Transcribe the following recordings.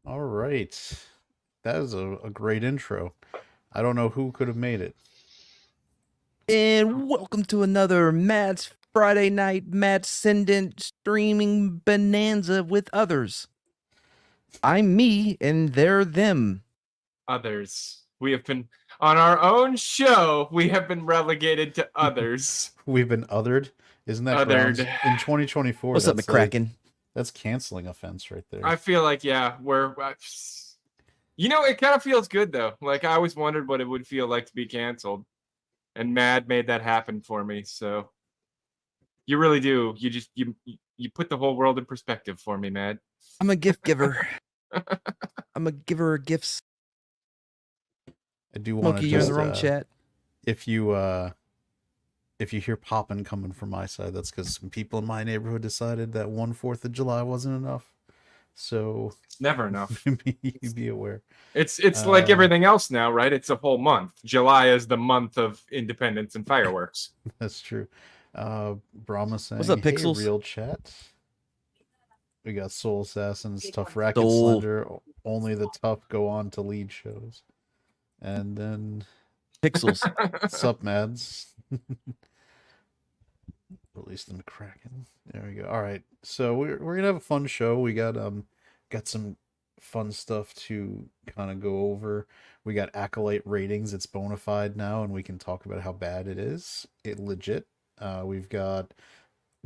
All right. That is a great intro. I don't know who could have made it. And welcome to another Matt's Friday Night Matt Sendent streaming bonanza with others. I'm me and they're them. Others. We have been on our own show. We have been relegated to others. We've been othered. Isn't that Othered. grounds in 2024? What's up, That's McCracken? that's canceling offense right there. I feel like we're. It kind of feels good though. Like I always wondered what it would feel like to be canceled, and Mad made that happen for me. So you really do. You put the whole world in perspective for me, Mad. I'm a gift giver. I'm a giver of gifts. I do want to Smokey, you're in just the wrong chat. if you hear popping coming from my side, that's because some people in my neighborhood decided that 4th of July wasn't enough. So It's never enough. be aware. It's like everything else now, right? It's a whole month. July is the month of independence and fireworks. That's true. Brahma saying, What's up, hey, Pixels? real chat. We got Soul Assassins, Tough Racket, Soul. Slender. Only the tough go on to lead shows. And then Pixels. Sup Mads. Release the McCracken. There we go. All right. So we're gonna have a fun show. We got some fun stuff to kind of go over. We got Acolyte ratings. It's bona fide now, and we can talk about how bad it is. It legit. We've got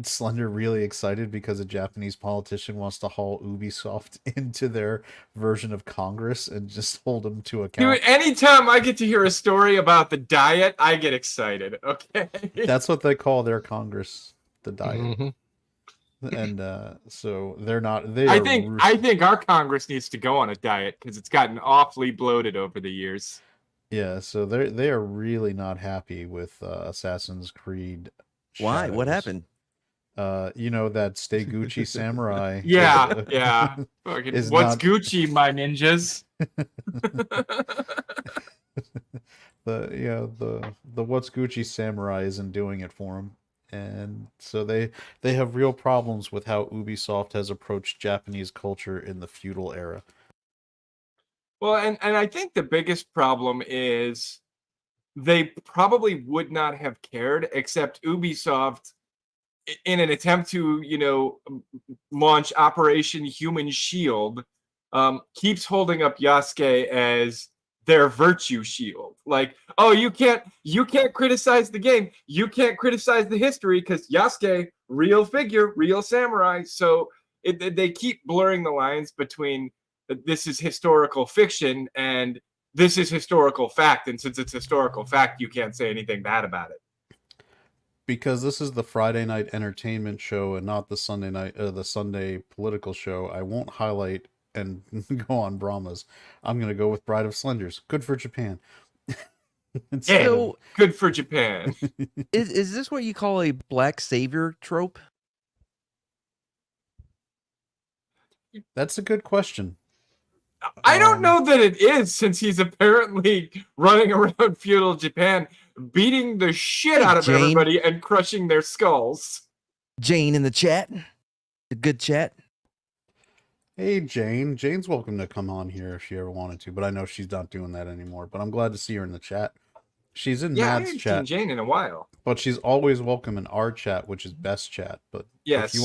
Slender really excited because a Japanese politician wants to haul Ubi Soft into their version of Congress and just hold them to account. Dude, anytime I get to hear a story about the diet, I get excited. Okay. That's what they call their Congress, the diet. Mm-hmm. And so they're not. I think our Congress needs to go on a diet because it's gotten awfully bloated over the years. Yeah, so they are really not happy with Assassin's Creed. Why? Shadows. What happened? That Stay Gucci Samurai. Yeah. What's not... Gucci, my ninjas? the What's Gucci Samurai isn't doing it for him. And so they have real problems with how Ubisoft has approached Japanese culture in the feudal era. Well, and I think the biggest problem is they probably would not have cared, except Ubisoft, in an attempt to, launch Operation Human Shield, keeps holding up Yasuke as their virtue shield. Like, oh, you can't criticize the game. You can't criticize the history because Yasuke, real figure, real samurai. So they keep blurring the lines between this is historical fiction and this is historical fact. And since it's historical fact, you can't say anything bad about it. Because this is the Friday night entertainment show and not the Sunday political show, I won't highlight and go on Brahmas. I'm going to go with Bride of Slenders. Good for Japan. So, good for Japan. Is this what you call a black savior trope? That's a good question. I don't know that it is, since he's apparently running around feudal Japan, beating the shit out of everybody and crushing their skulls. Jane in the chat. The good chat. Hey, Jane. Jane's welcome to come on here if she ever wanted to, but I know she's not doing that anymore. But I'm glad to see her in the chat. She's in Matt's chat. I haven't seen Jane in a while. But she's always welcome in our chat, which is best chat. But yes, if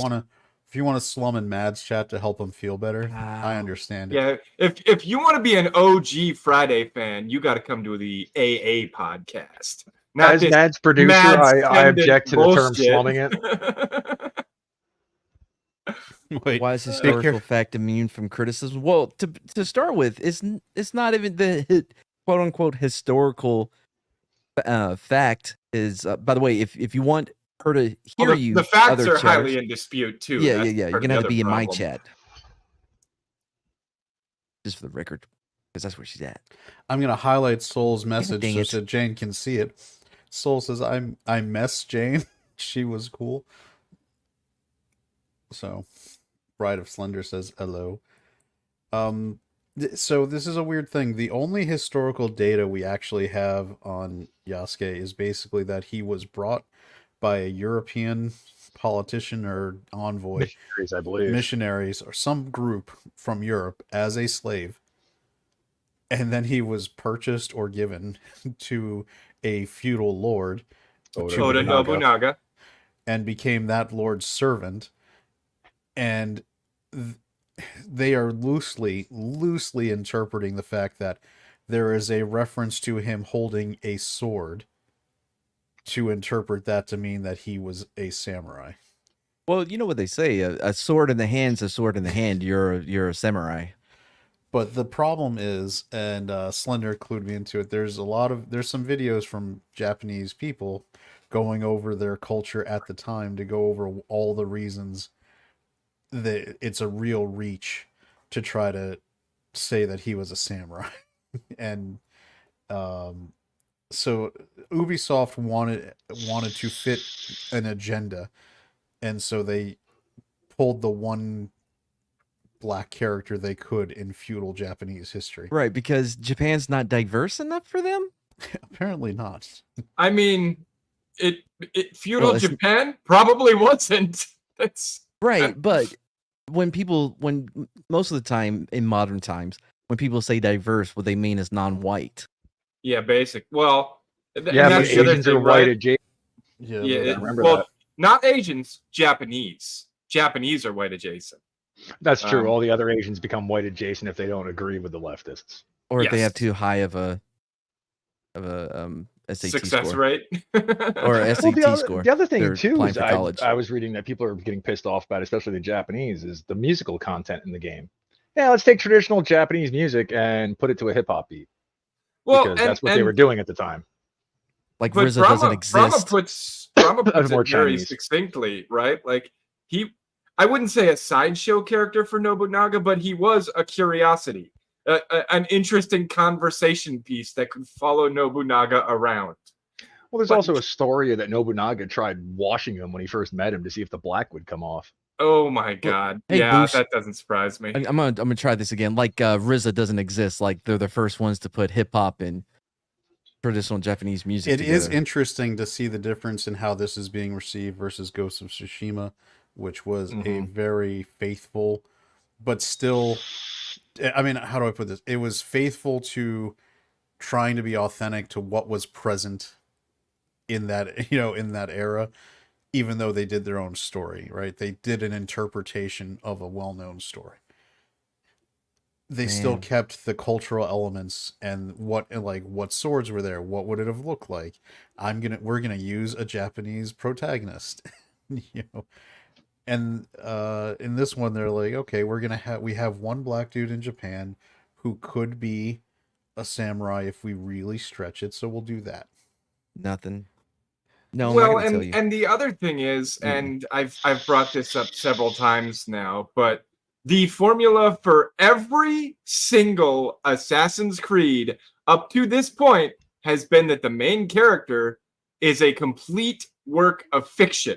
you want to slum in Mad's chat to help him feel better, I understand it. Yeah, if you want to be an OG Friday fan, you got to come to the AA podcast. As Mad's producer, I object to the term slumming it. Wait, why is historical fact immune from criticism? Well, to start with, it's not even the quote unquote historical fact is. By the way, if you want her to hear you, the facts are highly in dispute too. Yeah. You're gonna be in my chat, just for the record, because that's where she's at. I'm gonna highlight Soul's message so that Jane can see it. Soul says, "I mess Jane. She was cool." So, Bride of Slender says hello. So this is a weird thing. The only historical data we actually have on Yasuke is basically that he was brought by a European politician or envoy, missionaries, I believe, missionaries or some group from Europe as a slave, and then he was purchased or given to a feudal lord, Oda Nobunaga, and became that lord's servant. And they are loosely interpreting the fact that there is a reference to him holding a sword, to interpret that to mean that he was a samurai. Well, you know what they say: a sword in the hand's a sword in the hand. You're a samurai. But the problem is, and Slender clued me into it, there's some videos from Japanese people going over their culture at the time to go over all the reasons that it's a real reach to try to say that he was a samurai. And so Ubisoft wanted to fit an agenda, and so they pulled the one black character they could in feudal Japanese history. Right, because Japan's not diverse enough for them? Apparently not. I mean, feudal Japan probably wasn't. That's right, but when most of the time in modern times, when people say diverse, what they mean is non-white. Yeah, basic. Well, yeah, but Asians are white adjacent. Yeah, remember that. Not Asians, Japanese. Japanese are white adjacent. That's true. All the other Asians become white adjacent if they don't agree with the leftists, or if they have too high of a SAT success score. rate or SAT score. The other thing too is I was reading that people are getting pissed off about, especially the Japanese, is the musical content in the game. Yeah, let's take traditional Japanese music and put it to a hip hop beat. Well, because that's what they were doing at the time. Like RZA doesn't exist. Brahma puts it very succinctly, right? Like I wouldn't say a sideshow character for Nobunaga, but he was a curiosity, an interesting conversation piece that could follow Nobunaga around. Well, there's also a story that Nobunaga tried washing him when he first met him to see if the black would come off. Oh my God! Hey, yeah, Boosh, that doesn't surprise me. I'm gonna try this again. Like RZA doesn't exist. Like they're the first ones to put hip hop and traditional Japanese music. It is interesting to see the difference in how this is being received versus Ghost of Tsushima, which was a very faithful, but still, I mean, how do I put this? It was faithful to trying to be authentic to what was present in that, in that era, even though they did their own story, right? They did an interpretation of a well-known story. They still kept the cultural elements and what swords were there, what would it have looked like? We're gonna use a Japanese protagonist, And in this one, they're like, okay, we have one black dude in Japan who could be a samurai if we really stretch it, so we'll do that. Nothing. No. Well, and the other thing is, and I've brought this up several times now, but the formula for every single Assassin's Creed up to this point has been that the main character is a complete work of fiction.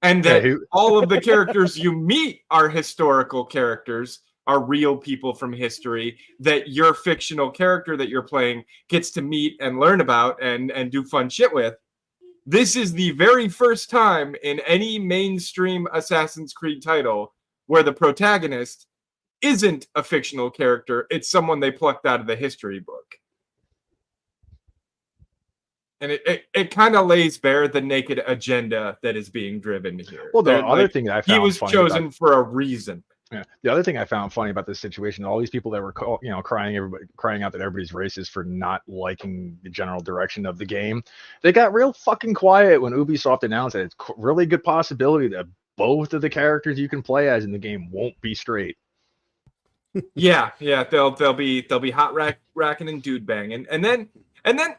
And that all of the characters you meet are historical characters, are real people from history, that your fictional character that you're playing gets to meet and learn about and do fun shit with. This is the very first time in any mainstream Assassin's Creed title where the protagonist isn't a fictional character. It's someone they plucked out of the history book. And it kind of lays bare the naked agenda that is being driven here. Well, the other thing that I found he was chosen for a reason. Yeah. The other thing I found funny about this situation, all these people that were crying out that everybody's racist for not liking the general direction of the game, they got real fucking quiet when Ubisoft announced that it's really good possibility that both of the characters you can play as in the game won't be straight. Yeah, they'll be hot racking and dude banging, and then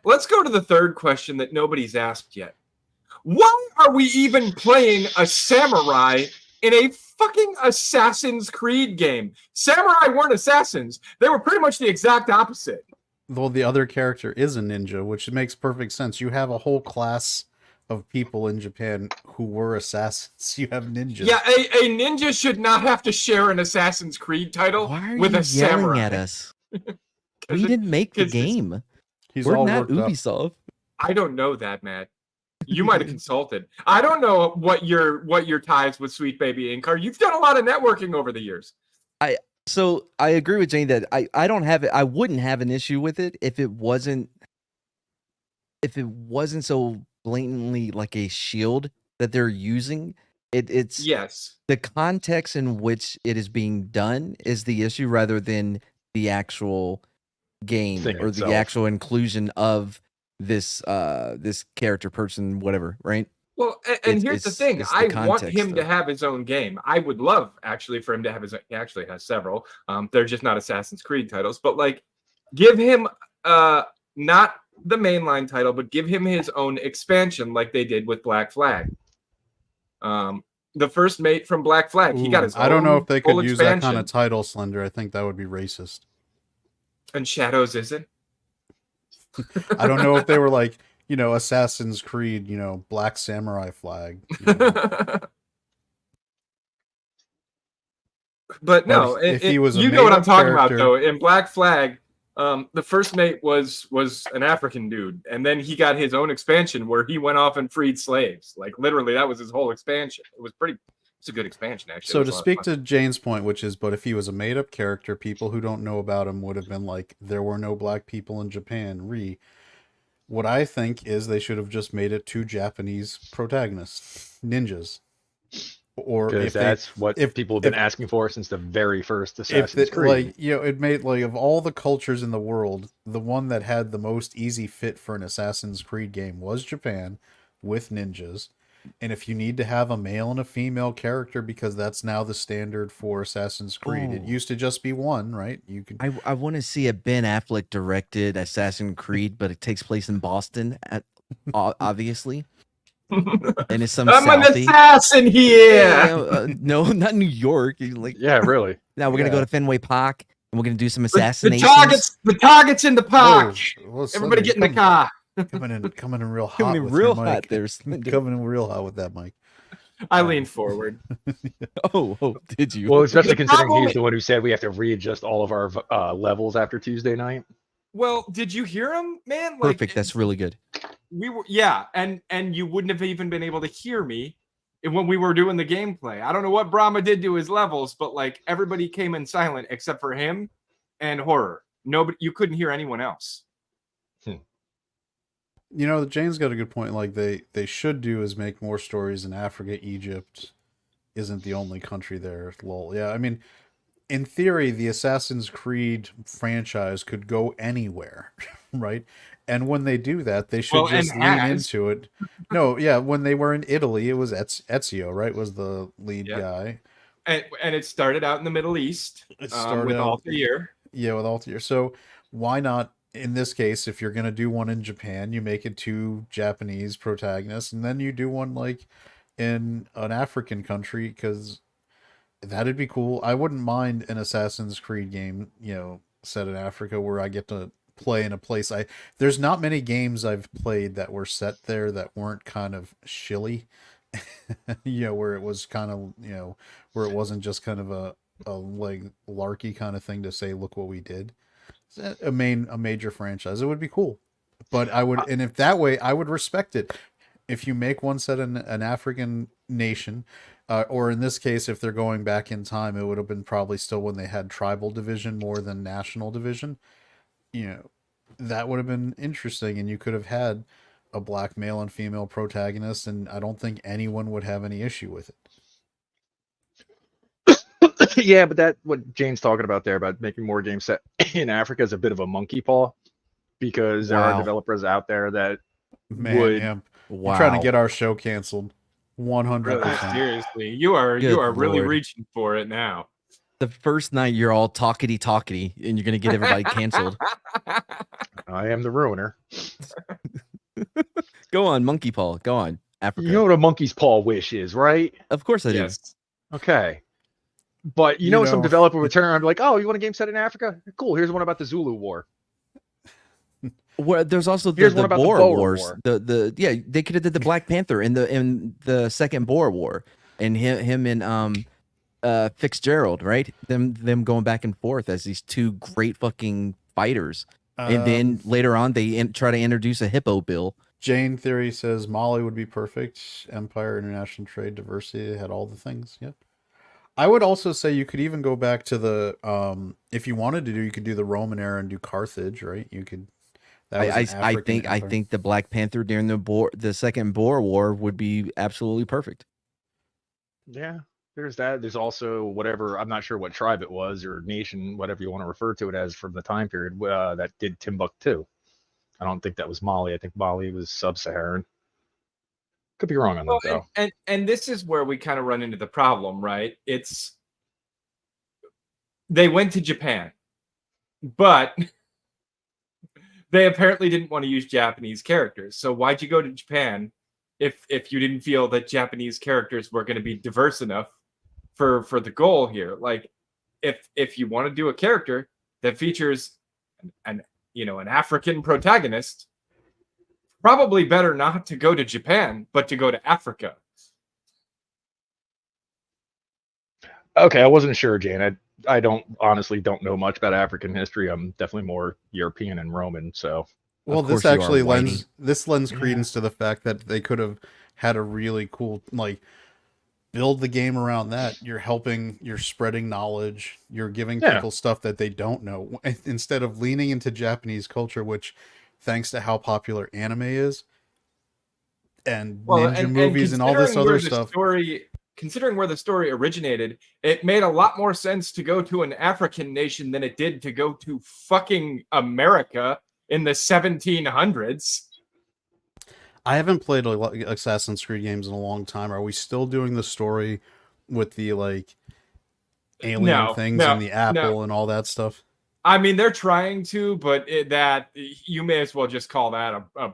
let's go to the third question that nobody's asked yet. Why are we even playing a samurai in a fucking Assassin's Creed game? Samurai weren't assassins. They were pretty much the exact opposite. Well, the other character is a ninja, which makes perfect sense. You have a whole class of people in Japan who were assassins. You have ninjas. Yeah, a ninja should not have to share an Assassin's Creed title with a samurai. Why are you yelling at us? We didn't make the game. We're not Ubisoft. I don't know that, Matt. You might have consulted. I don't know what your ties with Sweet Baby Inc. are. You've done a lot of networking over the years. So I agree with Jane that I don't have it. I wouldn't have an issue with it if it wasn't so blatantly like a shield that they're using. It's Yes. the context in which it is being done is the issue rather than the actual game Thing or itself. the actual inclusion of this this character person, whatever, right? Well, and here's the thing. it's the I want context, him to though. have his own game. I would love actually for him to have his. He actually has several. They're just not Assassin's Creed titles. But like, give him not the mainline title, but give him his own expansion, like they did with Black Flag. The first mate from Black Flag, he got his. I don't know if they could full use that kind expansion. of title, Slender. I think that would be racist. And Shadows isn't. I don't know if they were like, Assassin's Creed, Black Samurai Flag. But no, if he was a you know what I'm made-up talking about, character- though. In Black Flag, the first mate was an African dude, and then he got his own expansion where he went off and freed slaves. Like literally, that was his whole expansion. It's a good expansion, actually. So to speak to Jane's point, which is, but if he was a made-up character, people who don't know about him would have been like, there were no black people in Japan. What I think is they should have just made it 2 Japanese protagonists, ninjas. Or Because that's what people have been asking for since the very first Assassin's Creed. Like, it made, like, of all the cultures in the world, the one that had the most easy fit for an Assassin's Creed game was Japan with ninjas. And if you need to have a male and a female character, because that's now the standard for Assassin's Creed, it used to just be one, right? You could. I want to see a Ben Affleck directed Assassin's Creed, but it takes place in Boston, obviously. And it's some I'm an Southie. assassin here. No, not New York. Like, Yeah, really. now we're gonna go to Fenway Park and we're gonna do some The assassinations. target's in the park. Whoa, Everybody get in the car. Coming in real hot. Coming in with real your hot mic. there, Slender. Coming in real hot with that mic. I leaned forward. Oh, did you? Well, especially The considering problem- he's the one who said we have to readjust all of our levels after Tuesday night. Well, did you hear him, man? Like, Perfect. That's really good. we were, yeah, and you wouldn't have even been able to hear me when we were doing the gameplay. I don't know what Brahma did to his levels, but like everybody came in silent except for him and Horror. Nobody, you couldn't hear anyone else. Jane's got a good point. Like they should do is make more stories in Africa. Egypt isn't the only country there. Lol. Yeah, I mean, in theory, the Assassin's Creed franchise could go anywhere, right? And when they do that, they should just lean into it. No, yeah, when they were in Italy, it was Ezio, right? Was the lead guy. And it started out in the Middle East It started with out- Altair. Yeah, with Altair. So why not, in this case, if you're going to do one in Japan, you make it 2 Japanese protagonists, and then you do one like in an African country, because that'd be cool. I wouldn't mind an Assassin's Creed game, set in Africa where I get to play in a place. There's not many games I've played that were set there that weren't kind of shilly, where it was kind of, where it wasn't just kind of a like larky kind of thing to say, look what we did. A major franchise, it would be cool. But I would, and if that way, I would respect it. If you make one set in an African nation, or in this case, if they're going back in time, it would have been probably still when they had tribal division more than national division. That would have been interesting, and you could have had a black male and female protagonist, and I don't think anyone would have any issue with it. Yeah, but that what Jane's talking about there about making more games set in Africa is a bit of a monkey paw, because there are developers out there that would. You're Wow. trying to get our show canceled. 100%. Seriously, you are Good really Lord. reaching for it now. The first night you're all talkity, and you're gonna get everybody canceled. I am the ruiner. Go on, Monkey Paw. Go on, Africa. You know what a monkey's paw wish is, right? Of course I do. Yes. Okay. But you know, some developer would turn around and be like, oh, you want a game set in Africa? Cool, here's one about the Zulu War. Where there's also Here's the one about the Boer Boer Wars. War. They could have did the Black Panther in the second Boer War, and him and Fitzgerald, right? Them going back and forth as these 2 great fucking fighters, and then later on they try to introduce a hippo bill Jane Theory says Mali would be perfect. Empire, international trade, diversity, had all the things. Yeah. I would also say you could even go back to the if you wanted to do, you could do the Roman era and do Carthage, right? You could. That was an African I empire. think the Black Panther during the second Boer War would be absolutely perfect. Yeah, there's that. There's also whatever, I'm not sure what tribe it was or nation, whatever you want to refer to it as from the time period that did Timbuktu. I don't think that was Mali. I think Mali was sub-Saharan. Could be wrong on that though. And this is where we kind of run into the problem, right? It's they went to Japan, but they apparently didn't want to use Japanese characters. So why'd you go to Japan if you didn't feel that Japanese characters were going to be diverse enough for the goal here? Like, if you want to do a character that features an African protagonist, probably better not to go to Japan, but to go to Africa. Okay, I wasn't sure, Jane. I don't honestly don't know much about African history. I'm definitely more European and Roman. So, well, this actually lends credence to the fact that they could have had a really cool build the game around that. You're spreading knowledge, you're giving people stuff that they don't know, instead of leaning into Japanese culture, which, thanks to how popular anime is and ninja movies and all this other stuff. Considering where the story originated, it made a lot more sense to go to an African nation than it did to go to fucking America in the 1700s. I haven't played Assassin's Creed games in a long time. Are we still doing the story with the alien things and the apple and all that stuff? I mean, they're trying to, but that you may as well just call that a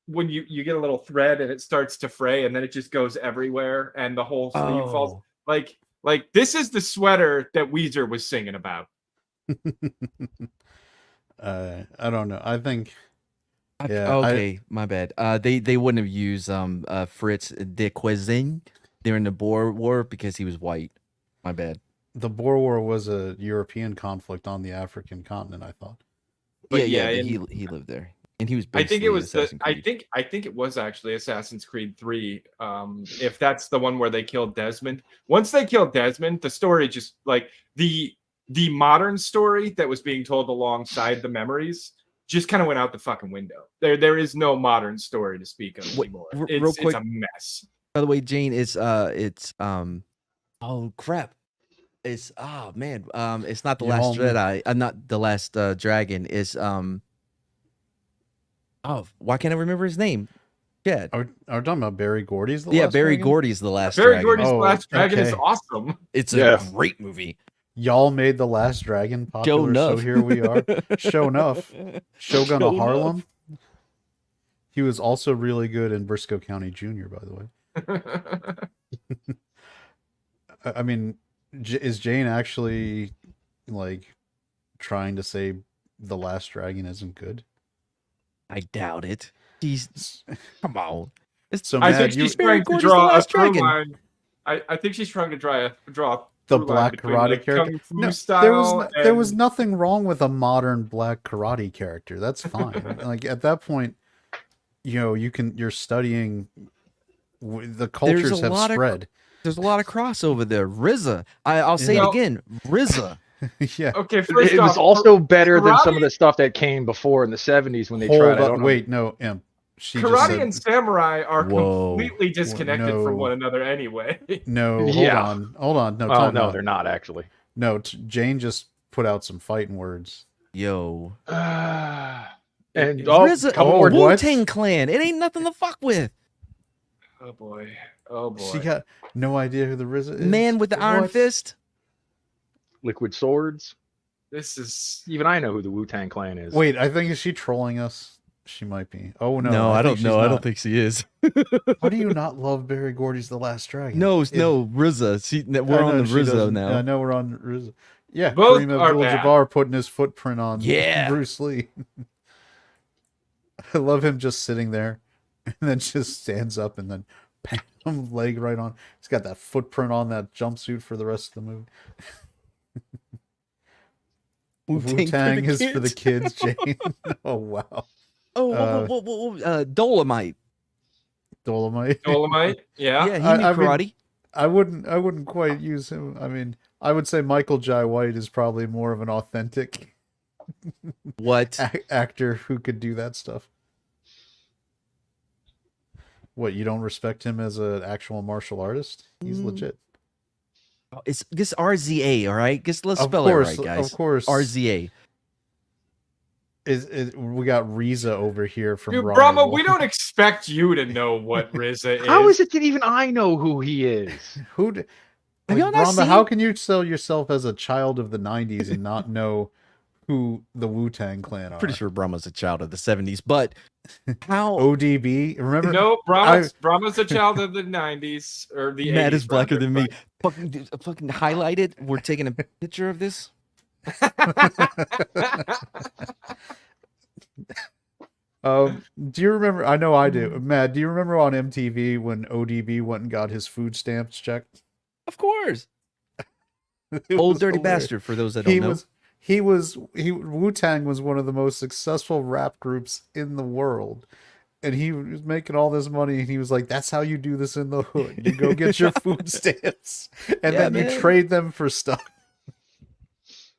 when you get a little thread and it starts to fray and then it just goes everywhere and the whole sleeve falls. Like this is the sweater that Weezer was singing about. I don't know. I think. My bad. They wouldn't have used Fritz de Cuisine during the Boer War because he was white. My bad. The Boer War was a European conflict on the African continent, I thought. But he lived there, and he was. I think it was I think it was actually Assassin's Creed 3. If that's the one where they killed Desmond. Once they killed Desmond, the story just the modern story that was being told alongside the memories just kind of went out the fucking window. There is no modern story to speak of anymore. Real quick, it's a mess. By the way, Jane, it's oh crap. It's it's not the Last Jedi. Not the Last Dragon. It's why can't I remember his name? Yeah. Are we talking about Barry Gordy's the Last Barry Dragon? Gordy's the Last Barry Dragon. Gordy's Last Dragon is awesome. It's a great movie. Y'all made the Last Dragon popular, so here we are. Show enough. Shogun of Harlem. He was also really good in Briscoe County Jr., by the way. I mean, is Jane actually trying to say the Last Dragon isn't good? I doubt it. Come on. I think she's trying to draw a through line. I think she's trying to draw the black karate character. There was nothing wrong with a modern black karate character. That's fine. At that point, you're studying. The cultures have spread. There's a lot of crossover there. RZA. I'll say it again. RZA. Yeah. Okay. It was also better than some of the stuff that came before in the 70s when they tried. Karate and samurai are completely disconnected from one another anyway. No, hold on. No, they're not actually. No, Jane just put out some fighting words. Yo. And Wu-Tang Clan. It ain't nothing to fuck with. Oh boy. She got no idea who the RZA is. Man with the iron fist. Liquid swords. This is even I know who the Wu-Tang Clan is. Wait, I think is she trolling us? She might be. Oh no! No, I don't know. I don't think she is. Why do you not love Barry Gordy's The Last Dragon? No, RZA. We're on the RZA now. I know we're on RZA. Yeah, both Kareem are Abdul-Jabbar putting his footprint on Bruce Lee. I love him just sitting there, and then just stands up and then bam, leg right on. He's got that footprint on that jumpsuit for the rest of the movie. Wu-Tang is for the kids, Jane. Oh wow. Dolomite. Dolomite. Dolomite. Yeah. Yeah, he knew karate. I wouldn't quite use him. I mean, I would say Michael Jai White is probably more of an authentic actor who could do that stuff. What, you don't respect him as an actual martial artist? He's legit. It's just RZA, all right? Just let's spell it right, guys. Of course. RZA. We got Riza over here from Dude, Brahma, we don't expect you to know what Riza is. How is it that even I know who he is? Brahma, how can you sell yourself as a child of the 90s and not know who the Wu-Tang Clan are? Pretty sure Brahma's a child of the 70s, but how... ODB? Remember? No, Brahma's a child of the 90s, or the 80s. Matt is blacker than me. Fucking highlight it. We're taking a picture of this. Do you remember? I know I do. Matt, do you remember on MTV when ODB went and got his food stamps checked? Of course. Old dirty bastard. For those that don't know, Wu-Tang was one of the most successful rap groups in the world, and he was making all this money. And he was like, "That's how you do this in the hood. You go get your food stamps, and then you trade them for stuff."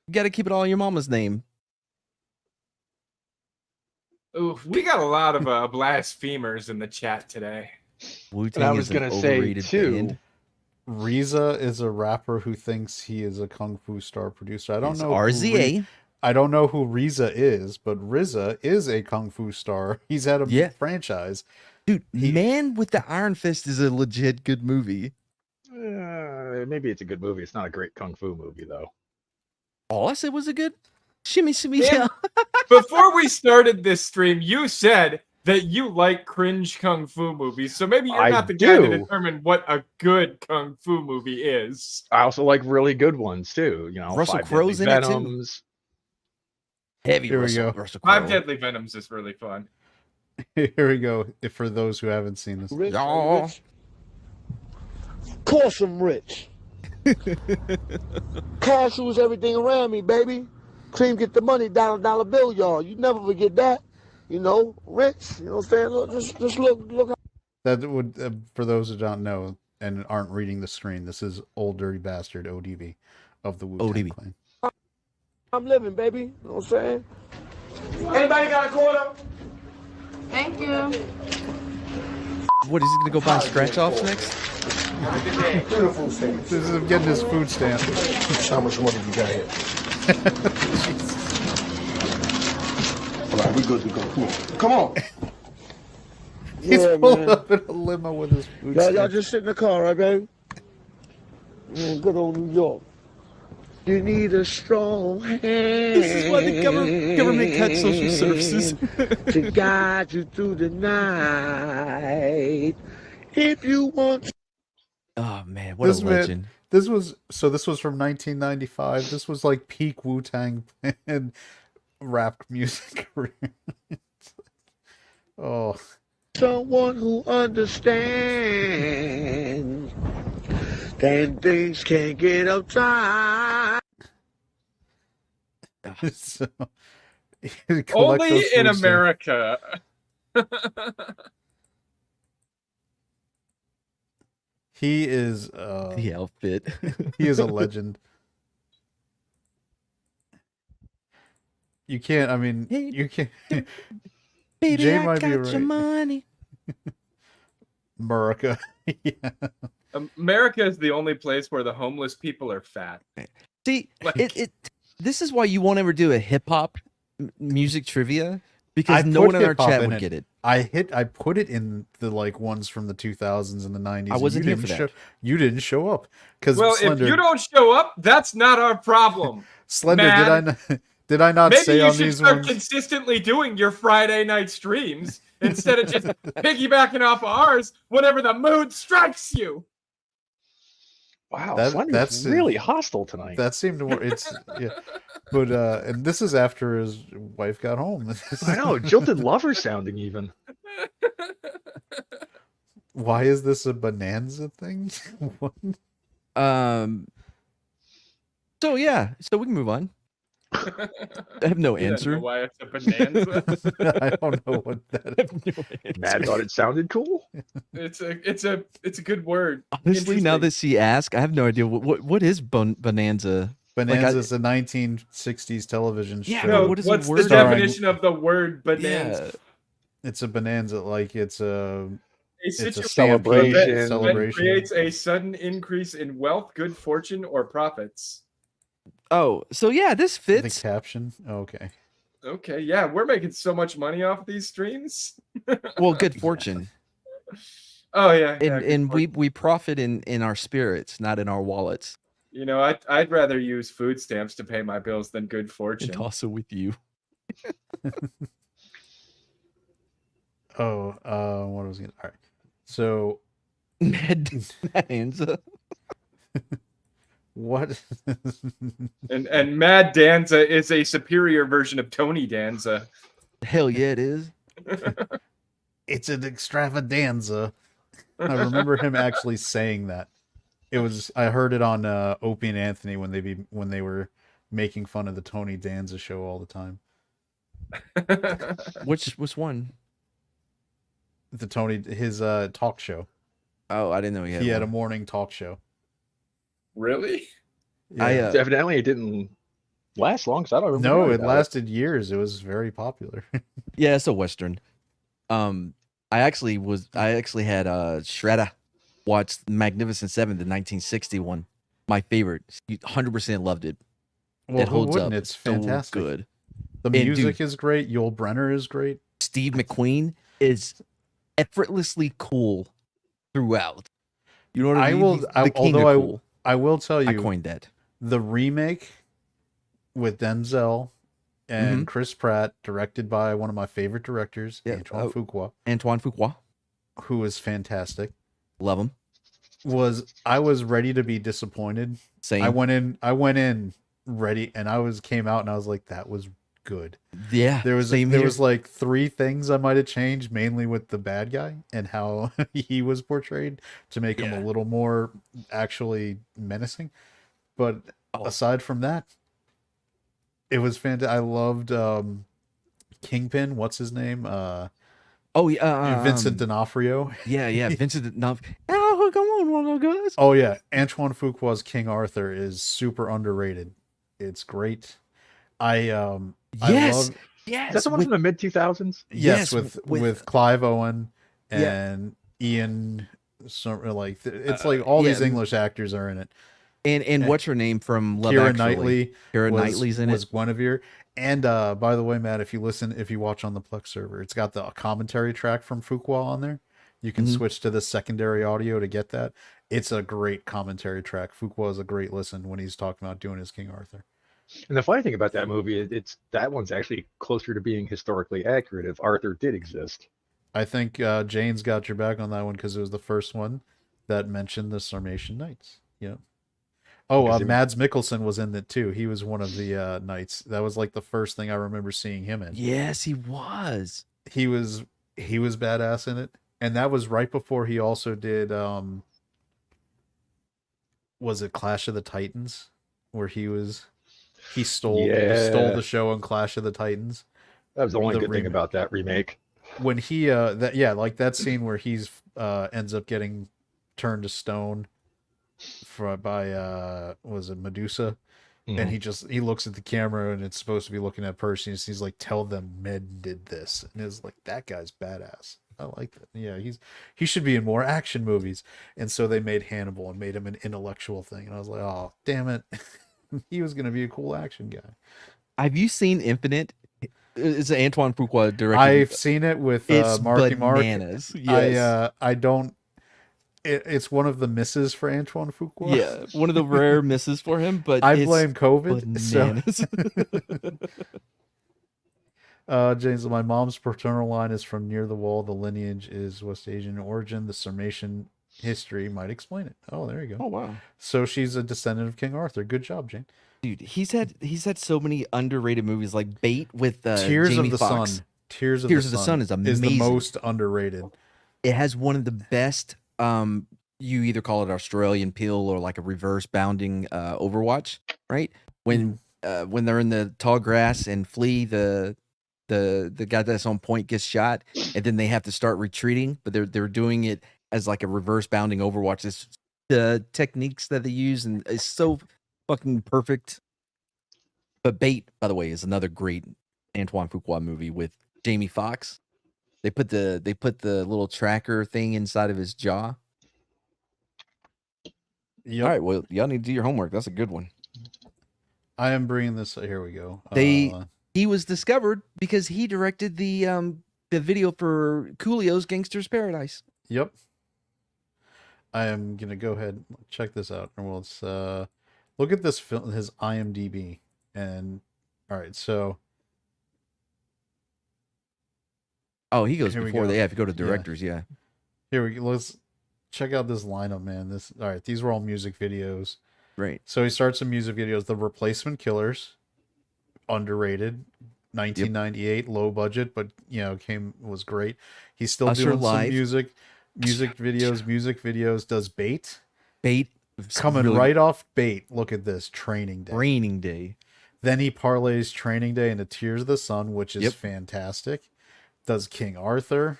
You got to keep it all in your mama's name. Ooh, we got a lot of blasphemers in the chat today. Wu-Tang and I was going to say, too, Riza is a rapper who thinks he is a Kung Fu star producer. I don't know. RZA. I don't know who Riza is, but Riza is a Kung Fu star. He's had a franchise. Dude, Man with the Iron Fist is a legit good movie. Maybe it's a good movie. It's not a great Kung Fu movie, though. All I said was a good shimmy. Before we started this stream, you said that you like cringe Kung Fu movies, so maybe you're not the guy to determine what a good Kung Fu movie is. I also like really good ones, too. You know, Russell Crowe's in it, too. Heavy Here we go. Russell Crowe. 5 Deadly Venoms is really fun. Here we go. For those who haven't seen this. Rich, rich. Of course I'm rich. Cash rules everything around me, baby. Cream get the money, dollar bill, y'all. You never forget that. You know, rich. You know what I'm saying? Look, just look. That would, for those who don't know and aren't reading the screen, this is Old Dirty Bastard ODB of the Wu-Tang Clan. I'm living, baby. You know what I'm saying? Anybody got a quarter? Thank you. What, is he going to go buy scratch-offs next? This is him getting his food stamp. How much money you got here? All right, we good to go. Come on. He's pulling up in a limo with his food stamp. Y'all just sit in the car, right, baby? Good old New York. You need a strong hand. This is why the government cut social services. To guide you through the night. If you want. Oh man, what a legend! This was from 1995. This was like peak Wu-Tang and rap music career. Oh, someone who understands. Then things can get uptight. So, only in America. He is the outfit. He is a legend. You can't. I mean, you can't. Baby, Jay I might got be right. your money. America. Yeah. America is the only place where the homeless people are fat. See, this is why you won't ever do a hip hop music trivia, because no one in our chat would get it. I put it in the ones from the 2000s and the 90s. I wasn't here for that. You didn't show up because if you don't show up, that's not our problem. Slender, did I not say on these ones? Maybe you should start consistently doing your Friday night streams instead of just piggybacking off of ours whenever the mood strikes you. Wow, that's really hostile tonight. That seemed to work. But and this is after his wife got home. I know, jilted lover sounding even. Why is this a bonanza thing? So we can move on. I have no You don't know answer. why it's a bonanza. I don't know what that I have no answer. Matt thought it sounded cool. It's a good word. Honestly, now Interesting. that she asked, I have no idea what is bonanza. Bonanza is a 1960s television Yeah, show. but No, what is the what's the word? definition of the word bonanza? Yeah. It's a bonanza, like it's a A it's a situation stampede celebration. celebration. that creates a sudden increase in wealth, good fortune, or profits. Oh, so yeah, this The fits. caption. Okay. Okay, yeah, we're making so much money off these streams. Well, good fortune. Oh yeah, yeah, And good and fortune. we profit in our spirits, not in our wallets. You know, I'd rather use food stamps to pay my bills than good And fortune. also with you. Oh, what was gonna? All right. So Mad Danza. what? And Mad Danza is a superior version of Tony Danza. Hell yeah, it is. It's an extravaganza. I remember him actually saying that. It was I heard it on Opie and Anthony when they were making fun of the Tony Danza show all the time. Which one? The Tony his talk show. Oh, I didn't know He had a one. morning talk show. Really? Yeah. Evidently, it didn't last long because I don't remember. No, hearing it about lasted years. It was very popular. Yeah, it's a western. I actually had Shredder watch Magnificent Seven, the 1961. My favorite. 100% loved it. Well, It who holds wouldn't? up. It's So fantastic. good. The And, music dude, is great. Yul Brenner is great. Steve McQueen is effortlessly cool throughout. You know what I mean? He's the king of cool. I will tell I you, coined that. the remake with Denzel and Mhm. Chris Pratt, directed by one of my favorite directors, Yeah, Antoine Fuqua, Antoine Fuqua. who is fantastic. Love him. I was ready to be disappointed. Same. I went in ready, and came out and I was like, that was good. Yeah. There was same here. was like 3 things I might have changed, mainly with the bad guy and how he was portrayed to make him a little more actually menacing. But aside from that, it was fantastic. I loved Kingpin. What's his name? Vincent D'Onofrio. Yeah, Vincent D'Onofrio. Oh, come on, guys. Oh yeah, Antoine Fuqua's King Arthur is super underrated. It's great. Yes. Yes, Yes. Is that the one from the mid 2000s? Yes, with Clive Owen and Ian. It's like all these English actors are in it. And what's her name from Love Keira Actually? Knightley. Keira Knightley's in was it. Guinevere. And by the way, Matt, if you watch on the Plex server, it's got the commentary track from Fuqua on there. You can switch to the secondary audio to get that. It's a great commentary track. Fuqua is a great listen when he's talking about doing his King Arthur. And the funny thing about that movie, it's that one's actually closer to being historically accurate if Arthur did exist. I think Jane's got your back on that one because it was the first one that mentioned the Sarmatian Knights. Yeah. Oh, Mads Mikkelsen was in it too. He was one of the knights. That was like the first thing I remember seeing him in. Yes, he was. He was badass in it, and that was right before he also did. Was it Clash of the Titans, where he stole the show on Clash of the Titans? That was the only good thing about that remake. When he like that scene where he's ends up getting turned to stone by was it Medusa, and he looks at the camera and it's supposed to be looking at Percy and he's like, tell them men did this, and it's like, that guy's badass. I like that. Yeah, he should be in more action movies. And so they made Hannibal and made him an intellectual thing, and I was like, oh damn it. He was gonna be a cool action guy. Have you seen Infinite? It's an Antoine Fuqua directed. I've seen it with Marky bananas. Mark. Yes. I don't. It's one of the misses for Antoine Fuqua. Yeah, one of the rare misses for him. But I blame COVID. Bananas. James, my mom's paternal line is from near the wall. The lineage is West Asian origin. The Sarmatian history might explain it. Oh, there you go. Oh wow. So she's a descendant of King Arthur. Good job, Jane. Dude, he's had so many underrated movies like Bait with Tears Jamie of the Foxx. Sun. Tears of the Sun is amazing. the most underrated. It has one of the best. You either call it Australian peel or like a reverse bounding Overwatch, right? When when they're in the tall grass and Flea, the guy that's on point, gets shot, and then they have to start retreating, but they're doing it as like a reverse bounding Overwatch. It's the techniques that they use, and it's so fucking perfect. But Bait, by the way, is another great Antoine Fuqua movie with Jamie Foxx. They put the little tracker thing inside of his jaw. Yep. All right, well, y'all need to do your homework. That's a good one. I am bringing this. Here we go. He was discovered because he directed the video for Coolio's Gangster's Paradise. Yep. I am gonna go ahead and check this out, and let's look at this film, his IMDb, and all right, so. Oh, he goes Here we before go. they have to go to directors. Yeah. Here we go. Let's check out this lineup, man. All right. These were all music videos. Right. So he starts some music videos. The Replacement Killers, underrated, 1998, low budget, but was great. He's still Usher doing Live. some music videos. Does Bait coming really right off Bait? Look at this, Training Day. Raining Day. Then he parlays Training Day into Tears of the Sun, which is fantastic. Does King Arthur.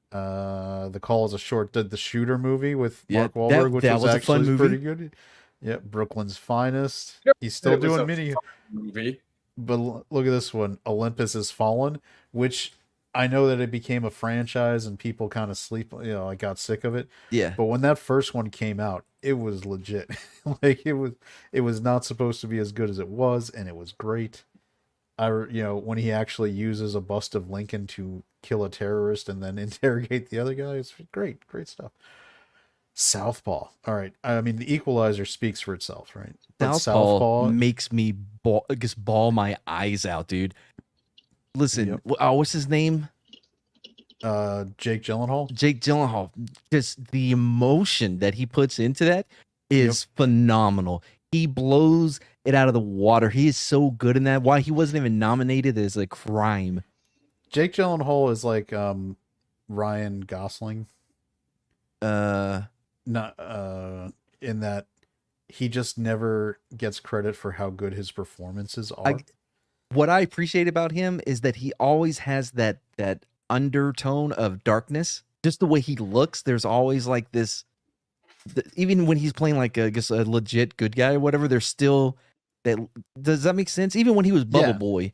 The Call is a Short. Did the Shooter movie with Mark Wahlberg, which was actually a fun movie. Pretty good. Yeah, Brooklyn's Finest. Yep. He's still doing movie. But look at this one, Olympus Has Fallen, which I know that it became a franchise and people kind of I got sick of it. Yeah. But when that first one came out, it was legit. Like it was not supposed to be as good as it was, and it was great. When he actually uses a bust of Lincoln to kill a terrorist and then interrogate the other guy, it's great stuff. Southpaw. All right. I mean, The Equalizer speaks for itself, right? But Southpaw makes me bawl my eyes out, dude. Listen, what's his name? Jake Gyllenhaal. Jake Gyllenhaal. Just the emotion that he puts into that is phenomenal. He blows it out of the water. He is so good in that. Why he wasn't even nominated is a crime. Jake Gyllenhaal is like Ryan Gosling. Not in that he just never gets credit for how good his performances are. What I appreciate about him is that he always has that undertone of darkness. Just the way he looks, there's always like this. Even when he's playing like a legit good guy or whatever, there's still that. Does that make sense? Even when he was Bubble Boy,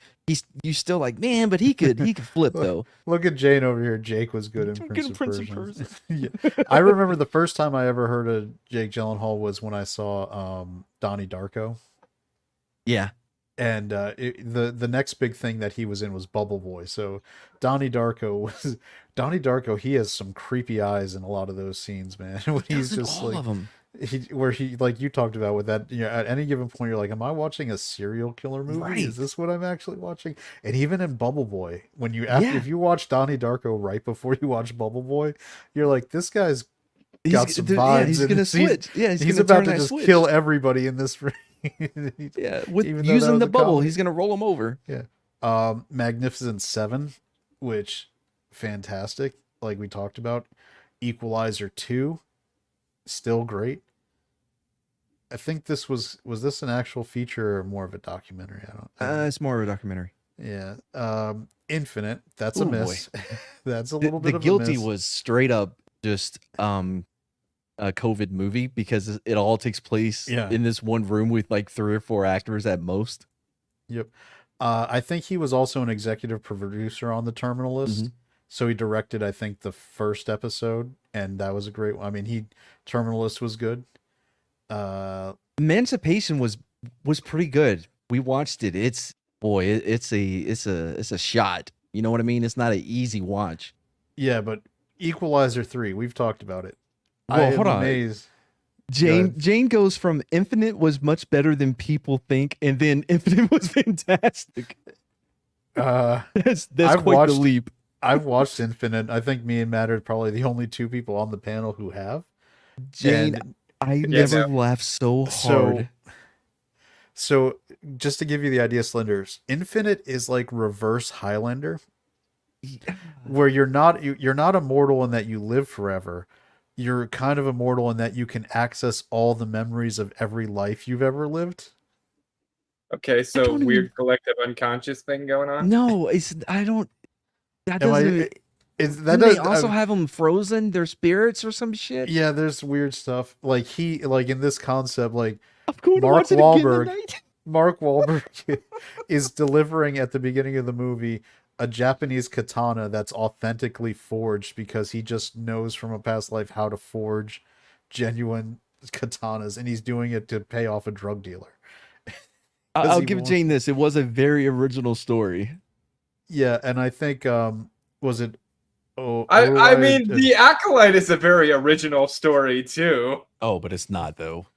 you still like, man, but he could flip though. Look at Jane over here. Jake was good in Prince of Persia. Yeah. I remember the first time I ever heard of Jake Gyllenhaal was when I saw Donnie Darko. Yeah. And the next big thing that he was in was Bubble Boy. So Donnie Darko, he has some creepy eyes in a lot of those scenes, man. When he's just all like of them. Where he like you talked about with that, at any given point you're like, am I watching a serial killer movie? Right. Is this what I'm actually watching? And even in Bubble Boy, when if you watch Donnie Darko right before you watch Bubble Boy, you're like, this guy's got some vibes. Yeah, he's gonna switch. He's about to just kill everybody in this ring. With using the bubble, he's gonna roll him over. Yeah. Magnificent Seven, which fantastic, like we talked about. Equalizer 2, still great. I think this was this an actual feature or more of a documentary? I don't it's more of a documentary. Yeah. Infinite, that's a miss. That's a little bit of Guilty a miss. was straight up just a COVID movie because it all takes place in this one room with like 3 or 4 actors at most. Yep. I think he was also an executive producer on The Terminal List. Mm-hmm. So he directed, I think, the first episode, and that was a great one. I mean, Terminal List was good. Emancipation was pretty good. We watched it. It's a shot. You know what I mean? It's not an easy watch. Yeah, but Equalizer 3, we've talked about it. Well, hold on. Jane goes from Infinite was much better than people think, and then Infinite was fantastic. That's quite the leap. I've watched Infinite. I think me and Matt are probably the only 2 people on the panel who have. Jane, I never laughed so hard. So just to give you the idea, Slenders, Infinite is like reverse Highlander, where you're not immortal in that you live forever. You're kind of immortal in that you can access all the memories of every life you've ever lived. Okay, so don't weird even- collective unconscious thing going on. No, it's I don't. That Am I- doesn't. That Didn't does they also have them frozen? Their spirits or some shit. yeah, there's weird stuff. Like in this concept, like I'm going Mark to watch it again Wahlberg- tonight. Mark Wahlberg is delivering at the beginning of the movie a Japanese katana that's authentically forged because he just knows from a past life how to forge genuine katanas, and he's doing it to pay off a drug dealer. I'll he give wants- Jane this. It was a very original story. Yeah, and I think was it? Oh, I mean, the Acolyte is a very original story too. Oh, but it's not though.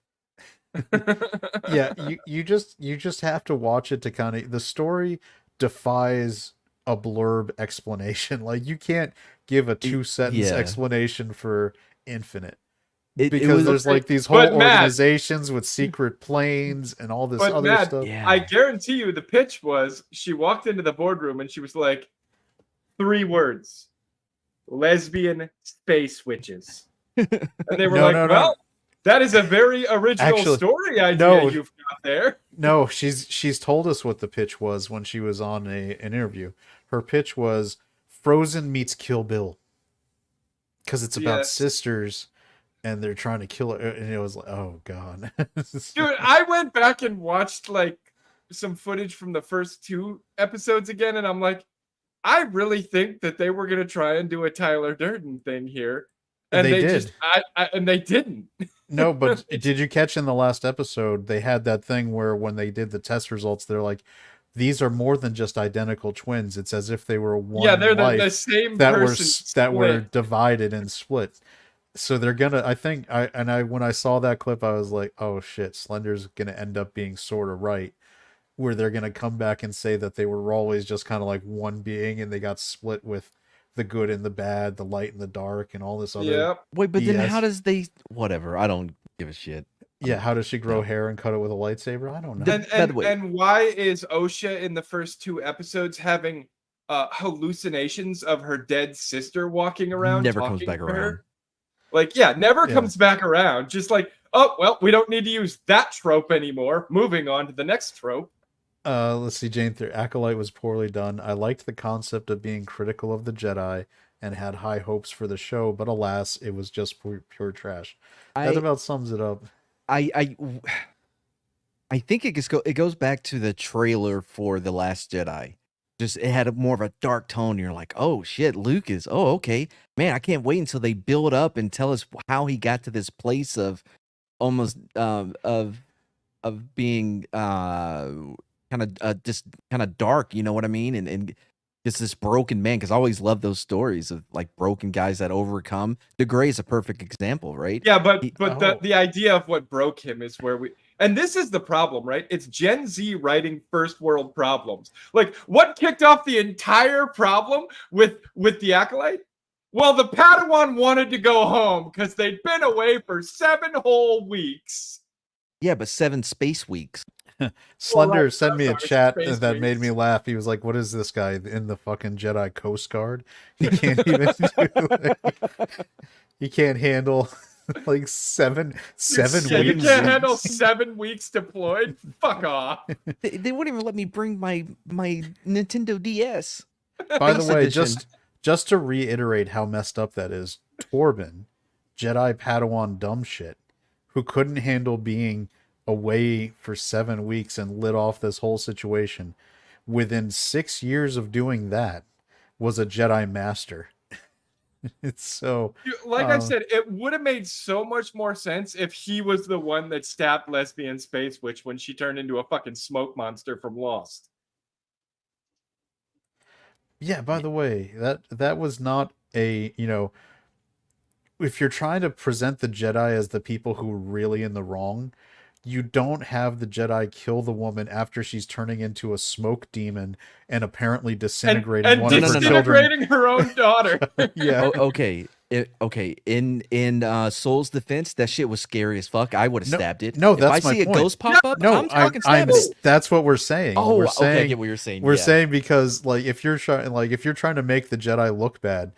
yeah, you just have to watch it to kind of the story defies a blurb explanation. Like you can't give a 2-sentence yeah. explanation for Infinite. It Because was- there's like these whole But Matt- organizations with secret planes and all this But other Matt, stuff. Yeah. I guarantee you the pitch was she walked into the boardroom and she was like, 3 words. Lesbian space witches. And they were No, like, no, no. well, that is a very original Actually, story idea no. you've got there. No, she's told us what the pitch was when she was on an interview. Her pitch was Frozen meets Kill Bill. Because it's about Yes. sisters and they're trying to kill her, and it was like, oh god. Dude, I went back and watched like some footage from the first 2 episodes again, and I'm like, I really think that they were gonna try and do a Tyler Durden thing here, and They they did. just, and they didn't. No, but did you catch in the last episode they had that thing where when they did the test results, they're like, these are more than just identical twins. It's as if they were one Yeah, they're the life same that person. were divided and split. So they're gonna. I think when I saw that clip, I was like, oh shit, Slender's gonna end up being sort of right, where they're gonna come back and say that they were always just kind of like one being and they got split with the good and the bad, the light and the dark, and all this other. Yep. Wait, but then BS. how does they? Whatever. I don't give a shit. Yeah, how does she grow No. hair and cut it with a lightsaber? I don't know. And why is Osha in the first 2 episodes having hallucinations of her dead sister walking around? Never comes talking back to her? around. Like, yeah, never Yeah. comes back around. Just like, oh, well, we don't need to use that trope anymore. Moving on to the next trope. Let's see, Jane. Acolyte was poorly done. I liked the concept of being critical of the Jedi and had high hopes for the show, but alas, it was just pure trash. That about sums it up. I think it goes back to the trailer for The Last Jedi. Just it had more of a dark tone. You're like, oh shit, Luke is. Oh okay, man. I can't wait until they build up and tell us how he got to this place of almost of being kind of just kind of dark. You know what I mean? And just this broken man. Because I always love those stories of like broken guys that overcome. The Grey is a perfect example, right? Yeah, but Oh. the idea of what broke him is where we, and this is the problem, right? It's Gen Z writing first world problems. Like, what kicked off the entire problem with the Acolyte? Well, the Padawan wanted to go home because they'd been away for 7 whole weeks. Yeah, but 7 space weeks. Slender like, sent me a sorry, chat space that made weeks. me laugh. He was like, "What is this guy in the fucking Jedi Coast Guard? He can't even he can't handle like seven Yeah, you weeks." can't handle 7 weeks deployed. Fuck off. They wouldn't even let me bring my Nintendo DS. By the Space way, Edition. just to reiterate how messed up that is, Torben, Jedi Padawan dumb shit, who couldn't handle being away for 7 weeks and lit off this whole situation, within 6 years of doing that, was a Jedi Master. It's so Like I said, it would have made so much more sense if he was the one that stabbed lesbian space witch when she turned into a fucking smoke monster from Lost. yeah. By the way, that was not a if you're trying to present the Jedi as the people who are really in the wrong, you don't have the Jedi kill the woman after she's turning into a smoke demon and apparently disintegrating and one of her children. disintegrating her own daughter. Yeah. Okay. Okay. In Soul's defense, that shit was scary as fuck. I would have No, stabbed it. no, if that's I my see point. a ghost pop up, No, I'm fucking stabbing it. that's what we're saying. Oh, we're okay. I saying get what you're saying. we're yeah. saying because if you're trying to make the Jedi look bad,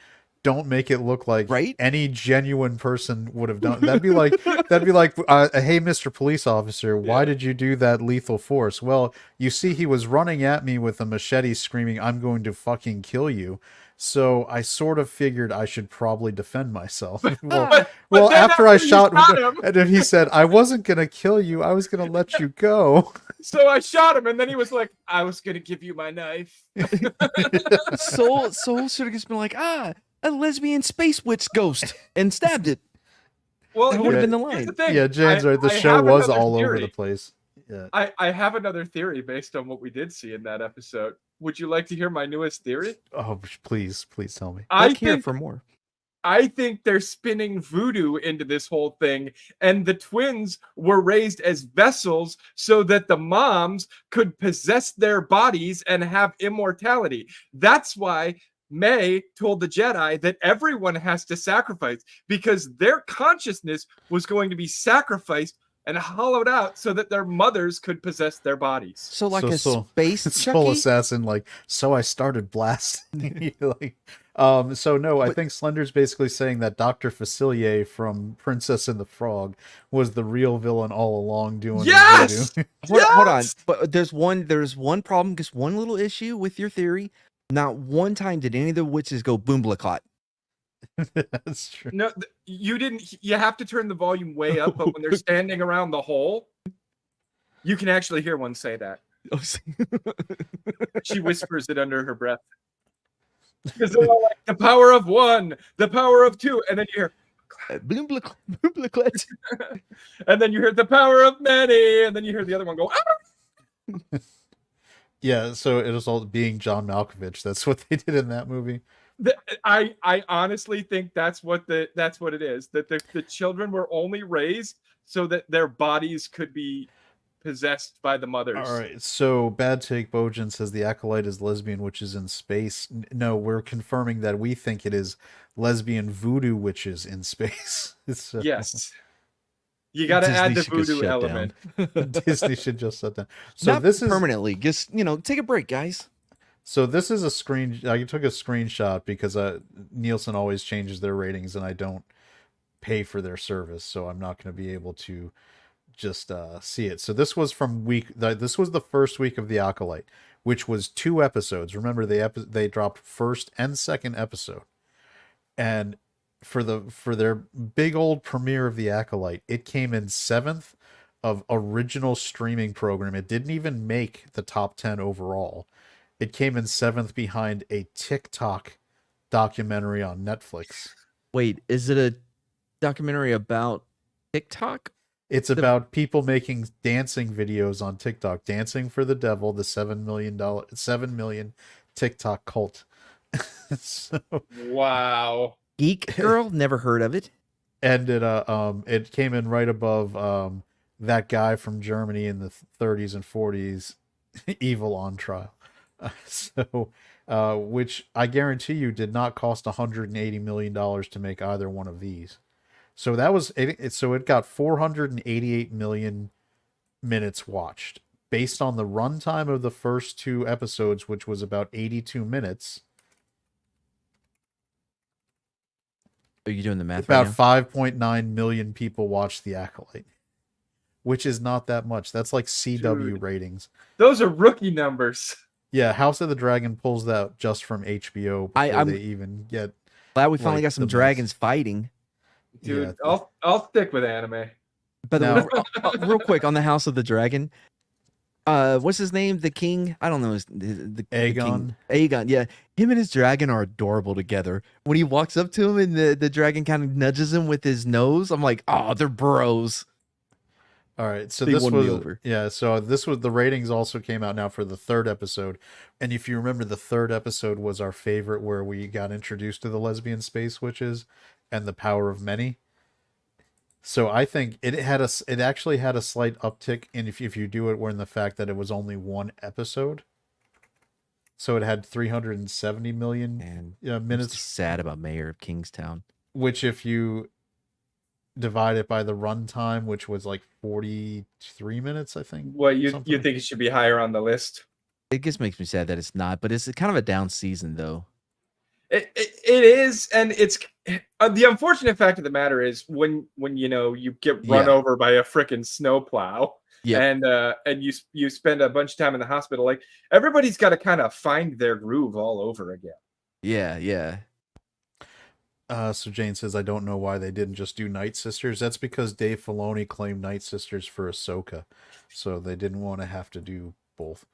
don't make it look like Right? any genuine person would have done. That'd be like, hey, Mr. Police Officer, why did you do that lethal force? Well, you see, he was running at me with a machete, screaming, "I'm going to fucking kill you." So I sort of figured I should probably defend myself. Well, But then after I you shot him, and then he said, "I wasn't gonna kill you. I was gonna let you go." so I shot him, and then he was like, "I was gonna give you my knife." Soul should have just been like, a lesbian space witch ghost, and stabbed it. Well, That would have been the here's line. the thing. Yeah, Jane's right. The I show have was another all over theory. the place. Yeah. I have another theory based on what we did see in that episode. Would you like to hear my newest theory? Oh, please tell me. Let's hear for more. I think they're spinning voodoo into this whole thing, and the twins were raised as vessels so that the moms could possess their bodies and have immortality. That's why May told the Jedi that everyone has to sacrifice, because their consciousness was going to be sacrificed and hollowed out so that their mothers could possess their bodies. So like a space soul Chucky? assassin, like, so I started blasting. Like, so no, I think Slender's basically saying that Dr. Facilier from Princess and the Frog was the real villain all along doing Yes! the Hold on. But there's one problem, just one little issue with your theory. Not one time did any of the witches go boom blacklot. That's true. No, you didn't. You have to turn the volume way up, but when they're standing around the hole, you can actually hear one say that. She whispers it under her breath. Because they're all like, the power of one, the power of two, and then you hear boom blacklot. And then you hear the power of many, and then you hear the other one go, ah! Yeah, so it was all being John Malkovich. That's what they did in that movie. I honestly think that's what it is. That the children were only raised so that their bodies could be possessed by the mothers. All right, so Bad Take Bojan says the Acolyte is lesbian witches in space. No, we're confirming that we think it is lesbian voodoo witches in space. So, yes. You got to add the voodoo element. Disney should just shut down. So not this is permanently. Just take a break, guys. So this is a screen. I took a screenshot because Nielsen always changes their ratings, and I don't pay for their service, so I'm not going to be able to just see it. So this was from this was the first week of the Acolyte, which was 2 episodes. Remember, they dropped first and second episode, and for their big old premiere of the Acolyte, it came in 7th of original streaming program. It didn't even make the top 10 overall. It came in 7th behind a TikTok documentary on Netflix. Wait, is it a documentary about TikTok? It's about people making dancing videos on TikTok, dancing for the devil, the $7 million TikTok cult. So, wow. Geek Girl, never heard of it. And it came in right above that guy from Germany in the 30s and 40s, Evil on Trial. So, which I guarantee you did not cost $180 million to make either one of these. So that was it. So it got 488 million minutes watched based on the runtime of the first 2 episodes, which was about 82 minutes. Are you doing the math About right now? 5.9 million people watched The Acolyte, which is not that much. That's like CW ratings. Those are rookie numbers. Yeah, House of the Dragon pulls that just from HBO before they even get. Glad we finally got some dragons fighting. Dude, yeah. I'll stick with anime. But real quick on the House of the Dragon, what's his name? The king? I don't know. The Aegon. Aegon. Yeah, him and his dragon are adorable together. When he walks up to him and the dragon kind of nudges him with his nose, I'm like, oh, they're bros. All right, so this was So this was the ratings also came out now for the 3rd episode, and if you remember, the 3rd episode was our favorite, where we got introduced to the lesbian space witches and the power of many. So I think it actually had a slight uptick in if you do it, where in the fact that it was only 1 episode. So it had 370 million minutes. I'm sad about Mayor of Kingstown. Which, if you divide it by the runtime, which was like 43 minutes, I think. Well, you think it should be higher on the list? It just makes me sad that it's not, but it's kind of a down season, though. It is, and it's the unfortunate fact of the matter is when you get run over by a frickin' snowplow, and you spend a bunch of time in the hospital. Like everybody's got to kind of find their groove all over again. Yeah. So Jane says, I don't know why they didn't just do Night Sisters. That's because Dave Filoni claimed Night Sisters for Ahsoka, so they didn't want to have to do both.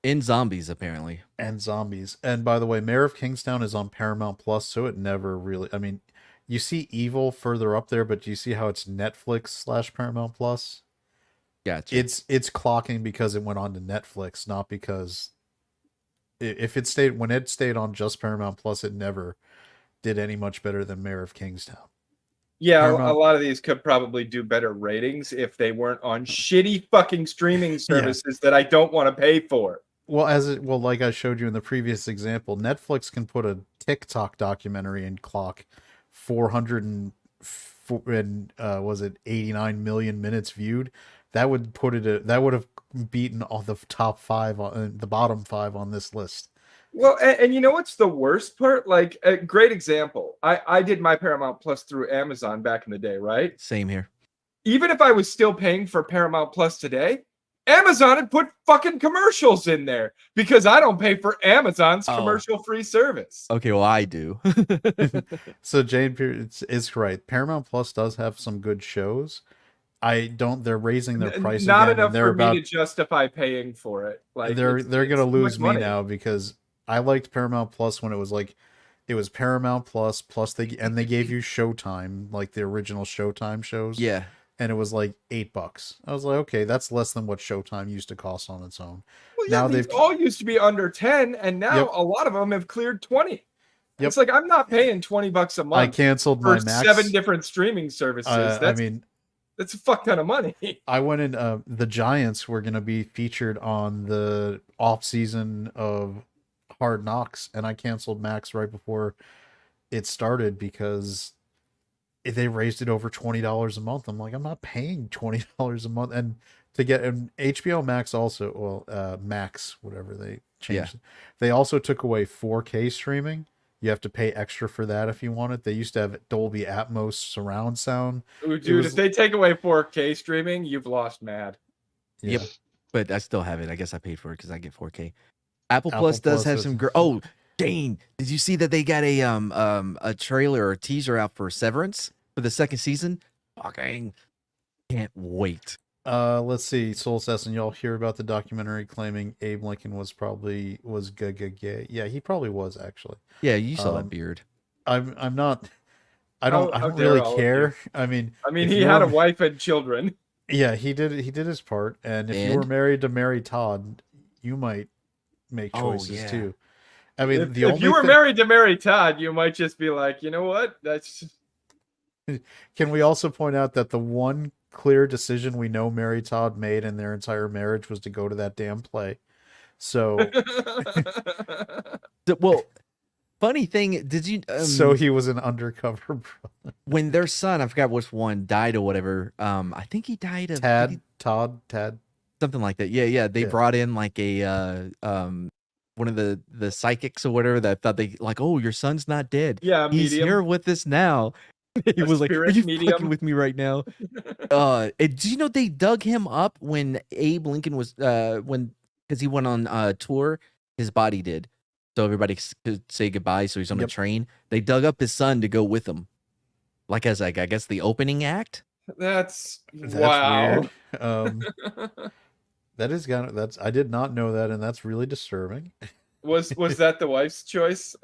And zombies, apparently. And zombies. And by the way, Mayor of Kingstown is on Paramount Plus, so it never really... I mean, you see Evil further up there, but do you see how it's Netflix / Paramount Plus? Gotcha. It's clocking because it went on to Netflix, not because... When it stayed on just Paramount Plus, it never did any much better than Mayor of Kingstown. Yeah, Paramount... a lot of these could probably do better ratings if they weren't on shitty fucking streaming services that I don't want to pay for. Well, like I showed you in the previous example, Netflix can put a TikTok documentary and clock 89 million minutes viewed. That would that would have beaten all the top 5 on the bottom 5 on this list. Well, and you know what's the worst part? Like a great example. I did my Paramount Plus through Amazon back in the day, right? Same here. Even if I was still paying for Paramount Plus today, Amazon had put fucking commercials in there because I don't pay for Amazon's commercial-free service. Okay, well, I do. So Jane is right. Paramount Plus does have some good shows. They're raising their price Not again. enough for me to justify paying for it. Like they're going to lose me now because I liked Paramount Plus when it was Paramount Plus they gave you Showtime, like the original Showtime shows. Yeah. and it was like $8. I was like, okay, that's less than what Showtime used to cost on its own. Well, yeah, now they've all used to be under 10, and now a lot of them have cleared 20. Yep. It's like I'm not paying $20 a month. I canceled my Max 7 different streaming services. That's a fuck ton of money. I went in. The Giants were going to be featured on the off season of Hard Knocks, and I canceled Max right before it started because they raised it over $20 a month. I'm like, I'm not paying $20 a month, and to get an HBO Max also, Max, whatever they changed. Yeah. They also took away 4K streaming. You have to pay extra for that if you want it. They used to have Dolby Atmos surround sound. Ooh, dude, if they take away 4K streaming, you've lost mad. Yeah. Yep, but I still have it. I guess I paid for it because I get 4K. Apple Plus does have some. Oh, Dane, did you see that they got a trailer or a teaser out for Severance for the second season? Fucking can't wait. Let's see, Soul Assassin, y'all hear about the documentary claiming Abe Lincoln was gay? Yeah, he probably was actually. Yeah, you saw that beard. I don't really care. I mean he had a wife and children. Yeah, he did his part, and if you were married to Mary Todd, you might make choices too. I mean, if you were married to Mary Todd, you might just be like, you know what? That's. Can we also point out that the one clear decision we know Mary Todd made in their entire marriage was to go to that damn play? So, well, funny thing, did you? So he was an undercover brother. When their son, I forgot which one, died or whatever. I think he died of Todd, something like that. Yeah. They brought in like a one of the psychics or whatever that thought they like, oh, your son's not dead. Yeah, he's here with us now. He was like, are you fucking with me right now? Do you know they dug him up when Abe Lincoln was because he went on tour, his body did, so everybody could say goodbye, so he's on the train. They dug up his son to go with him, like as I guess the opening act. That's wow. Weird. I did not know that, and that's really disturbing. Was that the wife's choice?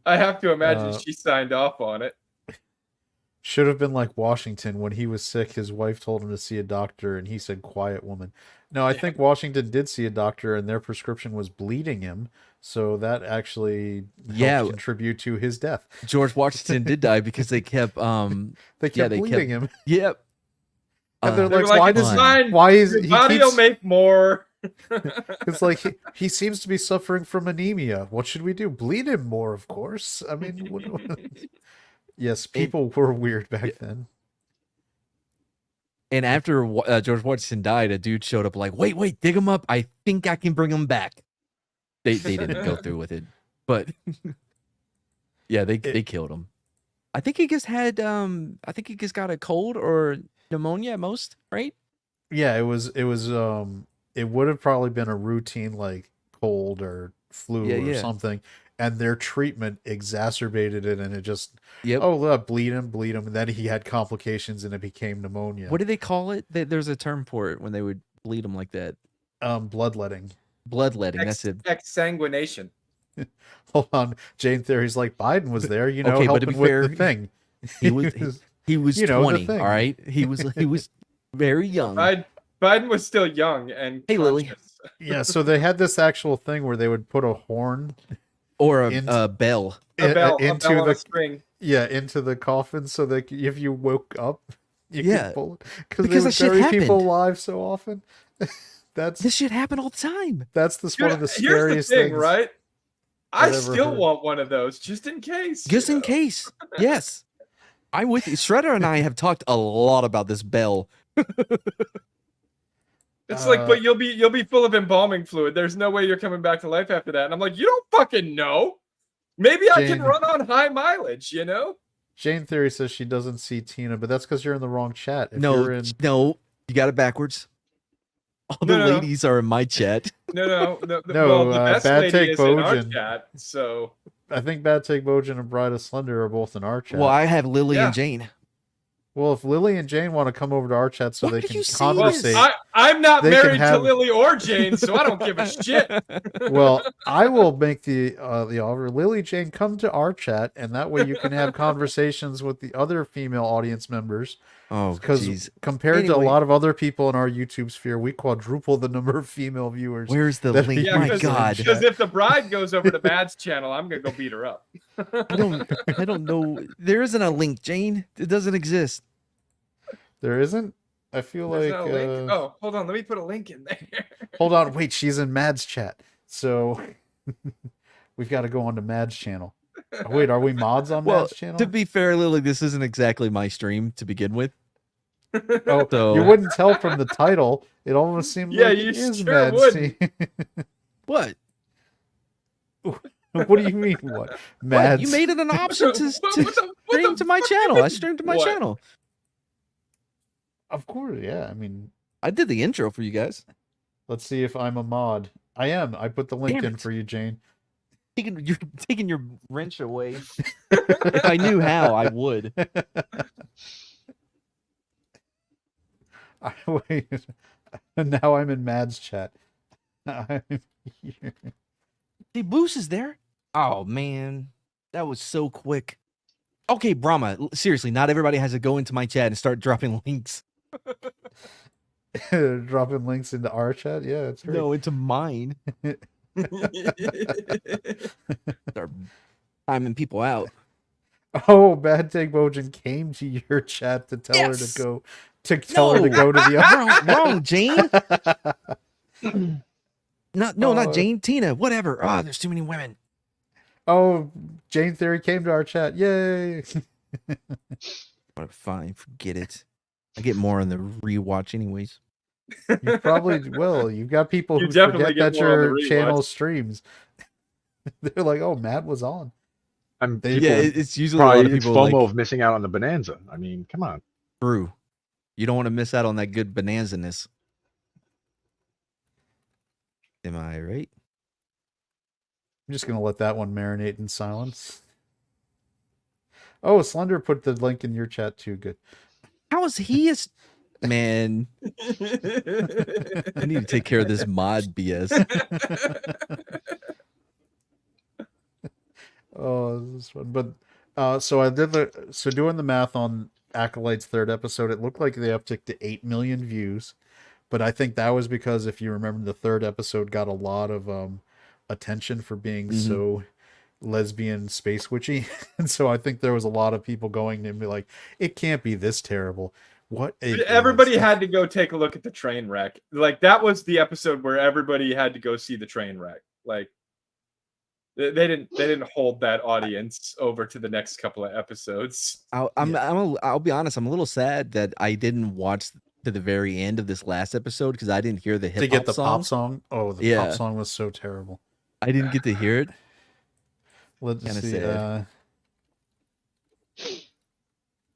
I have to imagine she signed off on it. Should have been like Washington when he was sick. His wife told him to see a doctor, and he said, "Quiet, woman." No, I think Washington did see a doctor, and their prescription was bleeding him. So that actually helped contribute to his death. George Washington did die because they kept bleeding him. Yep. And they're like, why is his body will make more? It's like he seems to be suffering from anemia. What should we do? Bleed him more, of course. I mean, yes, people were weird back then. And after George Washington died, a dude showed up like, wait, dig him up. I think I can bring him back. They didn't go through with it, but Yeah, they killed him. I think he just had I think he just got a cold or pneumonia at most, right? Yeah, it would have probably been a routine like cold or flu or something, and their treatment exacerbated it, and it just look, bleed him, and then he had complications and it became pneumonia. What do they call it? There's a term for it when they would bleed him like that. Bloodletting. Bloodletting. That's it. Exsanguination. Hold on, Jane Theory's like Biden was there, okay, helping but to be with fair, the thing. He was 20. All right, he was very young. Biden was still young and hey Lily. Yeah, so they had this actual thing where they would put a horn or a bell, into the string. Yeah, into the coffin, so that if you woke up, you could pull it. Because they would shit bury happened. people alive so often. This shit happened all the time. That's one of the scariest Here's the thing, things, right? I still heard. want one of those, just in case. Just in case. Yes. I'm with you. Shredder and I have talked a lot about this bell. It's like, but you'll be full of embalming fluid. There's no way you're coming back to life after that. And I'm like, you don't fucking know. Maybe I can run on high mileage, Jane Theory says she doesn't see Tina, but that's because you're in the wrong chat. No, you got it backwards. All the ladies are in my chat. No. Well, the best Bad lady Take is in our Bojan. chat, so I think Bad Take Bojan and Bride of Slender are both in our chat. Well, I have Lily and Jane. Well, if Lily and Jane want to come over to our chat so they can conversate. Well, I'm not married to Lily or Jane, so I don't give a shit. Well, I will make the offer. Lily, Jane, come to our chat, and that way you can have conversations with the other female audience members. Oh, because compared to a lot of other people in our YouTube sphere, we quadruple the number of female viewers. Where's the link? Yeah, my God! Because if the bride goes over to Bad's channel, I'm gonna go beat her up. I don't know. There isn't a link, Jane. It doesn't exist. There isn't? I feel There's like... no link. Oh, hold on. Let me put a link in there. Hold on. Wait, she's in Mad's chat. So we've got to go on to Mad's channel. Oh, wait, are we mods on Mad's channel? To be fair, Lily, this isn't exactly my stream to begin with. Oh, so... you wouldn't tell from the title. It almost seemed like it is sure Mad's. What? What do you mean? What? Mads? You made it an option to stream to my channel. I streamed to my channel. Of course, yeah. I mean, I did the intro for you guys. Let's see if I'm a mod. I am. I put the link in for you, Jane. You're taking your wrench away. If I knew how, I would. Wait. Now I'm in Mad's chat. I'm here. See, Boost is there. Oh man, that was so quick. Okay, Brahma. Seriously, not everybody has to go into my chat and start dropping links. Dropping links into our chat? Yeah, it's great. No, into mine. Start timing people out. Oh, Bad Take Bojan came to your chat to tell her to go her to go to the wrong, Jane. Not Jane. Tina. Whatever. There's too many women. Oh, Jane Theory came to our chat. Yay! Fine, forget it. I get more on the rewatch anyways. You probably will. You've got people who forget that your channel streams. They're like, "Oh, Matt was on." It's usually probably a lot of people FOMO of missing out on the bonanza. I mean, come on. True. You don't want to miss out on that good bonanza-ness. Am I right? I'm just gonna let that one marinate in silence. Oh, Slender put the link in your chat too. Good. How is he man? I need to take care of this mod BS. Oh, this is fun. But so I did doing the math on Acolyte's third episode, it looked like they upticked to 8 million views. But I think that was because, if you remember, the third episode got a lot of attention for being so lesbian space witchy. And so I think there was a lot of people going and be like, it can't be this terrible. Everybody had to go take a look at the train wreck. Like, that was the episode where everybody had to go see the train wreck. Like, they didn't hold that audience over to the next couple of episodes. I'll be honest, I'm a little sad that I didn't watch to the very end of this last episode because I didn't hear the hip hop to get the song. pop song. Oh, the pop song was so terrible. I didn't get to hear it. Let's see.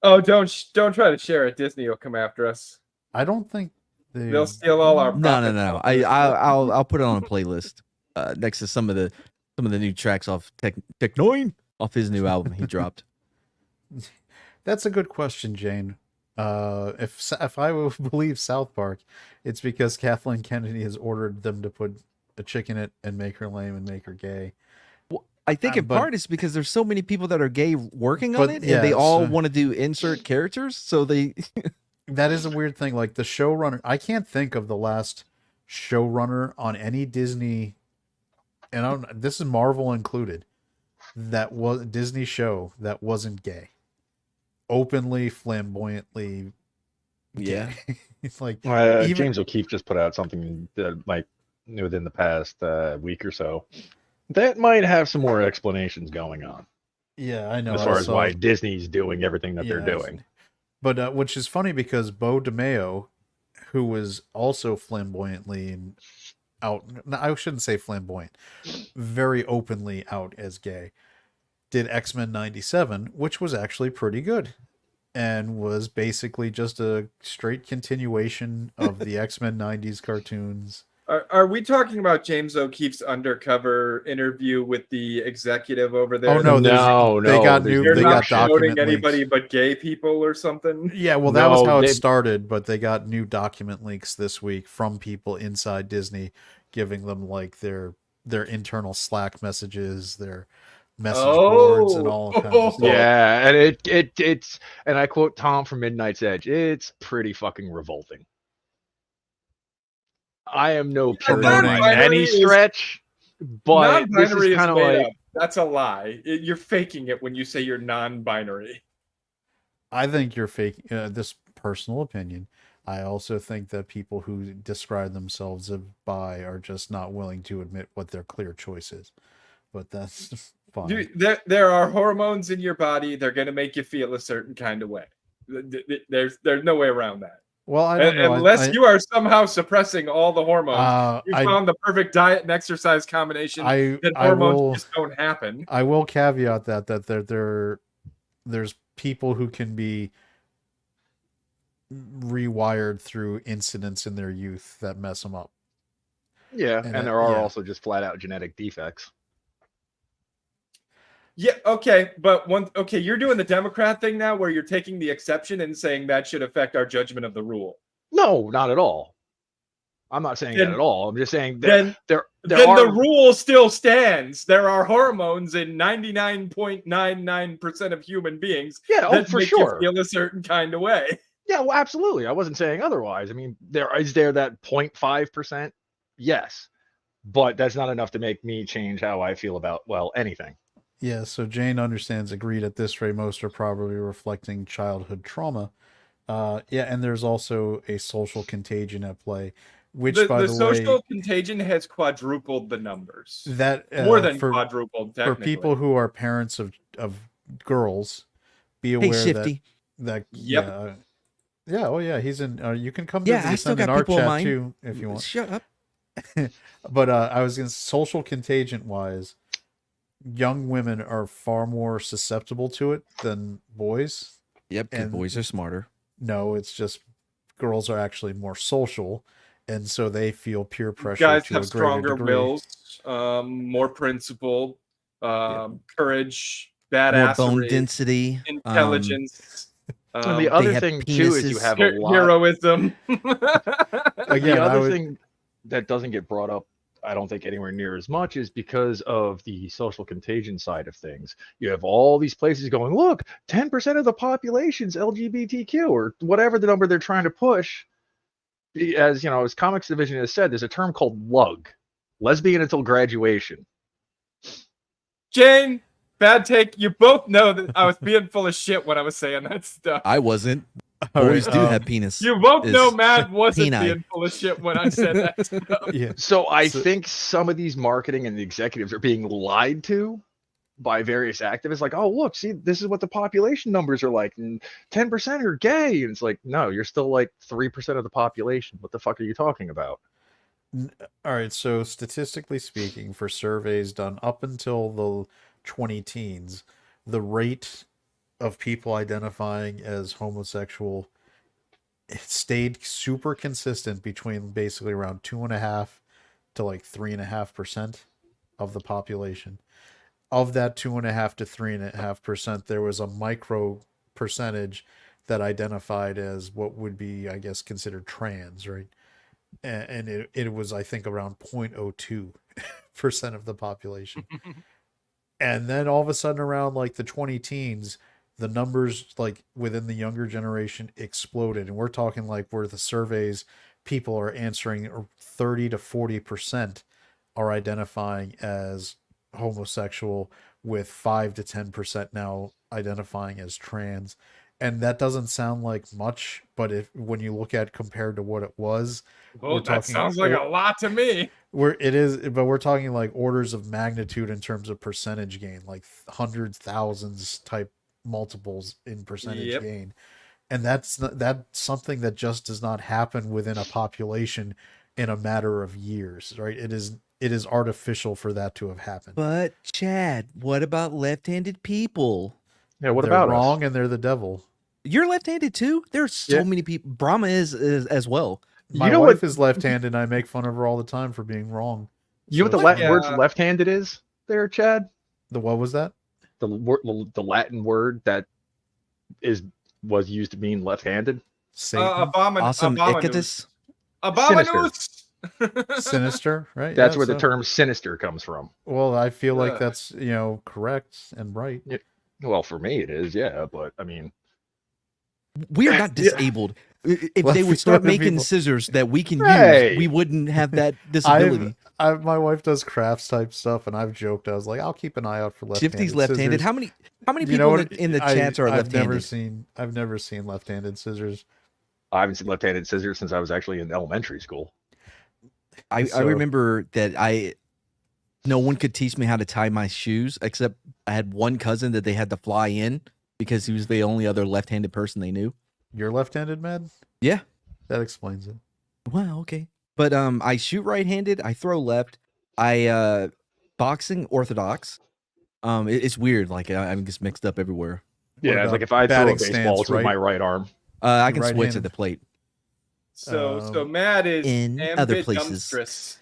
Oh, don't try to share it. Disney will come after us. I don't think They'll steal all our No. profits. I'll put it on a playlist next to some of the new tracks off Tech 9 off his new album he dropped. That's a good question, Jane. If I will believe South Park, it's because Kathleen Kennedy has ordered them to put a chick in it and make her lame and make her gay. Well, I think in but- part it's because there's so many people that are gay working on But, it, yeah, and they all so- want to do insert characters. So they That is a weird thing. Like the showrunner, I can't think of the last showrunner on any Disney, and this is Marvel included, that was Disney show that wasn't gay, openly, flamboyantly. yeah. It's like James even O'Keefe just put out something that, like, within the past week or so that might have some more explanations going on yeah, I know as I far as saw- why Disney's doing everything that they're Yeah, doing. But which is funny because Bo DeMeo, who was also flamboyantly out, I shouldn't say flamboyant, very openly out as gay, did X-Men 97, which was actually pretty good and was basically just a straight continuation of the X-Men 90s cartoons. Are we talking about James O'Keefe's undercover interview with the executive over there? Oh no, they got there's new, They're they not got document promoting anybody leaks. but gay people or something. Yeah, well, that was No, how it they- started, but they got new document leaks this week from people inside Disney, giving them like their internal Slack messages, their message boards, and all kinds of stuff. Yeah, and it's and I quote Tom from Midnight's Edge, it's pretty fucking revolting. I am no Puritan by non-binary any is- stretch, but this Non-binary is is kind of made like up. That's a lie. You're faking it when you say you're non-binary. I think you're fake. This personal opinion. I also think that people who describe themselves as bi are just not willing to admit what their clear choice is. But that's fine. Dude, there are hormones in your body. They're going to make you feel a certain kind of way. There's no way around that. Well, I don't know. Unless you are somehow suppressing all the hormones. You I found the perfect diet and exercise combination that hormones just don't happen. I will caveat that there's people who can be rewired through incidents in their youth that mess them up. yeah, And and there are yeah. also just flat out genetic defects. Yeah, okay, but you're doing the Democrat thing now where you're taking the exception and saying that should affect our judgment of the rule. No, not at all. I'm not saying Then- that at all. I'm just saying Then there then are the rule still stands. There are hormones in 99.99% of human beings yeah, that for make sure. you feel a certain kind of way. Yeah, well, absolutely. I wasn't saying otherwise. I mean, there that 0.5%? Yes. But that's not enough to make me change how I feel about, well, anything. Yeah, so Jane understands, agreed at this rate, most are probably reflecting childhood trauma. Yeah, and there's also a social contagion at play, which, by the the social way, contagion has quadrupled the numbers. that More than for quadrupled, technically. people who are parents of girls, be aware Hey, Shifty. that Yep. yeah, oh yeah, he's in. You can come Yeah, visit I us still in got our people of chat mine. too if you want. Shut up. But I was going to social contagion wise, young women are far more susceptible to it than boys. Yep, 'cause And- boys are smarter. No, it's just girls are actually more social, and so they feel peer pressure. Guys to have a greater stronger degree. wills, more principled, courage, More badassery, bone density. intelligence, And the other have thing too is you penises. have a lot. heroism. Again, the I other would- thing that doesn't get brought up, I don't think anywhere near as much, is because of the social contagion side of things. You have all these places going, look, 10% of the population's LGBTQ or whatever the number they're trying to push. As you know, as Comics Division has said, there's a term called LUG, lesbian until graduation. Jane, bad take. You both know that I was being full of shit when I was saying that stuff. I wasn't. All Boys right, do have penis. You both is know Matt wasn't peni. being full of shit when I said that stuff. yeah. So I think some of these marketing and the executives are being lied to by various activists. Like, oh, look, see, this is what the population numbers are like, and 10% are gay. And it's like, no, you're still like 3% of the population. What the fuck are you talking about? All right, so statistically speaking, for surveys done up until the 20 teens, the rate of people identifying as homosexual, it stayed super consistent between basically around 2.5 to like 3.5% of the population. Of that 2.5 to 3.5%, there was a micro percentage that identified as what would be, I guess, considered trans, right? And it was, I think, around 0.02% of the population. And then all of a sudden, around like the 20 teens, the numbers like within the younger generation exploded. And we're talking like where the surveys, people are answering 30 to 40% are identifying as homosexual, with 5 to 10% now identifying as trans. And that doesn't sound like much, but if when you look at compared to what it was, Well, that sounds like a lot to me. We're talking like orders of magnitude in terms of percentage gain, like hundreds, thousands type multiples in percentage gain. And that's something that just does not happen within a population in a matter of years, right? It is artificial for that to have happened. But Chad, what about left-handed people? Yeah, what they're about wrong us? and they're the devil. You're left-handed too? There's so many people. Brahma is as well. My wife is left-handed, and I make fun of her all the time for being wrong. You know what the word left-handed is there, Chad? The what was that? The Latin word that was used to mean left-handed. Awesome. Icatus. Abominus. Sinister, right? That's where the term sinister comes from. Well, I feel like that's, correct and right. Yeah. Well, for me it is, yeah, but I mean, we are not disabled. If they would start making scissors that we can use, we wouldn't have that disability. My wife does crafts type stuff, and I've joked. I was like, I'll keep an eye out for left-handed. Shifty's left-handed. Scissors. How many people in the chats are left-handed? I've never seen left-handed scissors. I haven't seen left-handed scissors since I was actually in elementary school. I remember that no one could teach me how to tie my shoes, except I had one cousin that they had to fly in because he was the only other left-handed person they knew. You're left-handed, Mad? Yeah. That explains it. Well, okay. But I shoot right-handed, I throw left. I boxing orthodox. It's weird, like I'm just mixed up everywhere. Yeah, it's like if I throw a baseball with my right arm. I can switch at the plate. So Matt is in other places.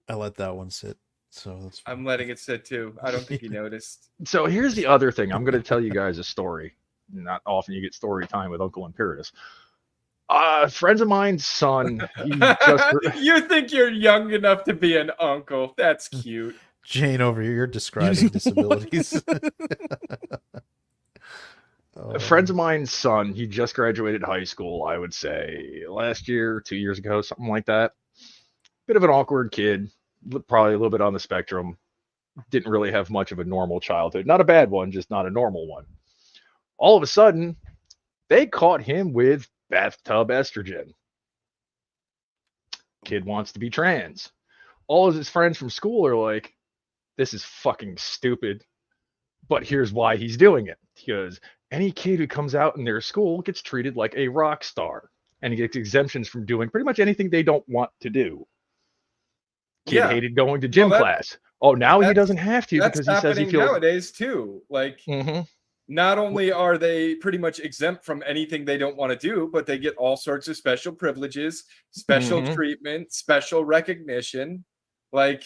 I let that one sit. So that's fine. I'm letting it sit too. I don't think he noticed. So here's the other thing. I'm going to tell you guys a story. Not often you get story time with Uncle Imperatus. Friends of mine's son. You think you're young enough to be an uncle? That's cute. Jane over here, you're describing disabilities. Friends of mine's son. He just graduated high school. I would say last year, 2 years ago, something like that. Bit of an awkward kid. Probably a little bit on the spectrum. Didn't really have much of a normal childhood. Not a bad one, just not a normal one. All of a sudden, they caught him with bathtub estrogen. Kid wants to be trans. All of his friends from school are like, this is fucking stupid. But here's why he's doing it. Because any kid who comes out in their school gets treated like a rock star. And he gets exemptions from doing pretty much anything they don't want to do. Kid hated going to gym class. Oh, now he doesn't have to because he says he feels nowadays too. Like, not only are they pretty much exempt from anything they don't want to do, but they get all sorts of special privileges, special treatment, special recognition. Like,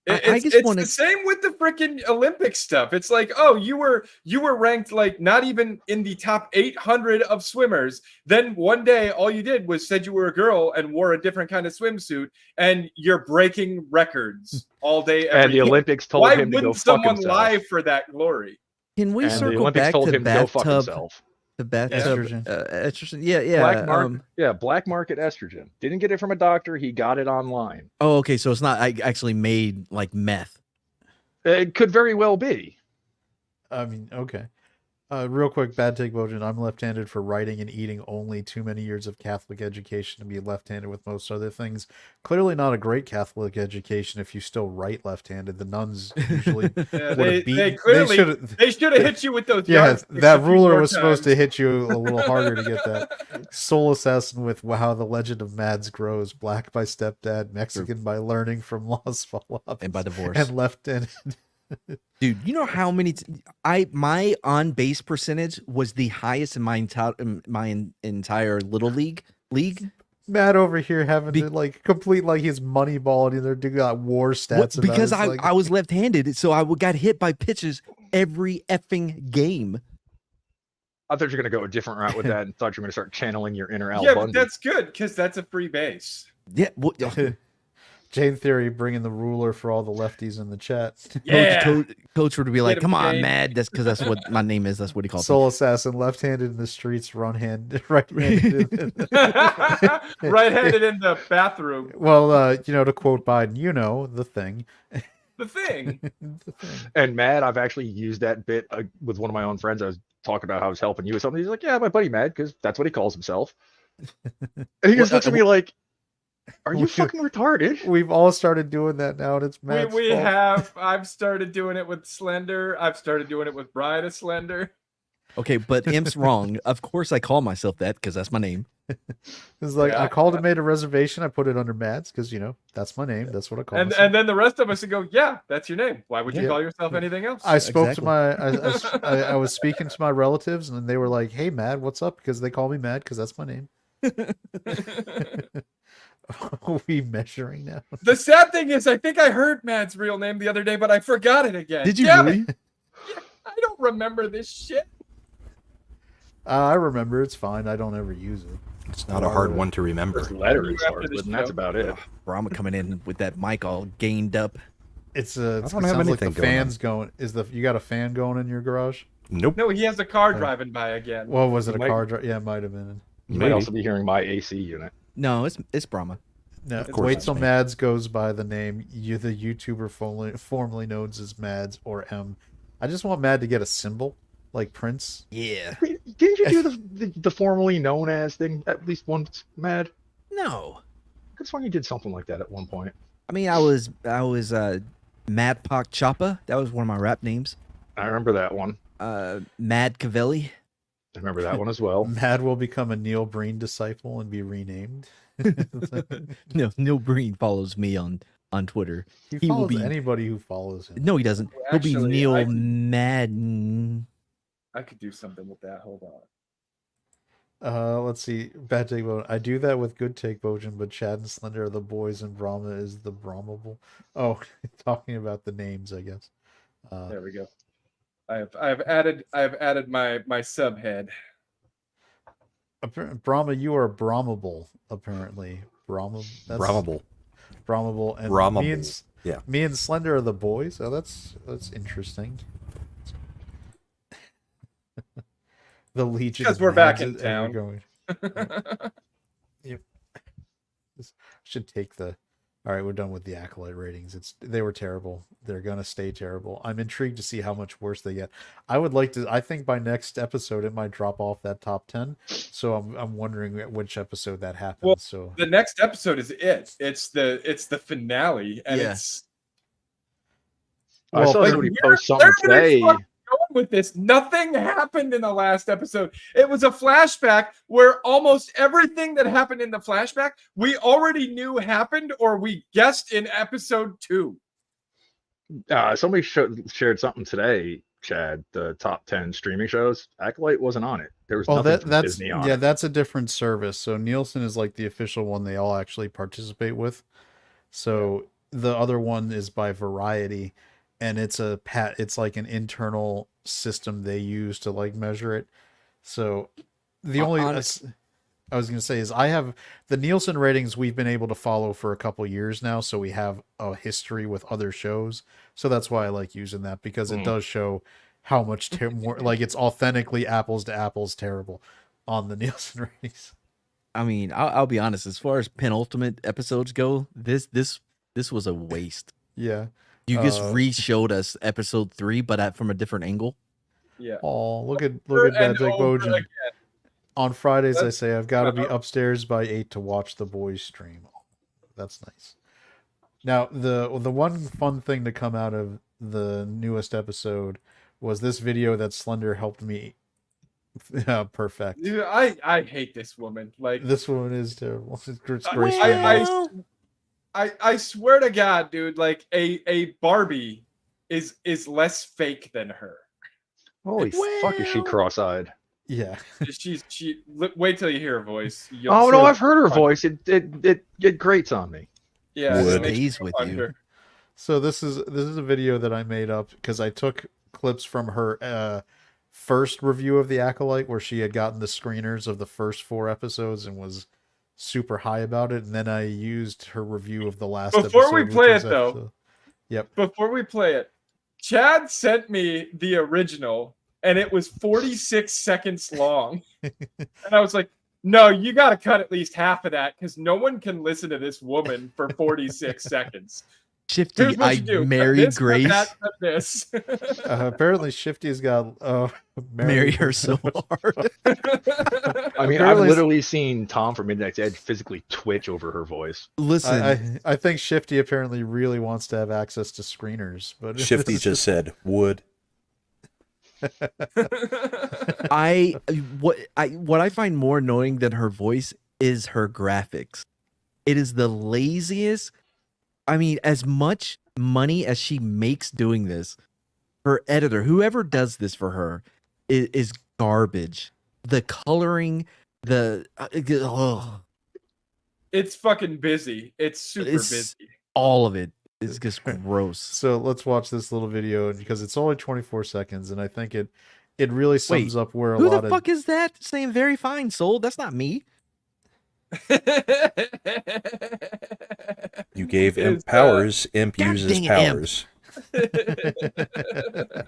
it's the same with the freaking Olympic stuff. It's like, oh, you were ranked like not even in the top 800 of swimmers. Then one day, all you did was said you were a girl and wore a different kind of swimsuit, and you're breaking records all day. And the Olympics told him to go fuck himself. Why wouldn't someone lie for that glory? Can we circle back to bathtub? The bathtub estrogen. Yeah. Black market estrogen. Didn't get it from a doctor. He got it online. Oh, okay. So it's not actually made like meth. It could very well be. I mean, okay. Real quick, bad take, Bojan. I'm left-handed for writing and eating only. Too many years of Catholic education to be left-handed with most other things. Clearly not a great Catholic education if you still write left-handed. The nuns usually Yeah, would have they beaten. clearly they should have hit you with those. Yeah, yardsticks that a few ruler more was supposed to times. hit you a little harder to get that. Soul Assassin with Wow, the Legend of Mads grows. Black by stepdad. Mexican by learning from Los Falafels. And by divorce. And left-handed. Dude, you know how many my on base percentage was the highest in my entire little league. Matt over here having to like complete like his money ball and they're doing war stats about because his, like... I was left-handed, so I got hit by pitches every effing game. I thought you were gonna go a different route with that, and thought you were gonna start channeling your inner Al Yeah, Bundy. but that's good because that's a free base. Yeah, Jane Theory bringing the ruler for all the lefties in the chat. Yeah, Coach would be like, him, "Come on, Jane." Mad." That's because that's what my name is. That's what he calls Soul Assassin, left-handed in the streets, right-handed. Right-handed in the bathroom. Well, to quote Biden, the thing. The thing. The thing. And Mad, I've actually used that bit with one of my own friends. I was talking about how I was helping you with something. He's like, "Yeah, my buddy Mad, because that's what he calls himself." And he just looks at me like, "Are you fucking retarded?" We've all started doing that now, and it's Matt's We fault. have. I've started doing it with Slender. I've started doing it with Bride of Slender. Okay, but Imp's wrong. Of course, I call myself that because that's my name. It's like Yeah. I called and made a reservation. I put it under Matt's because that's my name. That's what I call And myself. then the rest of us would go, yeah, that's your name. Why would you Yeah. call yourself anything else? I spoke Exactly. to I was speaking to my relatives, and they were like, "Hey, Matt, what's up?" Because they call me Matt because that's my name. Are we measuring now? The sad thing is, I think I heard Matt's real name the other day, but I forgot it again. Did you Damn really? it. I don't remember this shit. I remember. It's fine. I don't ever use it. It's not a hard one to remember. His letter is After hard, the but that's show. about it. Brahma coming in with that mic all gained up. It don't have sounds like anything the going on. fan's going. You got a fan going in your garage? Nope. No, he has a car driving by again. What was it? You A might- car drive? Yeah, it might have been. You might also be hearing my AC unit. No, it's Brahma. No, Of course wait it's till me. Mads goes by the name the YouTuber formerly known as Mads or M. I just want Mad to get a symbol like Prince. Yeah. Wait, didn't you do the formerly known as thing at least once, Mad? No. Could have sworn you did something like that at one point. I mean, I was Mad Pock Choppa. That was one of my rap names. I remember that one. Mad Cavelli. I remember that one as well. Mad will become a Neil Breen disciple and be renamed. No, Neil Breen follows me on Twitter. He will follows be- anybody who follows him. No, he doesn't. He'll be Actually, Neil I- Madden. I could do something with that. Hold on. Let's see. Bad take Bojan. I do that with good take Bojan, but Chad and Slender are the boys and Brahma is the Brahmable. Oh, talking about the names, I guess. There we go. I have added my subhead. Brahma, you are Brahmable, apparently. Brahma. Brahmable. Brahmable. And Brahmable. me Yeah. and Slender are the boys. Oh, that's interesting. The Legion. Because of we're back Mads in town. Going. Yep. Should take the. All right, we're done with the Acolyte ratings. They were terrible. They're gonna stay terrible. I'm intrigued to see how much worse they get. I would like to. I think by next episode it might drop off that top 10. So I'm wondering at which episode that happens. Well, so The next episode is it. It's the finale, and Yeah. it's I Well, saw like, somebody post something they're today. fucking going with this. Nothing happened in the last episode. It was a flashback where almost everything that happened in the flashback we already knew happened, or we guessed in episode 2. Somebody shared something today, Chad. The top 10 streaming shows. Acolyte wasn't on it. There was nothing from that's Disney on yeah, it. that's a different service. So Nielsen is like the official one they all actually participate with. So the other one is by Variety, and it's like an internal system they use to like measure it. So the only I was going to say is I have the Nielsen ratings we've been able to follow for a couple years now, so we have a history with other shows. So that's why I like using that, because it does show how much more like it's authentically apples to apples terrible on the Nielsen ratings. I mean, I'll be honest. As far as penultimate episodes go, this was a waste. Yeah. You just re-showed us episode 3, but from a different angle. Yeah. Oh, look at Over that and Jake over Bojan. again. On Fridays, I That's- say I've got to be upstairs by 8 to watch the boys stream. That's nice. Now, the one fun thing to come out of the newest episode was this video that Slender helped me perfect. Dude, I hate this woman. Like, This one is terrible. It's Grace Well- I swear to God, dude, like a Barbie is less fake than her. Holy fuck, is she Well- cross-eyed? Yeah. Wait till you hear her voice. You'll Oh see no, her I've heard her punch. voice. It grates on me. Yeah, Would. it makes Stays me with punch you. her. So this is a video that I made up because I took clips from her first review of the Acolyte where she had gotten the screeners of the first 4 episodes and was super high about it, and then I used her review of the last Before we episode, play which it, was though, episode- Yep. Before we play it, Chad sent me the original, and it was 46 seconds long. And I was like, no, you got to cut at least half of that because no one can listen to this woman for 46 seconds. Shifty, Here's what I you do. Cut married this, cut Grace. that, cut this. Apparently Shifty's got Marry her so hard. I mean, I've Apparently- literally seen Tom from Midnight's Edge physically twitch over her voice. Listen, I think Shifty apparently really wants to have access to screeners, but Shifty just said would. what I find more annoying than her voice is her graphics. It is the laziest. I mean, as much money as she makes doing this, her editor, whoever does this for her, is garbage. The coloring, It's fucking busy. It's super It's- busy. all of it is just gross. So let's watch this little video because it's only 24 seconds, and I think it really sums up where a Who lot the of fuck is that saying very fine, soul? That's not me. You gave Is, Imp powers. Imp God uses dang it, Imp. powers.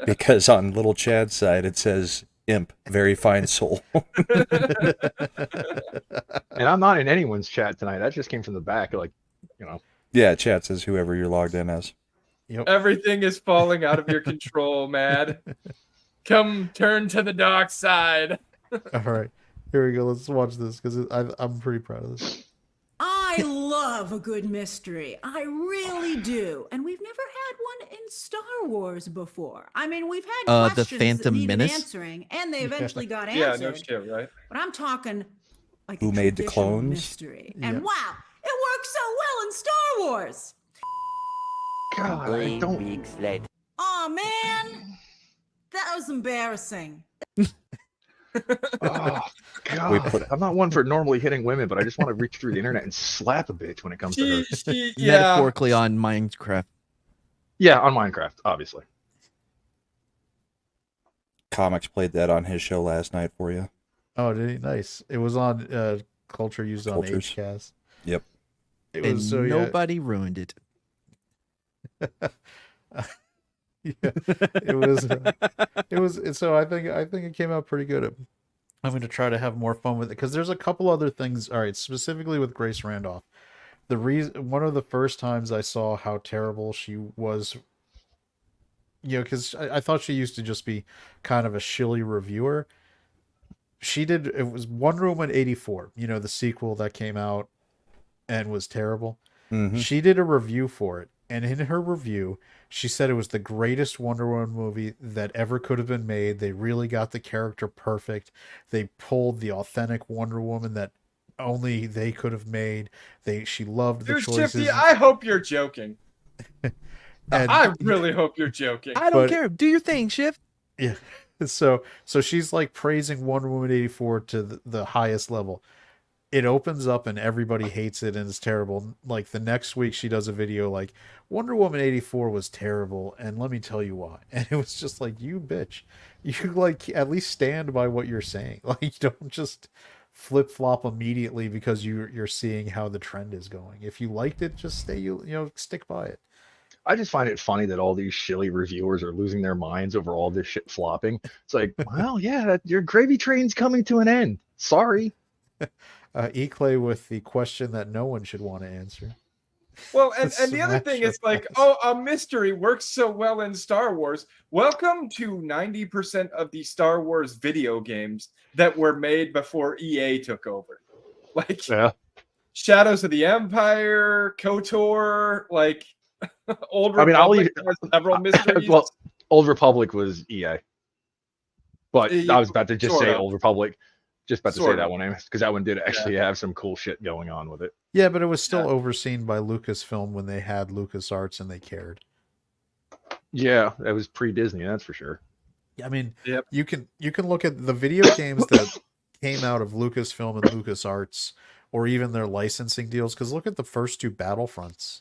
Because on little Chad's side it says Imp, very fine soul. And I'm not in anyone's chat tonight. That just came from the back, like, you know. Yeah, chat says whoever you're logged in as. Yep. Everything is falling out of your control, Mad. Come turn to the dark side. All right, here we go. Let's watch this because I'm pretty proud of this. I love a good mystery. I really do. And we've never had one in Star Wars before. I mean, we've had The questions Phantom that needed Menace? answering, and they eventually got Yeah, answered. no shit, right? But I'm talking like Who a made the traditional clones? mystery. And Yep. wow, it works so well in Star Wars. God, I don't. weeks later. Oh man, that was embarrassing. Oh, God. I'm not one for normally hitting women, but I just want to reach through the internet and slap a bitch when it comes to her. Yeah. Metaphorically on Minecraft. Yeah, on Minecraft, obviously. Comics played that on his show last night for you. Oh, did he? Nice. It was on Culture used on Cultures. HCast. Yep. It And was so nobody ruined it. yeah, it was. So I think it came out pretty good. I'm going to try to have more fun with it because there's a couple other things. All right, specifically with Grace Randolph. The reason, one of the first times I saw how terrible she was, because I thought she used to just be kind of a shilly reviewer. It was Wonder Woman 84, the sequel that came out and was terrible. Mm-hmm. She did a review for it, and in her review, she said it was the greatest Wonder Woman movie that ever could have been made. They really got the character perfect. They pulled the authentic Wonder Woman that only they could have made. She loved the Dude, choices. Shifty, I hope you're joking. And- I really hope you're joking. I don't But- care. Do your thing, Shift. Yeah. So she's like praising Wonder Woman 84 to the highest level. It opens up and everybody hates it and it's terrible. Like the next week she does a video like Wonder Woman 84 was terrible and let me tell you why. And it was just like, you bitch. You like at least stand by what you're saying. Like don't just flip-flop immediately because you're seeing how the trend is going. If you liked it, just stick by it. I just find it funny that all these shilly reviewers are losing their minds over all this shit flopping. It's like, well, yeah, your gravy train's coming to an end. Sorry. E-Clay with the question that no one should want to answer. Well, and the other Smash thing is your like, ass. oh, a mystery works so well in Star Wars. Welcome to 90% of the Star Wars video games that were made before EA took over. Like Yeah. Shadows of the Empire, KOTOR, like Old I mean, I'll Republic even has several mysteries. well, Old Republic was EA, but Yeah, I was about to just sort say of. Old Republic. Just about to say Sort that of. one, because that one did actually have some cool shit going on with it. Yeah, but it was still overseen by Lucasfilm when they had LucasArts and they cared. Yeah, that was pre-Disney, that's for sure. I mean, Yep. you can look at the video games that came out of Lucasfilm and LucasArts, or even their licensing deals. Because look at the first two Battlefronts;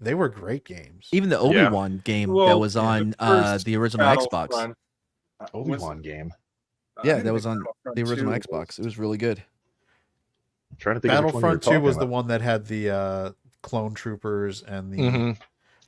they were great games. Even the Obi-Wan game Well, that was on first the original Xbox. Battlefront, Obi-Wan game. Yeah, I that was think on Battlefront the original 2 Xbox. It was really good. I'm trying to think of which one you were Battlefront 2 talking was the about. one that had the clone troopers and the. Mhm.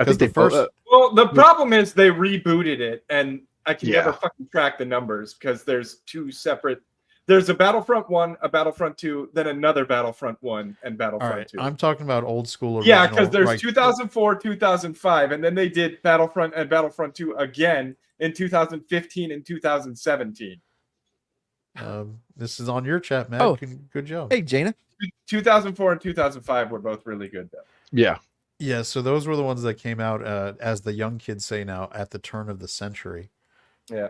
I Because think they the first, Well, the problem is they rebooted it, and I can Yeah. never fucking track the numbers because there's two separate. There's a Battlefront 1, a Battlefront 2, then another Battlefront 1, and all Battlefront right, 2. I'm talking about old school original. Yeah, because there's right, 2004, 2005, and then they did Battlefront and Battlefront 2 again in 2015 and 2017. This is on your chat, Matt. Oh. Good job. Hey, Jaina. 2004 and 2005 were both really good, though. Yeah. Yeah, so those were the ones that came out, as the young kids say now, at the turn of the century. Yeah.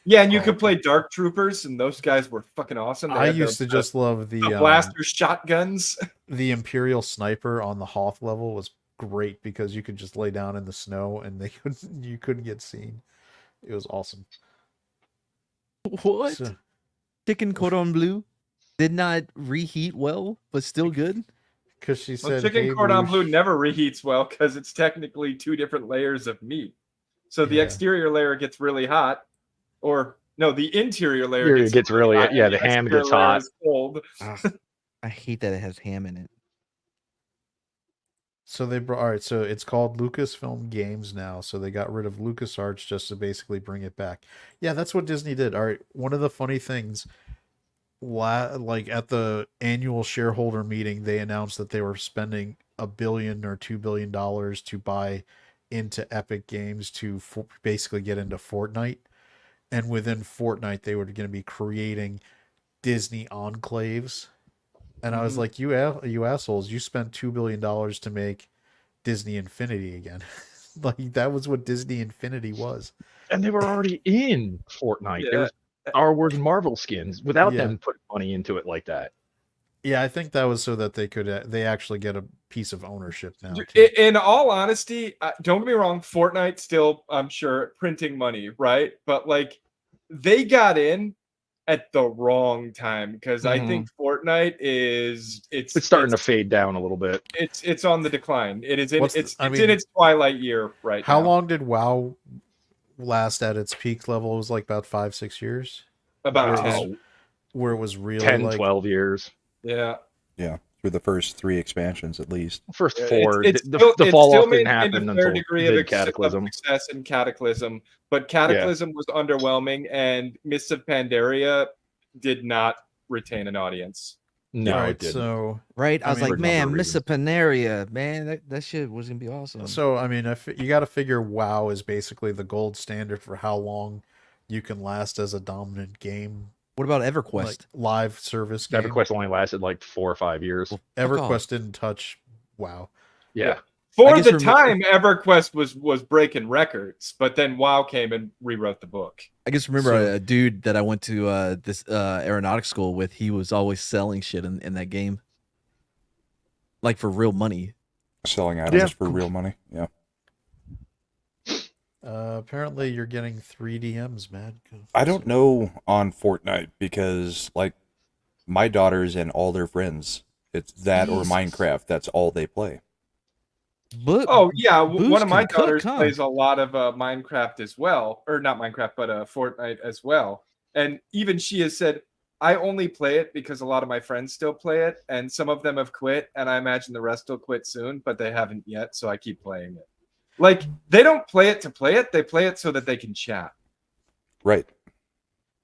Yeah, and you could play Dark Troopers, and those guys were fucking awesome. They I had used to just love the blaster shotguns. the Imperial sniper on the Hoth level was great because you could just lay down in the snow and you couldn't get seen. It was awesome. What? So- Chicken cordon bleu did not reheat well, but still good. Because she Well, said chicken "Hey, cordon Boosh." bleu never reheats well because it's technically two different layers of meat. So the Yeah. exterior layer gets really hot, or no, the interior layer It gets really hot, yeah, and the ham exterior gets layer hot. is cold. I hate that it has ham in it. So they brought, all right, so it's called Lucasfilm Games now. So they got rid of LucasArts just to basically bring it back. Yeah, that's what Disney did. All right, one of the funny things, like at the annual shareholder meeting, they announced that they were spending $1 billion or $2 billion to buy into Epic Games to basically get into Fortnite. And within Fortnite, they were going to be creating Disney enclaves. And I was like, you assholes, you spent $2 billion to make Disney Infinity again. Like, that was what Disney Infinity was. And they were already in Fortnite. Yeah. There was Star Wars and Marvel skins without Yeah. them putting money into it like that. Yeah, I think that was so that they could they actually get a piece of ownership now. too. In all honesty, don't get me wrong, Fortnite still, I'm sure, printing money, right? But like, they got in at the wrong time because I think Fortnite is It's starting to fade down a little bit. It's on the decline. It is in What's the- it's I in mean, its twilight year right How now. long did WoW last at its peak level? It was like about 5-6 years, About Where it 10. was- where it was really 10, like 12 years. Yeah. Yeah, through the first 3 expansions at least. First Yeah, four. it's the still- the it's fall still off didn't maintained happen a fair until degree of Cataclysm. success in Cataclysm, but Cataclysm was underwhelming, and Mists of Pandaria did not retain an audience. No, All it right, didn't. so Right? I was mean, like, for a number man, of Miss Panaria, man, that shit was gonna be awesome. So I mean, if you got to figure WoW is basically the gold standard for how long you can last as a dominant game, What about EverQuest? like live service game. EverQuest only lasted like 4 or 5 years. Well, fuck off. EverQuest didn't touch WoW. Yeah. For guess the remem- time, EverQuest was breaking records, but then WoW came and rewrote the book. I just remember So- a dude that I went to this aeronautics school with. He was always selling shit in that game, like for real money. Selling items Yeah. for real money. Yeah. Apparently, you're getting 3 DMs, man. I don't know on Fortnite because, like, my daughters and all their friends, it's that or Jesus. Minecraft. That's all they play. But Oh yeah, Boost one of my can cook, daughters huh? plays a lot of Minecraft as well, or not Minecraft, but Fortnite as well. And even she has said, I only play it because a lot of my friends still play it, and some of them have quit, and I imagine the rest will quit soon, but they haven't yet, so I keep playing it. Like, they don't play it to play it; they play it so that they can chat. Right.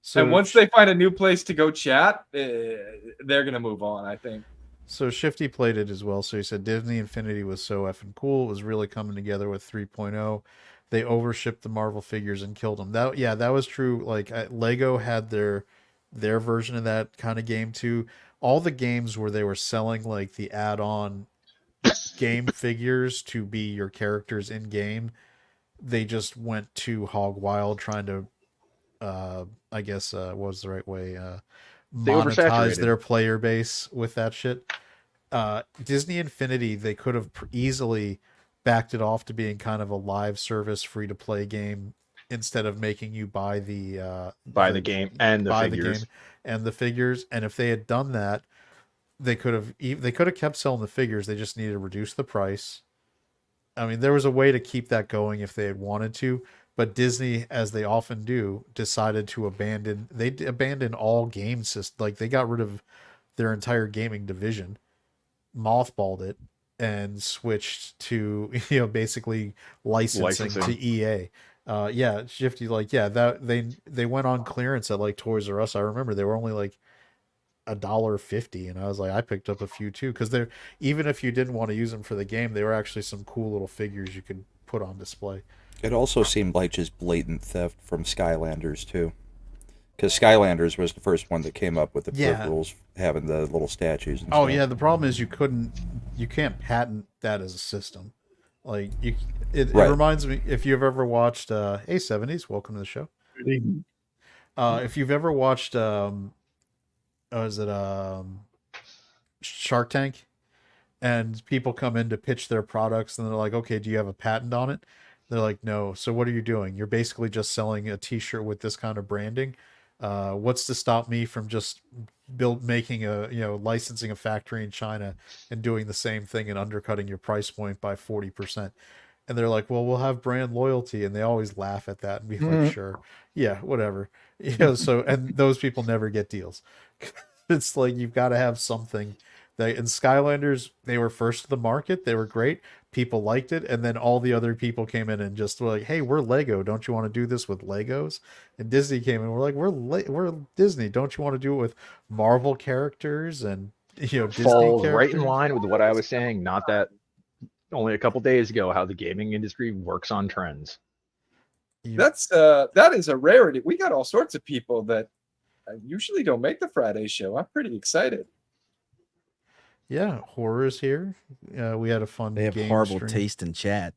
So And once they find a new place to go chat, they're gonna move on, I think. So Shifty played it as well. So he said Disney Infinity was so effing cool. It was really coming together with 3.0. They overshipped the Marvel figures and killed them. That was true. Like Lego had their version of that kind of game too. All the games where they were selling like the add-on game figures to be your characters in game, they just went too hog wild trying to I guess what was the right way, They monetize oversaturated. their player base with that shit. Disney Infinity, they could have easily backed it off to being kind of a live service free to play game instead of making you buy the game and the figures. And the figures. And if they had done that, they could have kept selling the figures. They just needed to reduce the price. I mean, there was a way to keep that going if they had wanted to, but Disney, as they often do, decided to abandon all game systems. Like they got rid of their entire gaming division, mothballed it, and switched to basically licensing to EA. Yeah, Shifty, like that they went on clearance at like Toys R Us. I remember they were only like $1.50, and I was like, I picked up a few too, because they're, even if you didn't want to use them for the game, they were actually some cool little figures you could put on display. It also seemed like just blatant theft from Skylanders too, because Skylanders was the first one that came up with the peripherals having the little statues. And oh stuff. yeah, the problem is you can't patent that as a system. Like it reminds me, if you've ever watched hey 70s, welcome to the show. If you've ever watched is it Shark Tank, and people come in to pitch their products and they're like, okay, do you have a patent on it? They're like, no. So what are you doing? You're basically just selling a t-shirt with this kind of branding. What's to stop me from just licensing a factory in China and doing the same thing and undercutting your price point by 40%? And they're like, well, we'll have brand loyalty. And they always laugh at that and be like, sure, yeah, whatever. So, and those people never get deals. It's like, you've got to have something. In Skylanders, they were first to the market. They were great. People liked it. And then all the other people came in and just were like, hey, we're Lego. Don't you want to do this with Legos? And Disney came in. We're like, we're Disney. Don't you want to do it with Marvel characters and, Disney Falls characters? right in line with what I was saying. Not that only a couple days ago, how the gaming industry works on trends. That is a rarity. We got all sorts of people that usually don't make the Friday show. I'm pretty excited. Yeah, Horror's here. We had a fun. They have game horrible stream. taste in chat.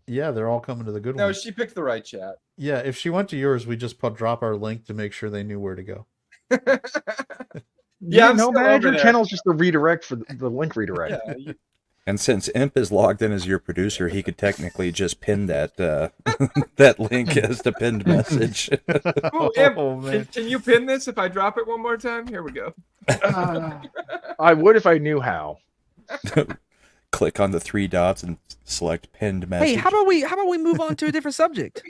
Yeah, they're all coming to the good one. No, she picked the right chat. Yeah, if she went to yours, we just drop our link to make sure they knew where to go. Yeah, no, manager channel's just the redirect for the link redirect. Yeah, And since Imp is logged in as your producer, he could technically just pin that that link as the pinned message. Ooh, Imp, can you pin this if I drop it one more time? Here we go. I would if I knew how. Click on the 3 dots and select pinned message. Hey, how about we move on to a different subject?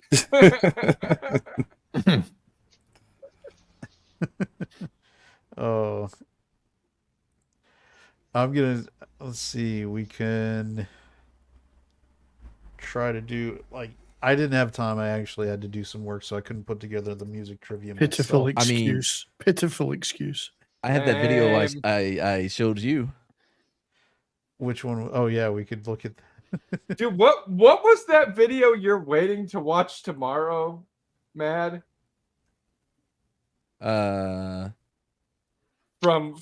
Oh, let's see, we can try to do, like, I didn't have time. I actually had to do some work, so I couldn't put together the music trivia. Pitiful excuse. Pitiful excuse. I had that video I showed you. Which one? Oh yeah, we could look at that. Dude, what was that video you're waiting to watch tomorrow, Mad? From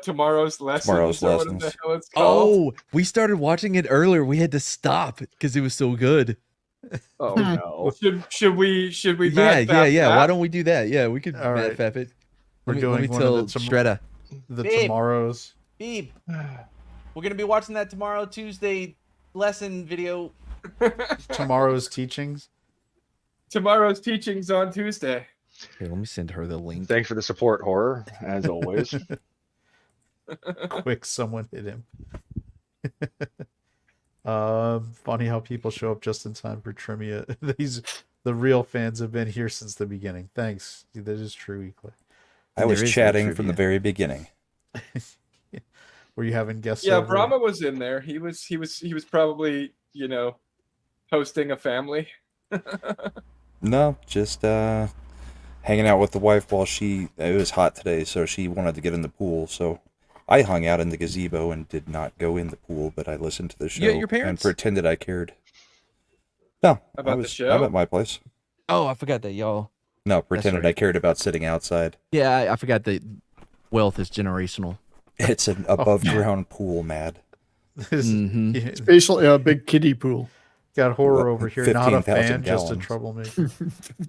tomorrow's lessons. Tomorrow's lessons. The hell it's called. Oh, we started watching it earlier. We had to stop because it was so good. Oh no! Should we? Yeah. Why don't we do that? Yeah, we could. All right. Fap it. We're Let me doing tell Shredda. The Babe. tomorrows. Beeb, we're gonna be watching that tomorrow Tuesday lesson video. Tomorrow's teachings. Tomorrow's teachings on Tuesday. Here, let me send her the link. Thanks for the support, Horror, as always. Quick, someone hit him. Funny how people show up just in time for trivia. The real fans have been here since the beginning. Thanks. That is true, Eclipse. I was chatting from the very beginning. Were you having guests? Yeah, over? Brahma was in there. He was probably, hosting a family. No, just hanging out with the wife while it was hot today, so she wanted to get in the pool, so I hung out in the gazebo and did not go in the pool, but I listened to the show your parents? and pretended I cared. No, About the show? I'm at my place. Oh, I forgot that y'all. No, pretended right. I cared about sitting outside. Yeah, I forgot that wealth is generational. It's an above ground pool, Mad. It's basically a big kiddie pool. Got horror over here. Not a 15,000 fan, just a gallons. troublemaker.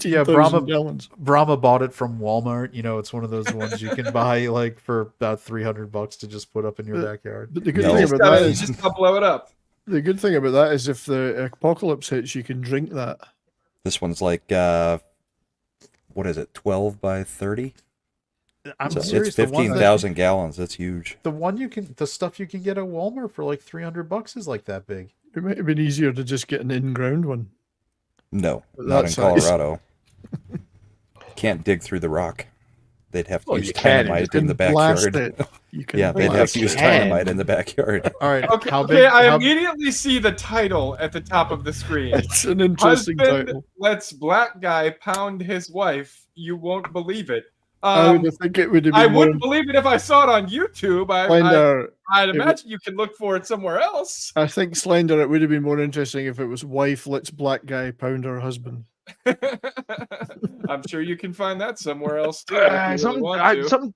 Yeah, 15,000 gallons. Brahma bought it from Walmart. You know, it's one of those ones you can buy like for about $300 to just put up in your backyard. But the good thing about that is just blow it up. the good thing about that is if the apocalypse hits, you can drink that. This one's like, what is it, 12 by 30? I'm So serious. it's 15,000 gallons. That's huge. The stuff you can get at Walmart for like $300 is like that big. It might have been easier to just get an in-ground one. No, But not in that size. Colorado. Can't dig through the rock. They'd have to Well, use you can. dynamite You in the can blast backyard. it. You can Yeah, they'd have blast to use it. dynamite in the backyard. All right. Okay, how okay, big? I immediately see the title at the top of the screen. It's an interesting Husband title. lets black guy pound his wife. You won't believe it. I would think it would have been I more. wouldn't believe it if I saw it on YouTube. I'd imagine you can look for it somewhere else. I think Slender, it would have been more interesting if it was wife lets black guy pound her husband. I'm sure you can find that somewhere else too. If you really want to.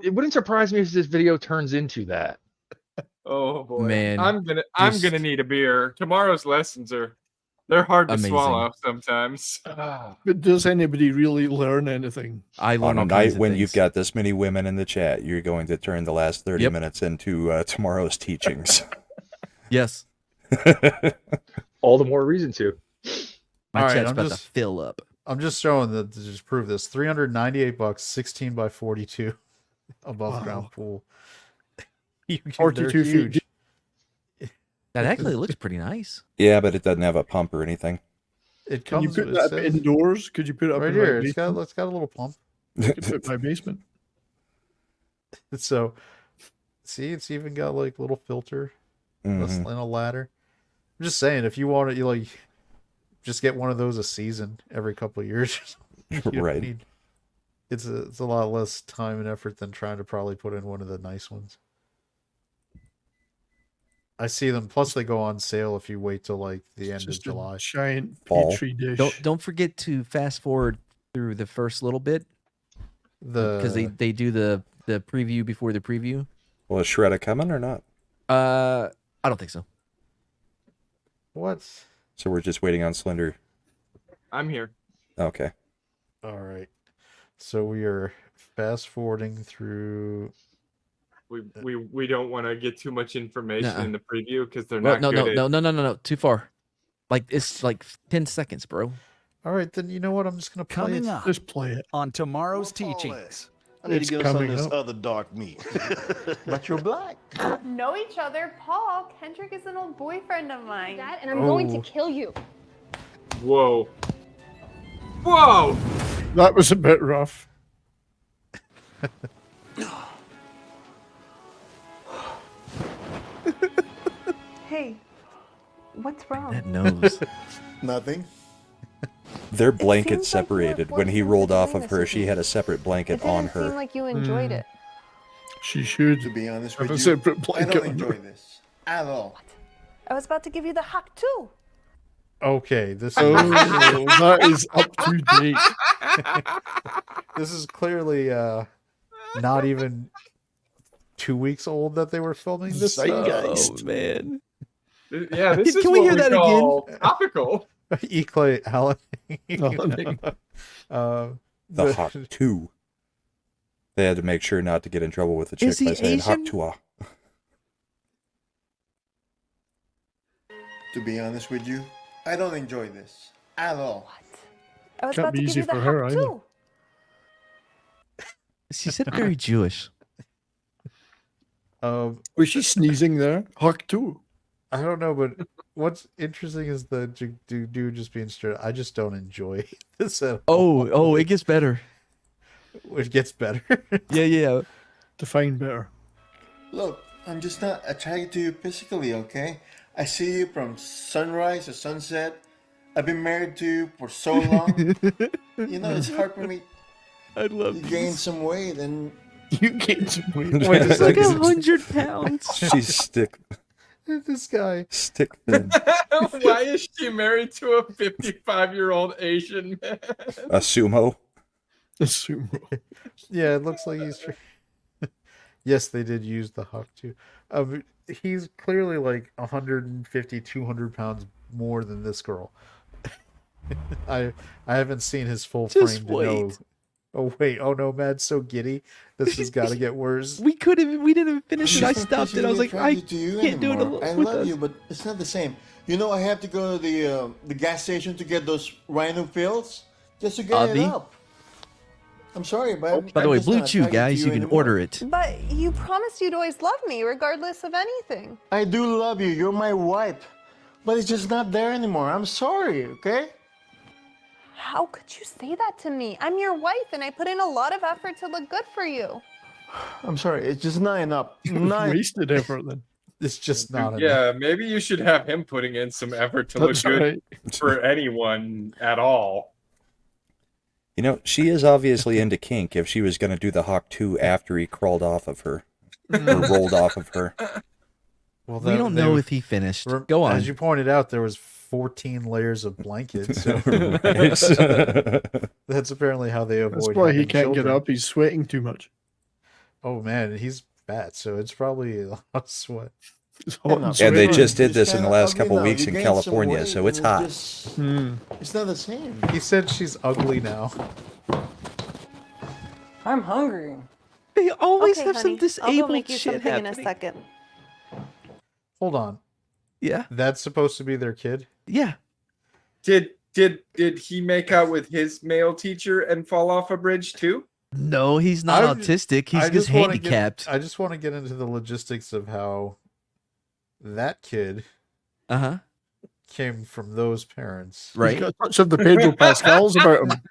It wouldn't surprise me if this video turns into that. Oh boy, Man, I'm gonna need a beer. Tomorrow's lessons they're hard to swallow sometimes. But does anybody really learn anything? I learn On a all kinds night of when things. you've got this many women in the chat, you're going to turn the last 30 minutes into tomorrow's teachings. Yes. All the more reason to. My All right, chat's I'm about just- to fill up. I'm just showing that to just prove this. $398, 16 by 42, above ground pool. 42 they're feet huge. That actually looks pretty nice. Yeah, but it doesn't have a pump or anything. It Can you comes put with that it up says- indoors? Could you put it up right in here. my It's basement? got a little pump. I could put my basement. So, see, it's even got like little filter and a ladder. I'm just saying, if you want it, you like just get one of those a season every couple of years. You don't Right. need- it's a lot less time and effort than trying to probably put in one of the nice ones. I see them. Plus, they go on sale if you wait till like the end of Just July. a giant Fall. petri dish. Don't forget to fast forward through the first little bit because they do the preview before the preview. Well, is Shredda coming or not? I don't think so. What? So we're just waiting on Slender. I'm here. Okay. All right. So we are fast forwarding through. We don't want to get too much information Nuh-uh. in the preview because they're Well, not good at- no. Too far. Like it's like 10 seconds, bro. All right, then you know what? I'm just gonna play Coming it. up Just play it. on tomorrow's teachings. I need It's to get us some of coming this up. other dark meat. But you're black. Know each other. Paul, Kendrick is an old boyfriend of mine. That, and I'm going Oh. to kill you. Whoa. Whoa. That was a bit rough. Hey, what's wrong? That nose. Nothing. Their seems blankets like you were separated. When he forced rolled into off doing of this her, with she me. had a separate It blanket didn't on seem her. like you enjoyed it. She should To be honest have with a you, separate I blanket. don't on enjoy her. this at all. I was about to give you the hawk too. Okay, this Oh, is that is up to date. this is clearly not even 2 weeks old that they were filming this. Zeitgeist. Oh man. Yeah, this is Can we what hear that call topical. Eclay Alan. The Hawk 2. They had to make sure not to get in trouble with the chick Is he by saying Hawk Asian? 2. To be honest with you, I don't enjoy this at all. I was Can't about be to give easy you the for her hawk either. too. She said very Jewish. Was she sneezing there? Huck too. I don't know, but what's interesting is the dude just being straight. I just don't enjoy this at all. Oh, it gets better. It gets better. Yeah. Define better. Look, I'm just not attracted to you physically, okay? I see you from sunrise to sunset. I've been married to you for so long. You know, it's hard for me I love to gain some weight, and You can't wait. Wait a It's like second. 100 pounds. She's stick This guy. thin. Why is she married to a 55-year-old Asian man? A sumo. Assume. Yeah, it looks like he's. Yes, they did use the huck too. He's clearly like 150, 200 pounds more than this girl. I haven't seen his full Just frame to know. wait. Oh wait! Oh no, Matt's so giddy. This has got to get worse. We didn't even finish it. I stopped it. I was like, I to you can't do it anymore. I with love us. you, but it's not the same. You know, I have to go to the gas station to get those rhino pills just to get Avi? it up. I'm sorry, but By the way, I'm just Blue not Chew, attracted to guys, you can anymore. order it. But you promised you'd always love me, regardless of anything. I do love you. You're my wife, but it's just not there anymore. I'm sorry. Okay. How could you say that to me? I'm your wife, and I put in a lot of effort to look good for you. I'm sorry. It's just not enough. Not Wasted effort then. It's just not enough. Yeah, maybe you should have him putting in some effort to That's look good right. for anyone at all. You know, she is obviously into kink if she was going to do the Hawk 2 after he crawled off of her. Or rolled off of her. Well, We don't know if he finished. Go on. As you pointed out, there was 14 layers of blankets. So that's apparently how they avoid. That's why he having can't children. get up. He's sweating too much. Oh man, he's fat, so it's probably a lot of sweat. It's hot and And they sweaty. just did this in the kinda last ugly couple now. weeks You in gained some California, weight so it's and hot. It's not the same. He said she's ugly now. I'm hungry. They always Okay, have some honey, I'll go make disabled you shit something in a happening. second. Hold on, Yeah, that's supposed to be their kid. yeah. Did he make out with his male teacher and fall off a bridge too? No, he's not I- autistic. He's I just wanna handicapped. I just want to get into the logistics of how that kid Uh huh. came from those parents. He's Right. got a touch of the Pedro Pascals about him.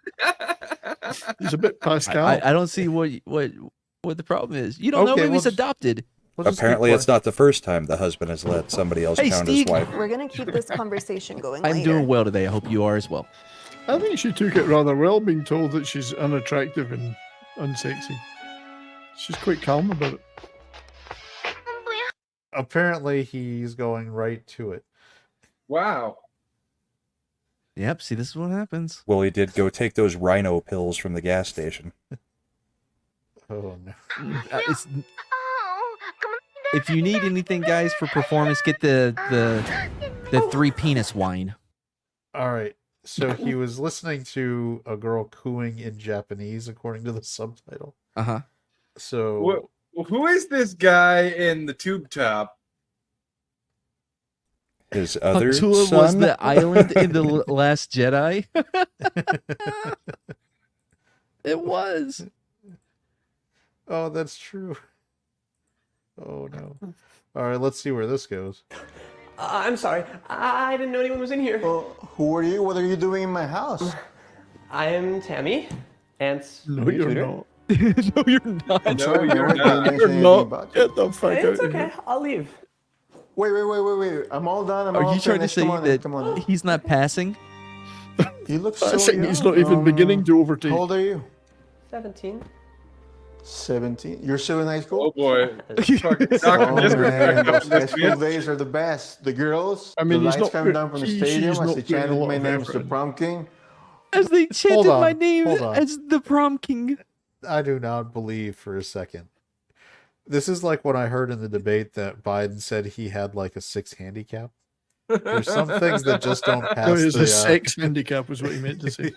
He's a bit Pascal. I don't see what the problem is. You don't know Okay, he was well, adopted. We'll just keep Apparently, it's quiet. not the first time the husband has let somebody else Hey, count Steve. his wife. We're gonna keep this conversation going I'm later. doing well today. I hope you are as well. I think she took it rather well, being told that she's unattractive and unsexy. She's quite calm about it. Apparently, he's going right to it. Wow. Yep. See, this is what happens. Well, he did go take those rhino pills from the gas station. Oh no! It's, if you need anything, guys, for performance, get the 3 penis wine. All right. So he was listening to a girl cooing in Japanese, according to the subtitle. Uh huh. So Who is this guy in the tube top? His other Hantula son? was the island in the Last Jedi. It was. oh, that's true. Oh no! All right, let's see where this goes. I'm sorry. I didn't know anyone was in here. Well, who are you? What are you doing in my house? I am Tammy, Ant's No, new you're tutor. not. No, you're not. I'm No, sorry, you're I not. didn't mention You're anything not. about you. Get the fuck Hey, out it's of okay. here. I'll leave. Wait. I'm all done. I'm Are all you trying to finished. say Come on in, that come on in. he's not passing? You look I so think young. he's not even beginning to overtake. How old are you? 17. 17. You're still in high school? Oh boy. Fucking Oh, Dr. man, Disrespect those up high this school bitch. days are the best. The girls, I mean, the he's lights not come down from the she's stadium not as they putting a chanted lot my of name as effort the in. prom king. As they chanted my on, name hold on. as the prom king. I do not believe for a second. This is like when I heard in the debate that Biden said he had like a 6 handicap. There's some things that just don't pass. No, it's the, a sex handicap was what he meant to say.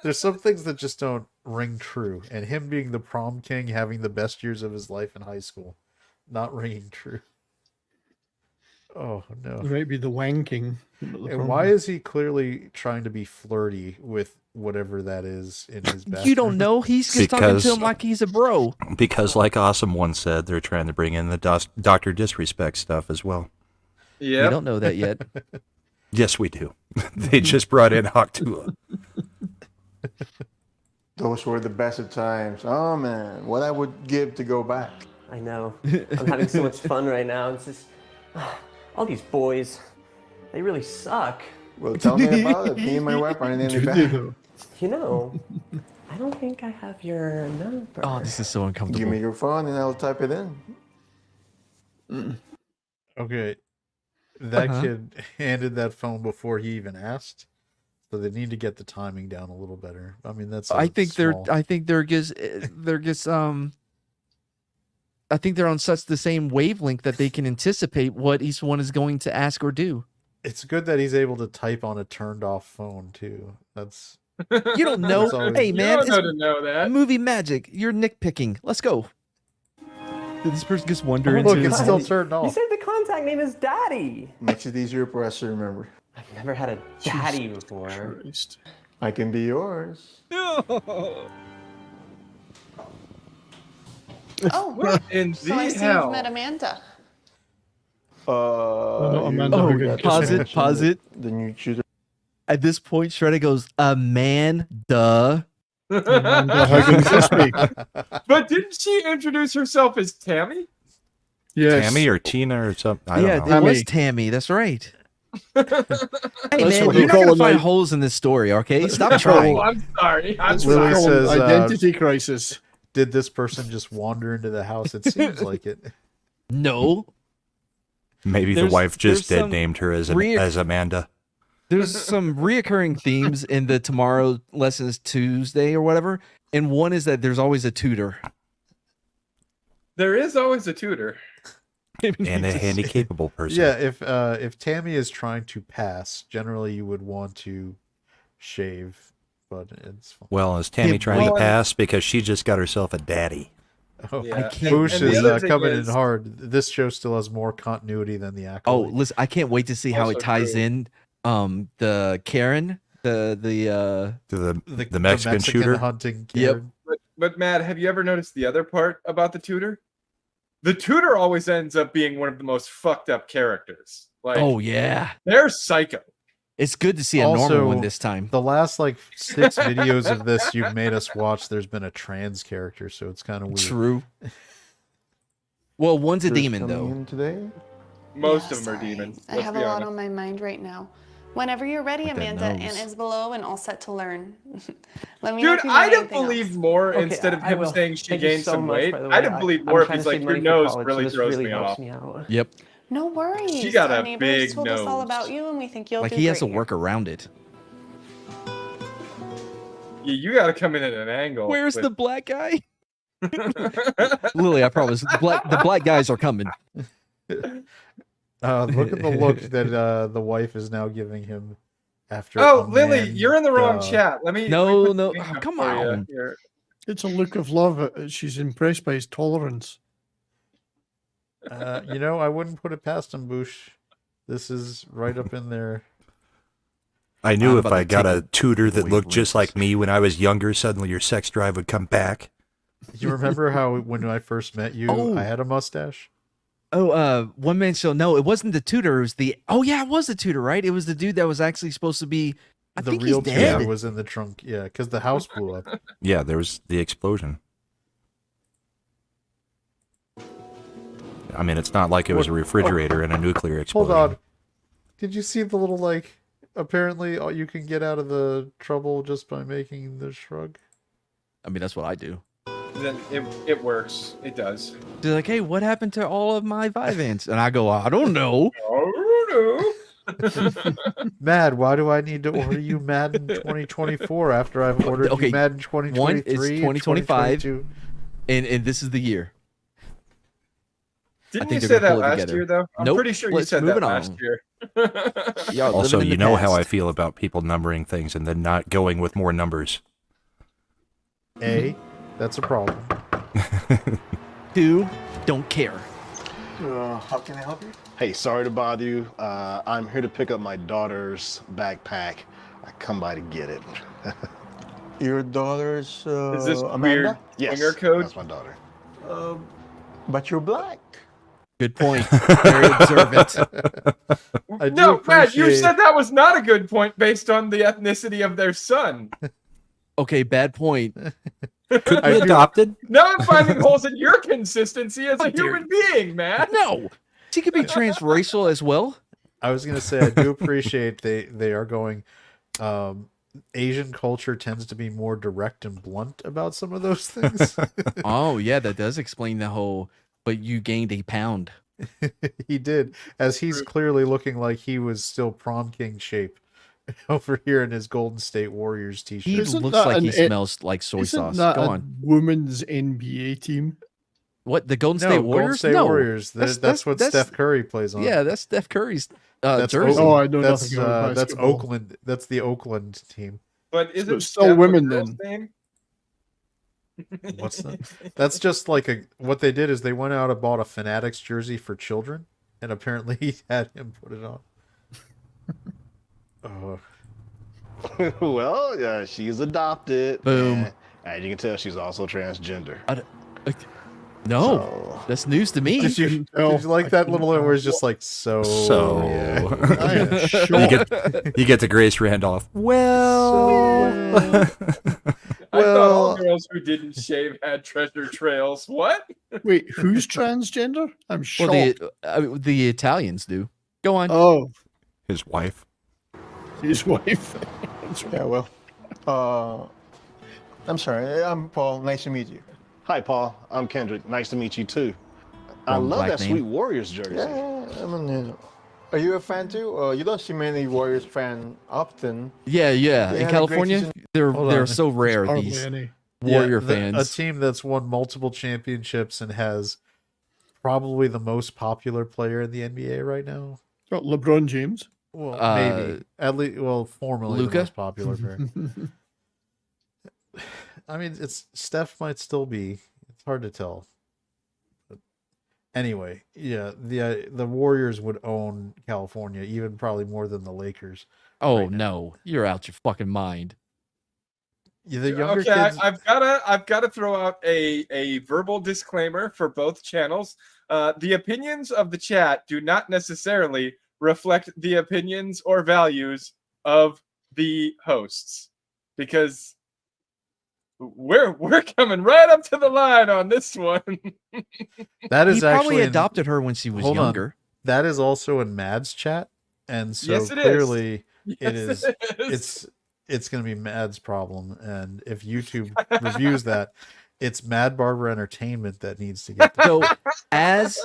There's some things that just don't ring true, and him being the prom king, having the best years of his life in high school, not ringing true. Oh no! He might be the wanking. not the And prom why king. is he clearly trying to be flirty with whatever that is in his bathroom? You don't know. He's just talking Because- to him like he's a bro. Because, like Awesome once said, they're trying to bring in the Dr. Disrespect stuff as well. We Yeah. don't know that yet. Yes, we do. They just brought in Hawktula. Those were the best of times. Oh man, what I would give to go back. I know. I'm having so much fun right now. It's just all these boys. They really suck. Well, tell me about it. Me and my wife aren't any Do they better. though? You know, I don't think I have your number. Oh, this is so uncomfortable. Give me your phone and I'll type it in. Okay, that kid handed that phone before he even asked, so they need to get the timing down a little better. I mean, that's. I think they're just I think they're on such the same wavelength that they can anticipate what each one is going to ask or do. It's good that he's able to type on a turned off phone too. That's. You don't know. That's always- Hey man, You don't know to know that. movie magic. You're nitpicking. Let's go. Did this person just wander Look, into? it's still turned You off. said the contact name is Daddy. Makes it easier for us to remember. I've never had a daddy before. Christ. I can be yours. Oh, What in so I the see hell? you've met Amanda. not Amanda Oh, Huggins. pause it. The new tutor. At this point, Shredder goes, Amanda. Amanda Huggins this week. But didn't she introduce herself as Tammy? Yes. Tammy or Tina or something. I don't know. It was Tammy. Tammy. That's right. Hey That's man, what you're we not call gonna a find night- holes in this story, okay? Stop Oh, trying. I'm sorry. I'm That's sorry. what we call Lily an says, identity crisis. Did this person just wander into the house? It seems like it. No, Maybe the There's- wife just there's dead some named her as rea- as Amanda. there's some reoccurring themes in the Tomorrow Lessons Tuesday or whatever, and one is that there's always a tutor. There is always a tutor. And a handy capable person. Yeah, if Tammy is trying to pass, generally you would want to shave, but it's fine. Well, is Tammy Yeah, trying to well, pass because she just got herself a daddy? Oh, Yeah. I can't Boosh And the is other thing coming is- in hard. This show still has more continuity than the Oh, Acolyte. listen, I can't wait to see how Also it ties true. in. The Karen, the To the Mexican shooter? hunting. Yep. Karen. But Matt, have you ever noticed the other part about the tutor? The tutor always ends up being one of the most fucked up characters. Like, oh yeah, they're psycho. it's good to see a normal Also, one this time. The last like 6 videos of this you've made us watch, there's been a trans character, so it's kind of weird. True. Well, one's a Tutors demon coming though. in today. Most Yeah, of them are sorry. demons. I Let's have be a lot honest. on my mind right now. Whenever you're ready, With that Amanda, nose. and is below and all set to learn. Let me know Dude, if you I'd need have anything believed else. more Okay, instead of I him will. saying she Thank you gained so some much, weight. by the I'd way. have believed I'm more if trying he's to save like, money your for nose college, really so this throws really me helps off. me out. Yep. No worries. She got Our a neighbors big told us all nose. about you, and we think you'll Like do he has to great work here. around it. Yeah, you got to come in at an angle. Where's with- the black guy? Lily, I promise. The black guys are coming. Look at the look that the wife is now giving him after. Oh, Lily, you're in the wrong Amanda. chat. Let me. No, let me put no. the name Oh, up come for you on. here. It's a look of love. She's impressed by his tolerance. I wouldn't put it past him, Boosh. This is right up in there. I knew I'm if about I to got take a tutor that away looked just roots. like me when I was younger, suddenly your sex drive would come back. You remember how when I first met you, Oh. I had a mustache? Oh, one man show. No, it wasn't the tutor. It was the. Oh yeah, it was the tutor, right? It was the dude that was actually supposed to be. I The think real he's tutor dead. was in the trunk. Yeah, because the house blew up. Yeah, there was the explosion. I mean, it's not like it was a refrigerator and a nuclear explosion. Hold on. Did you see the little apparently you can get out of the trouble just by making the shrug? I mean, that's what I do. Then it works. It does. They're like, hey, what happened to all of my Vivants? And I go, I don't know. Oh Mad, why do I need to order you Madden 2024 after I've ordered Okay, you Madden 2023 one is and 2025. 2022? And this is the year. Didn't think you they're say gonna that pull it last together. year, though? I'm Nope. pretty sure you Let's said move that it last on. year. Y'all Also, living in you the know how I past. feel about people numbering things and then not going with more numbers. That's a problem. 2, don't care. How can I help you? Hey, sorry to bother you. I'm here to pick up my daughter's backpack. I come by to get it. Your daughter's Is this Amanda? weird Yes, swinger code? that's my daughter. But you're black. Good point. Very observant. I do No, Matt, you appreciate- said that was not a good point based on the ethnicity of their son. Okay, bad point. Could I be do- adopted. Now I'm finding holes in your consistency as How a dare human being, Matt. No, she could be transracial as well. I was gonna say I do appreciate they are going Asian culture tends to be more direct and blunt about some of those things. Oh yeah, that does explain the whole. But you gained a pound. He did, as he's clearly looking like he was still prom king shape over here in his Golden State Warriors He t-shirt. looks like he smells like soy Isn't sauce. that Go a on. women's NBA team? What, the Golden No, State Golden Warriors? State No, Warriors. That's what Steph Curry plays on. Yeah, that's Steph Curry's That's jersey. Oh, I know that's nothing about that's basketball. Oakland. That's the Oakland team. But isn't it's still Steph a women girl's then. name? What's that? That's just like what they did is they went out and bought a Fanatics jersey for children, and apparently he had him put it on. Oh. Well, yeah, she's adopted. Boom. And as you can tell, she's also transgender. No, So- that's news to me. Did you like that little where it's just like so? Yeah. I am you shocked. get to Grace Randolph. Well, I thought all girls who didn't shave had treasure trails. What? Wait, who's transgender? I'm shocked. Well, the Italians do. Go on. Oh, his wife. his wife. Yeah, well, I'm sorry. I'm Paul. Nice to meet you. Hi, Paul. I'm Kendrick. Nice to meet you too. I Wrong love black that name. sweet Warriors jersey. Yeah, I mean, are you a fan too? You don't see many Warriors fan often. Yeah. They In had a great California, season. they're Hold on. so rare. Hardly These any. Warrior A fans. team that's won multiple championships and has probably the most popular player in the NBA right now. Got LeBron James. Well, Uh, maybe at least. Well, formerly Luka? the most popular player. I mean, Steph might still be. It's hard to tell. But anyway, yeah, the Warriors would own California, even probably more than the Lakers. Oh right now. no, you're out your fucking mind. Yeah, the younger Okay, kids. I've gotta throw out a verbal disclaimer for both channels. The opinions of the chat do not necessarily reflect the opinions or values of the hosts, because we're coming right up to the line on this one. That is He probably actually adopted her when she was Hold on. younger. That is also in Mad's chat, and so Yes, it is. clearly Yes, it is. it is. It's going to be Mad's problem, and if YouTube reviews that, it's Mad Barber Entertainment that needs to get. So, as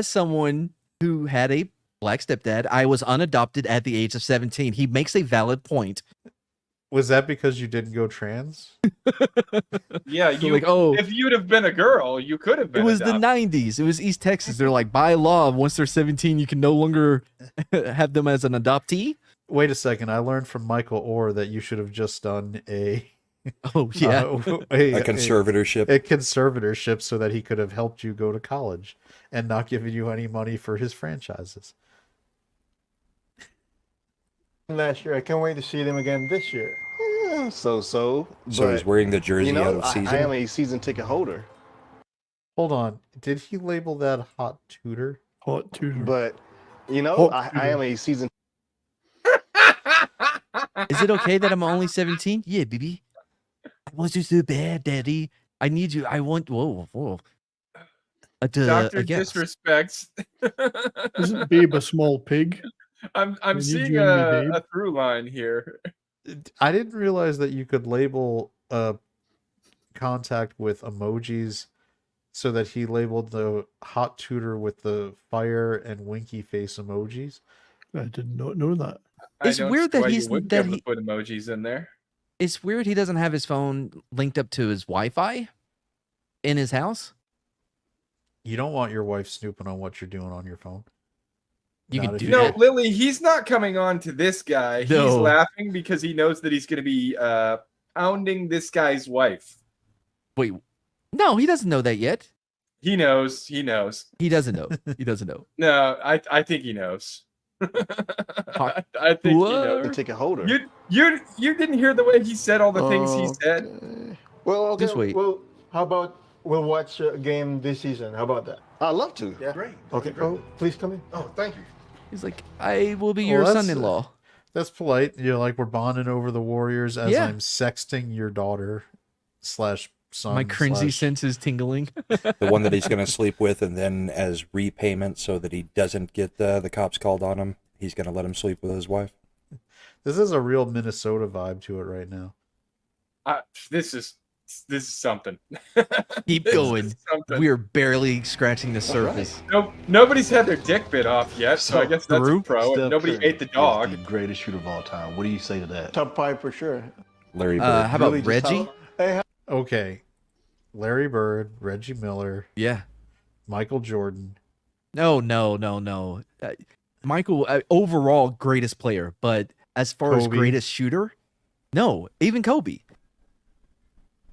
someone who had a black stepdad, I was unadopted at the age of 17. He makes a valid point. Was that because you didn't go trans? Yeah, So like, oh, if you'd have been a girl, you could have been. it was adopted. the 90s. It was East Texas. They're like, by law, once they're 17, you can no longer have them as an adoptee. Wait a second. I learned from Michael Orr that you should have just done a Oh yeah, A conservatorship. a conservatorship so that he could have helped you go to college and not given you any money for his franchises. Last year, I can't wait to see them again this year. Yeah, so. So but, he's wearing the jersey you know, out of season. I am a season ticket holder, Hold on. Did he label that hot tutor? Hot tutor. but you know, Oh, I am a season. Is it okay that I'm only 17? Yeah, baby. I want you so bad, daddy. I need you. I want. Whoa. Dr. I guess. Disrespects. Isn't Babe a small pig? I'm I need seeing you and me, a babe. through line here. I didn't realize that you could label contact with emojis, so that he labeled the hot tutor with the fire and winky face emojis. I did not know that. It's I don't weird see that why you he's- wouldn't that be able he- to put emojis in there. It's weird he doesn't have his phone linked up to his Wi-Fi in his house. You don't want your wife snooping on what you're doing on your phone. You Not can if do No, that. Lily, he's not coming on to this guy. He's No. laughing because he knows that he's going to be pounding this guy's wife. Wait, no, he doesn't know that yet. He knows. He knows. He doesn't know. He doesn't know. No, I think he knows. I think he knows. Ticket holder. You didn't hear the way he said all the things he said. Well, okay. Just wait. Well, how about we'll watch a game this season? How about that? I'd love to. Yeah. Great. Okay. Oh, please come in. Oh, thank you. He's like, I will be Well, your that's- son-in-law. That's polite. You're like, we're bonding over the Warriors as Yeah. I'm sexting your daughter / son. My cringy / sense is tingling. The one that he's going to sleep with, and then as repayment so that he doesn't get the cops called on him, he's going to let him sleep with his wife. This is a real Minnesota vibe to it right now. This is something. Keep going. We're barely scratching the surface. Nope, nobody's had their dick bit off yet, so I guess that's a pro. Steph Nobody Curry ate the dog. is the greatest shooter of all time. What do you say to that? Top 5 for sure. Larry Bird. How about Reggie? Okay. Larry Bird, Reggie Miller. Yeah. Michael Jordan. No. Michael, overall greatest player, but as far as Kobe. greatest shooter, no, even Kobe.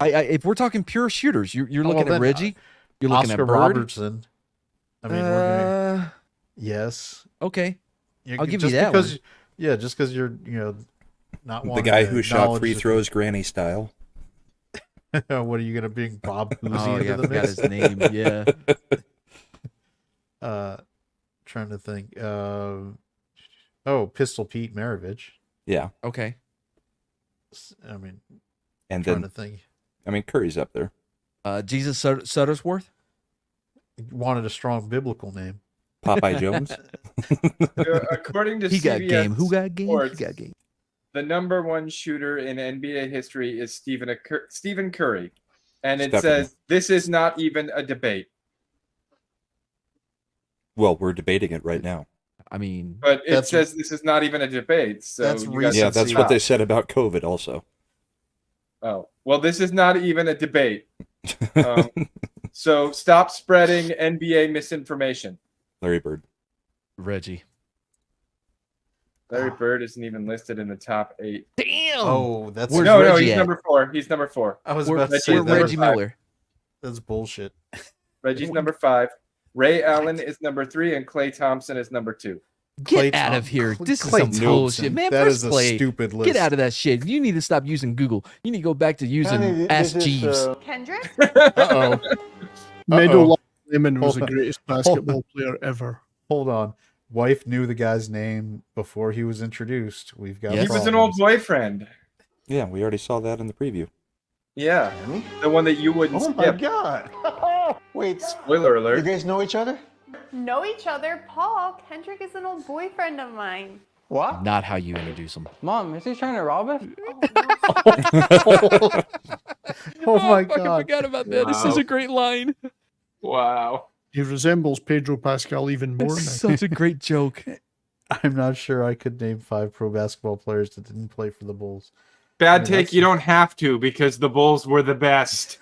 If we're talking pure shooters, you're looking at Reggie, you're looking Oscar at Bird. Robertson. I mean, we're gonna, yes. Okay, I'll give just you that because, one. Yeah, just because you're not The wanting guy to who shot acknowledge free the- throws granny style. What are you gonna bring Bob Cousy Oh into yeah, I the forgot mix? his name. Yeah. Trying to think. Pistol Pete Maravich. Yeah. Okay. I mean, And trying then, to think. I mean, Curry's up there. Jesus Suttersworth. Wanted a strong biblical name. Popeye Jones. According to He got CBS game. Who got game? Sports, He got game. the number one shooter in NBA history is Stephen Curry. And it Stephen. says this is not even a debate. Well, we're debating it right now. I mean, But it says this is not even a debate. So that's you guys Yeah, can that's stop. what they said about COVID also. Oh, well, this is not even a debate. So stop spreading NBA misinformation. Larry Bird. Reggie. Larry Bird isn't even listed in the top 8. Damn. Oh, that's Where's No, Reggie he's at? number 4. He's number 4. I was We're, about to say we're that. Reggie Miller. That's bullshit. Reggie's number 5. Ray Allen is number 3, and Klay Thompson is number 2. Get out of here. This is some bullshit. Man, That first is a play. stupid list. Get out of that shit. You need to stop using Google. You need to go back to using Kenny, Ask this is, Jeeves. Kendrick? Uh-oh. Meadow Lemon was Hold the on. greatest basketball player ever. Hold on. Wife knew the guy's name before he was introduced. We've got He was an old problems. boyfriend. Yeah, we already saw that in the preview. Yeah, the one that you wouldn't Oh my skip. god. Wait, Spoiler you alert. guys know each other? Know each other? Paul, Kendrick is an old boyfriend of mine. What? Not how you introduce them. Mom, is he trying to rob us? Oh my I fucking god. forgot about that. This is a great line. Wow. He resembles Pedro Pascal even more It's now. such a great joke. I'm not sure I could name 5 pro basketball players that didn't play for the Bulls. Bad mean, take. that's- You don't have to because the Bulls were the best.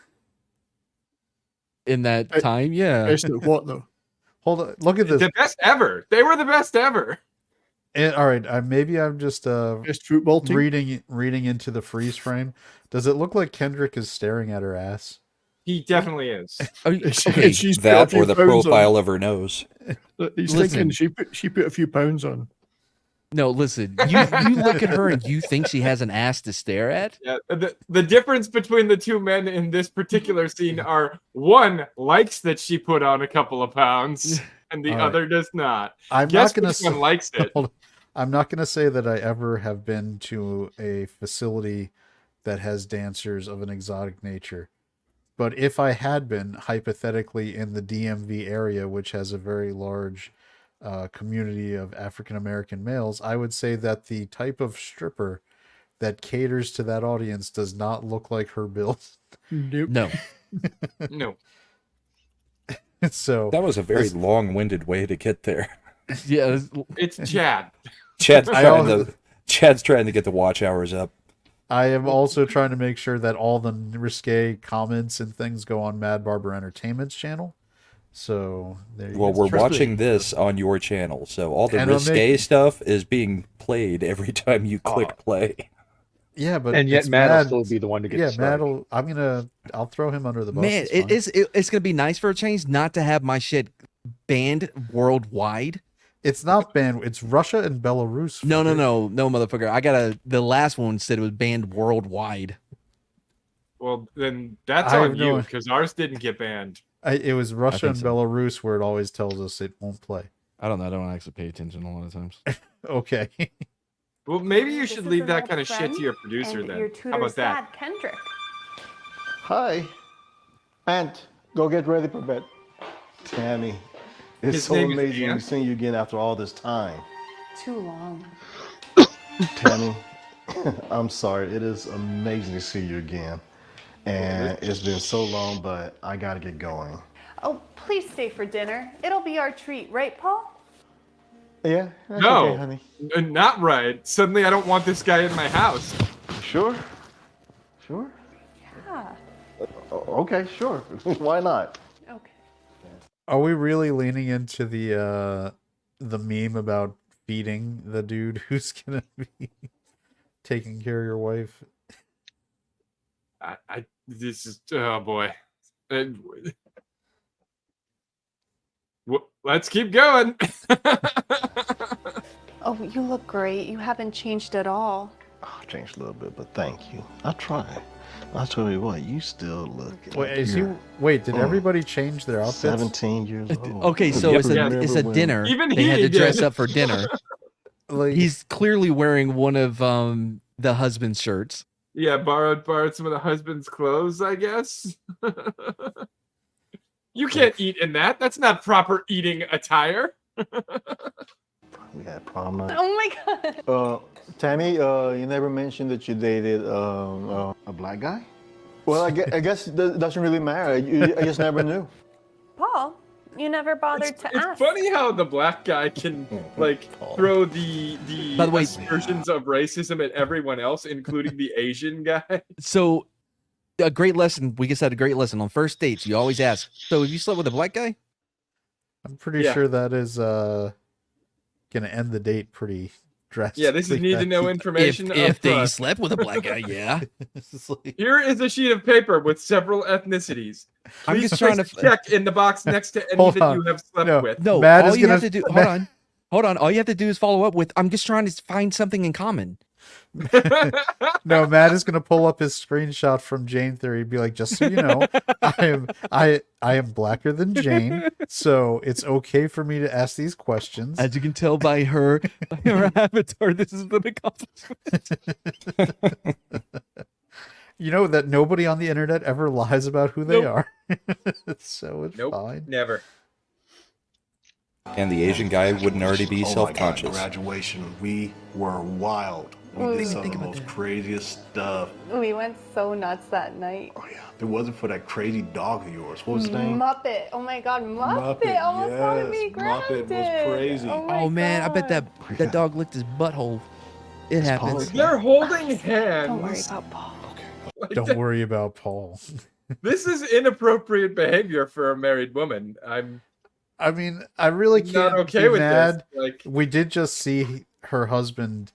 In that time, yeah. Best at what though? Hold on. Look at this. The best ever. They were the best ever. All right. Maybe I'm just Best football team. reading into the freeze frame. Does it look like Kendrick is staring at her ass? He definitely is. Okay. She's put a That few or the pounds profile of her nose. on. He's Listen. thinking she put a few pounds on. No, listen. You look at her and you think she has an ass to stare at? Yeah, the difference between the two men in this particular scene are one likes that she put on a couple of pounds and the All right. other does not. I'm Guess not going which one likes it. I'm not going to say that I ever have been to a facility that has dancers of an exotic nature. But if I had been, hypothetically, in the DMV area, which has a very large community of African American males, I would say that the type of stripper that caters to that audience does not look like her build. Nope. No. No. So That was a very long-winded way to get there. Yeah. It's Chad. Chad's I trying al- to Chad's trying to get the watch hours up. I am also trying to make sure that all the risque comments and things go on Mad Barber Entertainment's channel. So there you Well, go. we're watching this on your channel, so all the And I'm risque making- stuff is being played every time you click play. Yeah, but And yet it's Matt will Mad- still be the one to get Yeah, the strike. I'll throw him under the bus. Man, it's fine. it's gonna be nice for a change not to have my shit banned worldwide. It's not banned. It's Russia and Belarus. No, motherfucker. I got the last one said it was banned worldwide. Well, then that's I on have you no- because ours didn't get banned. It was Russia think and so. Belarus where it always tells us it won't play. I don't know. I don't actually pay attention a lot of times. Okay. Well, maybe you This should is leave an that old kind of shit friend to your producer and then. Your How tutor's about that? dad, Kendrick. Hi. Ant, go get ready for bed. Tammy, it's His so name is amazing Ant? to see you again after all this time. Too long. Tammy, I'm sorry. It is amazing to see you again. And it's been so long, but I gotta get going. Oh, please stay for dinner. It'll be our treat, right, Paul? Yeah, that's No, okay, honey. Not right. Suddenly, I don't want this guy in my house. Sure? Sure? Yeah. Okay, sure. Why not? Okay. Are we really leaning into the meme about feeding the dude who's gonna be taking care of your wife? This is, oh boy. Let's keep going. Oh, you look great. You haven't changed at all. I changed a little bit, but thank you. I tried. I tell you what, you still look. Wait, did everybody change their outfits? 17 years old. Okay, so it's a dinner. Even they had to he dress did. up for dinner. Like, he's clearly wearing one of the husband's shirts. Yeah, borrowed some of the husband's clothes, I guess. You can't eat in that. That's not proper eating attire. We had prom night. Oh my god. Tammy, you never mentioned that you dated A black guy? Well, I guess that doesn't really matter. I just never knew. Paul, you never bothered to ask. It's funny how the black guy can like throw the By the way, aspersions of racism at everyone else, including the Asian guy. So a great lesson. We just had a great lesson on first dates. You always ask, so have you slept with a black guy? I'm pretty sure that is gonna end the date pretty drastically. Yeah, this is need to know information. If they slept with a black guy, yeah. Here is a sheet of paper with several ethnicities. I'm Please just trying to check in the box next to any that you have slept with. No, Matt all is you gonna- have to do. Hold on. All you have to do is follow up with, I'm just trying to find something in common. No, Matt is gonna pull up his screenshot from Jane Theory and be like, just so you know, I am blacker than Jane, so it's okay for me to ask these questions. As you can tell by her avatar, this is an accomplishment. You know that nobody on the internet ever lies about who they are. So it's fine. Never. And the Asian guy wouldn't already be Oh my God, self-conscious. graduation, we were wild. We did some of the most craziest stuff. We went so nuts that night. Oh yeah, if it wasn't for that crazy dog of yours. What was his name? Muppet. Oh my god, Muppet. Almost wanted me grounded. Muppet was crazy. Oh, Man, I bet that dog licked his butthole. It happens. They're holding hands. Don't worry about Paul. Don't worry about Paul. This is inappropriate behavior for a married woman. I mean, I really can't not okay be with mad. this. Like, We did just see her husband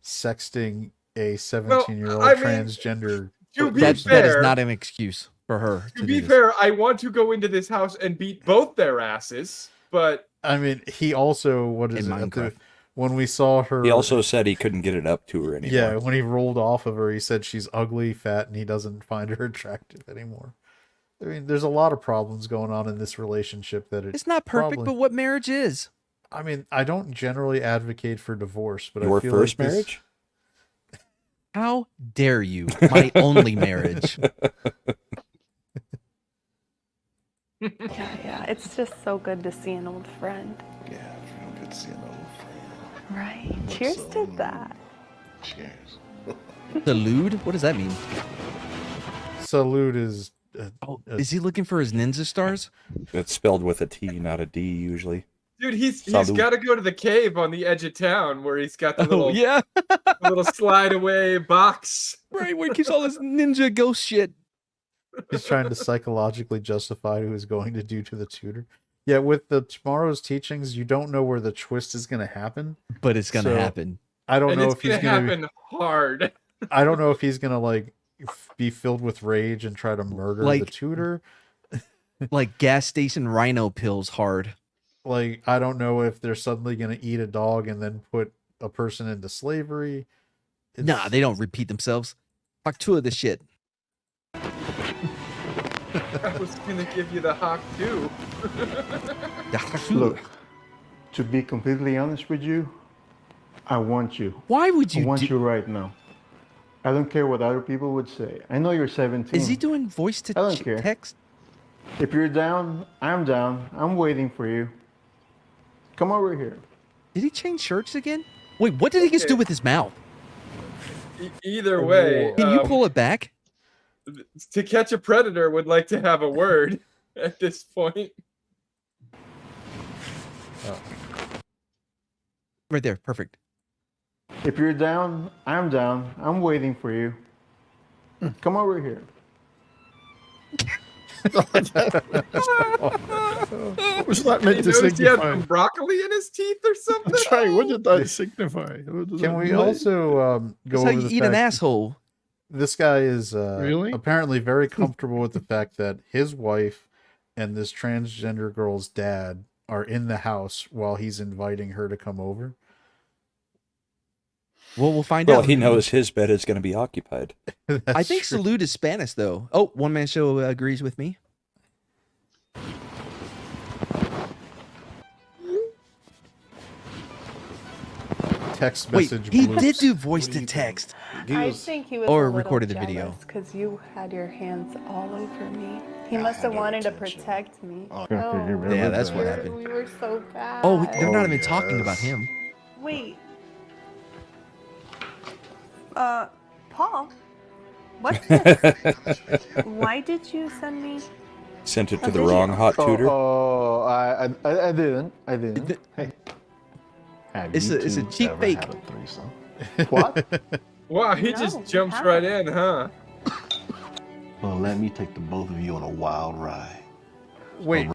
sexting a 17-year-old I mean, transgender. to be That fair, is not an excuse for her. to do be this. fair, I want to go into this house and beat both their asses, but I mean, he also when we saw her, He also said he couldn't get it up to her anymore. yeah, when he rolled off of her, he said she's ugly, fat, and he doesn't find her attractive anymore. I mean, there's a lot of problems going on in this relationship that It's not perfect, but what marriage is? I mean, I don't generally advocate for divorce, but Your I feel first like this- marriage? How dare you? My only marriage. Yeah, it's just so good to see an old friend. Yeah, it's real good to see an old friend. Right. Cheers to that. Cheers. Salute? What does that mean? Salute is. Is he looking for his ninja stars? It's spelled with a T, not a D usually. dude, he's Salud. got to go to the cave on the edge of town where he's got the little yeah, the little slide away box. Right, where he keeps all this ninja ghost shit. He's trying to psychologically justify who he's going to do to the tutor. Yeah, with the tomorrow's teachings, you don't know where the twist is going to happen, but it's going to happen. I don't And know it's if he's gonna going to happen hard. I don't know if he's going to like be filled with rage and try to murder the Like- tutor. Like gas station rhino pills hard. Like, I don't know if they're suddenly going to eat a dog and then put a person into slavery. Nah, they don't repeat themselves. Fuck two of the shit. I was gonna give you the hawk too. Look, to be completely honest with you, I want you. Why would you I want you right now. I don't care what other people would say. I know you're 17. Is he doing voice to I don't care. text? If you're down, I'm down. I'm waiting for you. Come over here. Did he change shirts again? Wait, what did he just do with his mouth? Either way, Can you pull it back? To Catch a Predator would like to have a word at this point. Oh. Right there, perfect. If you're down, I'm down. I'm waiting for you. Come over here. What was that meant to He had signify? some broccoli in his teeth or something. That's right. What did that signify? Can we also go That's how over you the eat fact an asshole. This guy is Really? apparently very comfortable with the fact that his wife and this transgender girl's dad are in the house while he's inviting her to come over? Well, we'll find Well, out. he knows his bed is going to be occupied. I think salute is Spanish, though. Oh, One Man Show agrees with me. Text Wait, message. he bloops. did do voice to text. I think he was Or a little recorded the video. because you had your hands all over me. He must have wanted to protect me. Yeah, that's what happened. We were so bad. Oh, they're not even talking about him. Wait. Paul. What's this? Why did you send me? Sent it A to the video. wrong hot tutor. Oh, I didn't. I didn't. Hey. It's a cheap fake. What? Wow, he just jumps right in, huh? Well, let me take the both of you on a wild ride. Wait.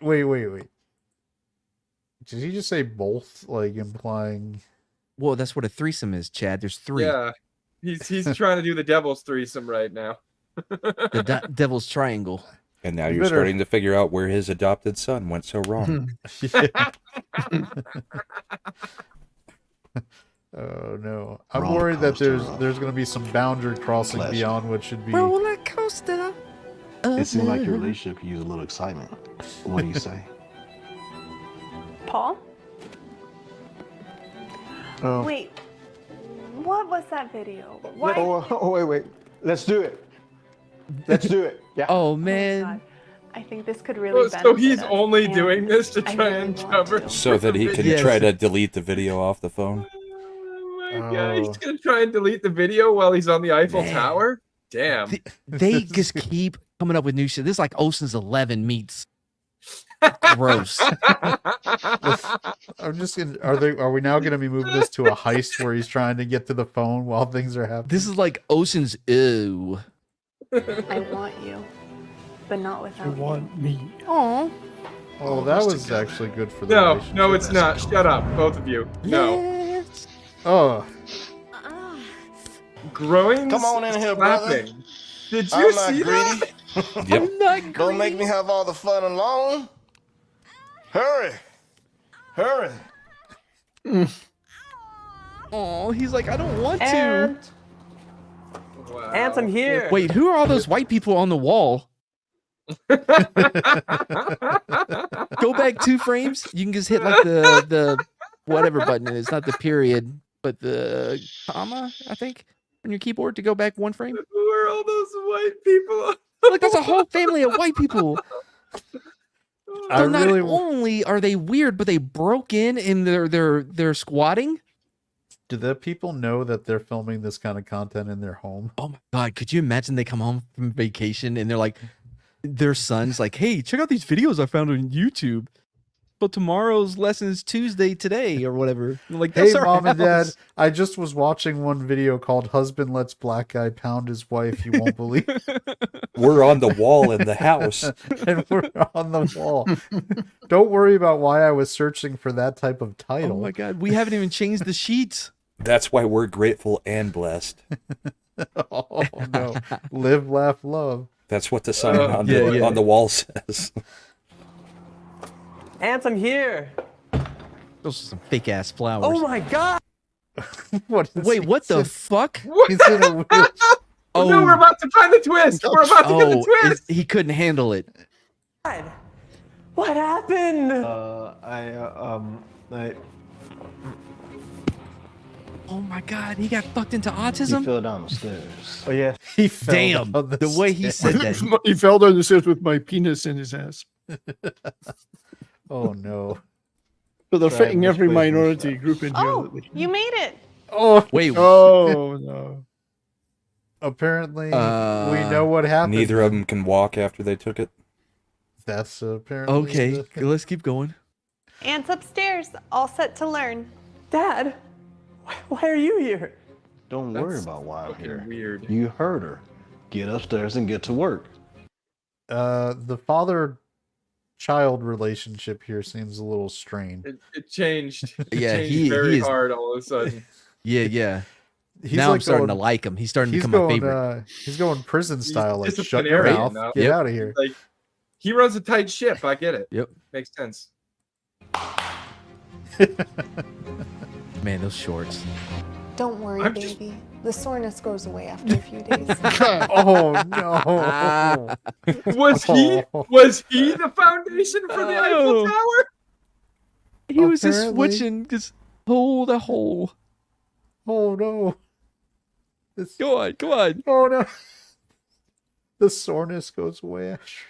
Did he just say both, like implying? Well, that's what a threesome is, Chad. There's three. Yeah, he's trying to do the devil's threesome right now. The devil's triangle. And now you're starting to figure out where his adopted son went so wrong. Oh no! I'm worried that there's going to be some boundary crossing beyond what should be. Roller coaster. It seems like your relationship could use a little excitement. What do you say? Paul? Oh. Wait. What was that video? Why? Wait. Let's do it. Let's do it. Yeah. Oh man. I think this could really benefit So he's us, only and doing this to I try really and want cover. to. So that he can try to delete the video off the phone. Oh my God, he's gonna try and delete the video while he's on the Eiffel Tower. Damn. They just keep coming up with new shit. This is like Ocean's 11 meets. Gross. I'm just gonna. Are we now going to be moving this to a heist where he's trying to get to the phone while things are happening? This is like Ocean's Ew. I want you, but not without you. Want me? Aw. Oh, that was actually good for the No, relationship. no, it's not. Shut up, both of you. No. Oh. Growing. Come on in here, brother. slapping. Did you I'm not see greedy. that? Yep. I'm not greedy. Don't make me have all the fun alone. Hurry. Hurry. Oh, he's like, I don't want And to. Wow. Ants, I'm here. Wait, who are all those white people on the wall? Go back 2 frames. You can just hit like the whatever button it is, not the period, but the comma, I think, on your keyboard to go back 1 frame. Who are all those white people? Like that's a whole family of white people. So not only are they weird, but they broke in and they're squatting. Do the people know that they're filming this kind of content in their home? Oh my God, could you imagine they come home from vacation and they're like, their son's like, hey, check out these videos I found on YouTube. But tomorrow's lesson is Tuesday today or whatever. I'm like, Hey, that's our mom and dad, house. I just was watching one video called Husband Lets Black Guy Pound His Wife. You won't believe. We're on the wall in the house. And we're on the wall. Don't worry about why I was searching for that type of title. Oh my God, we haven't even changed the sheets. That's why we're grateful and blessed. Oh no. Live, laugh, love. That's what the sign on the wall says. Ants, I'm here. Those are some fake ass flowers. Oh my God. Wait, what the fuck? He's in a wheel. Oh no, we're about to find the twist. We're about to get the twist. He couldn't handle it. What happened? Oh my God, he got fucked into He autism. fell down the stairs. Oh yeah. He fell Damn, down the way he said that. He fell down the stairs with my penis in his ass. Oh no. But they're Try fitting this every place, minority group in here. Oh, that they can- you made it. Oh Wait, Oh no. apparently we know what happened. Neither of them can walk after they took it. That's apparently Okay. Let's keep going. Aunt's upstairs, all set to learn. Dad, why are you here? Don't worry about why I'm here. Weird. You heard her. Get upstairs and get to work. The father-child relationship here seems a little strained. It changed. It Yeah, changed he very is- hard all of a sudden. Yeah. He's Now I'm like starting going- to like him. He's starting to He's become my going, favorite. he's going prison style, like shut your disciplinarian mouth, now. get out of here. Like he runs a tight ship. I get it. Yep. Makes sense. Man, those shorts. Don't worry, I'm baby. The soreness goes away after a few days. Oh no! Was he the foundation for the Eiffel Tower? He was just Apparently. switching, just hole to hole. Oh no! Go on. Oh no! The soreness goes away after.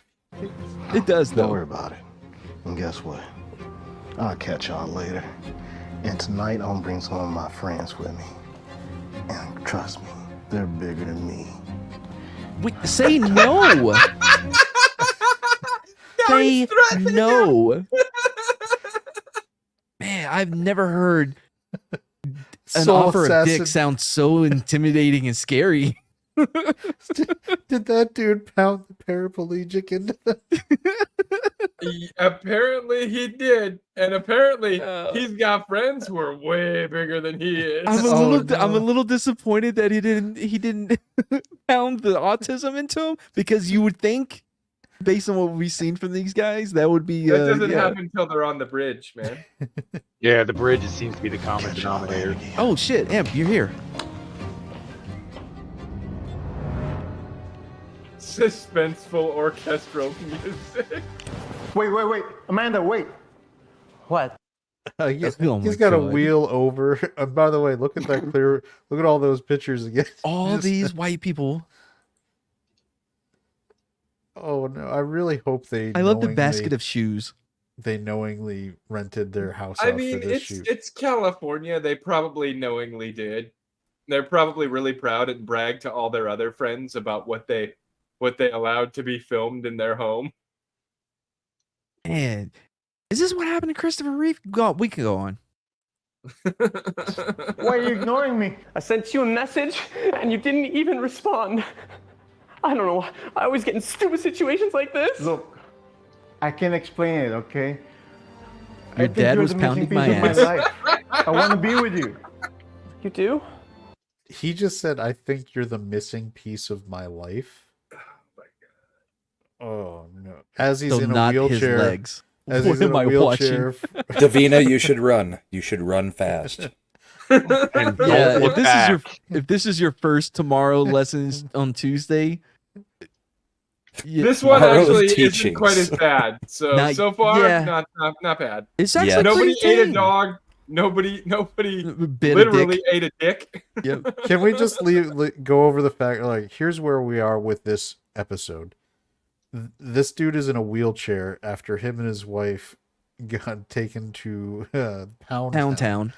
It does, Don't though. worry about it. And guess what? I'll catch y'all later. And tonight I'll bring some of my friends with me. And trust me, they're bigger than me. Wait, say no. Say no. Man, I've never heard an Soul offer of dick assassin. sound so intimidating and scary. Did that dude pound the paraplegic into the... Apparently he did, and apparently he's got friends who are way bigger than he is. I'm a little disappointed that he didn't pound the autism into him, because you would think, based on what we've seen from these guys, that would be That doesn't happen until they're on the bridge, man. Yeah, the bridge seems to be the common denominator. Oh shit, Imp, you're here. Suspenseful orchestral music. Wait. Amanda, wait. What? He's Oh my got a God. wheel over. And by the way, look at that clear. Look at all those pictures again. All Just- these white people. Oh no! I really hope they. I love the knowingly- basket of shoes. They knowingly rented their house I out mean, for this shoot. it's California. They probably knowingly did. They're probably really proud and brag to all their other friends about what they allowed to be filmed in their home. Man, is this what happened to Christopher Reeve? We can go on. Why are you ignoring me? I sent you a message and you didn't even respond. I don't know. I always get in stupid situations like this. Look, I can't explain it, okay? Your I think dad you're was the missing pounding piece my of ass. life. I want to be with you. You do? He just said, "I think you're the missing piece of my life." Oh no! As he's So in a not his wheelchair. legs. As What he's in am a I wheelchair. Davina, you should run. You should run fast. And Yeah, don't look back. if this is your first tomorrow lessons on Tuesday, This one Tomorrow's actually isn't teachings. quite as bad. So Not- so far, yeah. not bad. it's Yeah. actually Nobody pretty ate a tame. dog. Nobody Bit a literally dick. ate a dick. Yep. Can we just go over the fact, like, here's where we are with this episode. This dude is in a wheelchair after him and his wife got taken to Pound Town.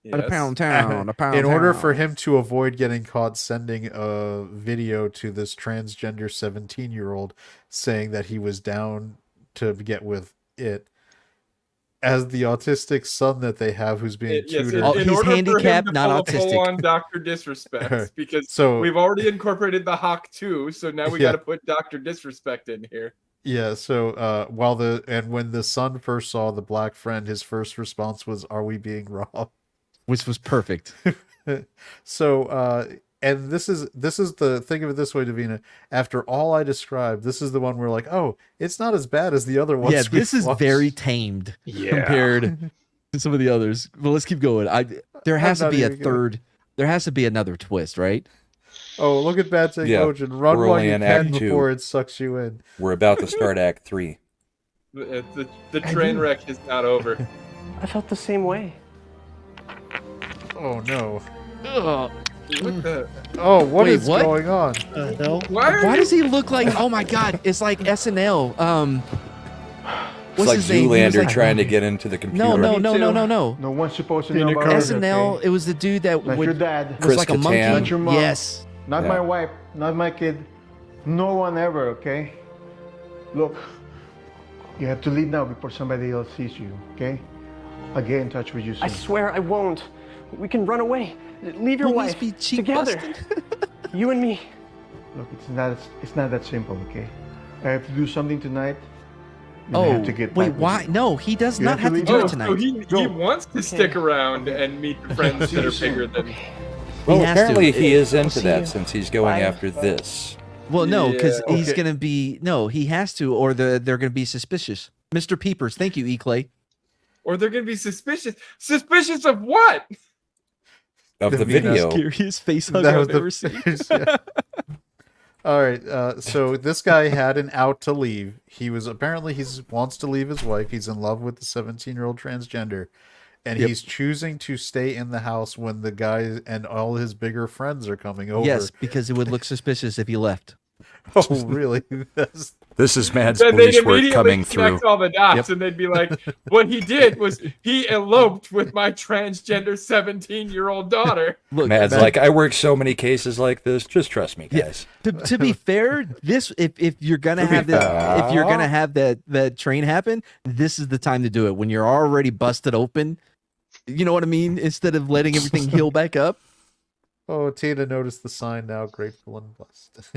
A Yes. pound town. A pound In order town. for him to avoid getting caught sending a video to this transgender 17-year-old saying that he was down to get with it, as the autistic son that they have who's being Yes, tutored. He's in order handicapped, for him to not pull a autistic. full-on Dr. Disrespect, because So- we've already incorporated the Hawk too, so now we Yeah. got to put Dr. Disrespect in here. Yeah, so when the son first saw the black friend, his first response was, "Are we being robbed?" Which was perfect. So and this is the think of it this way, Davina. After all I described, this is the one where like, oh, it's not as bad as the other ones. Yeah, we've this is watched. very tamed Yeah. compared to some of the others. But let's keep going. There has to not be a even gonna- third. There has to be another twist, right? Oh, look at Bad Take Yeah, Ocean. Run we're while only you in can Act 2. before it sucks you in. We're about to start Act 3. The train wreck is not over. I felt the same way. Oh no. What the? Oh, what Wait, is what? going on? Why does he look like? Oh my God! It's like SNL. It's What's like his name? He was Zoolander like- trying to get into the computer. No. No one's supposed to know about it, SNL. okay? It was the dude that Like would your dad. was like a Chris monkey. Kattan. Not your mom. Yes. Not my wife, not my kid, no one ever, okay? Look, you have to leave now before somebody else sees you, okay? I'll get in touch with you soon. I swear I won't. We can run away. Leave your wife together. You and me. Look, it's not that simple, okay? I have to do something tonight. Then I have to get wait, back with why? you. No, he does not have to leave. do it Oh, tonight. so he wants to stick around and meet the friends that are bigger than him. Well, has apparently to. he is into see that you. since he's going after this. Well, no, because Yeah. he's gonna be he has to, or they're gonna be suspicious. Mr. Peepers, thank you, E. Clay. Or they're gonna be suspicious. Suspicious of what? Of the The Venus video. Scariest face hug That I've was the- ever seen. Yeah. All right, so this guy had an out to leave. He wants to leave his wife. He's in love with the 17-year-old transgender, and he's choosing to stay in the house when the guy and all his bigger friends are coming over. Yes, because it would look suspicious if he left. Oh, really? This is Matt's Then they'd police work immediately coming connect through. all the dots, and they'd be like, "What he did was he eloped with my transgender 17-year-old daughter." Look, Matt's like, I work so many cases like this. Just trust me, guys. To be fair, this if you're gonna have that if you're gonna have that train happen, this is the time to do it when you're already busted open. You know what I mean? Instead of letting everything heal back up. Oh, Tina noticed the sign now. Grateful and blessed.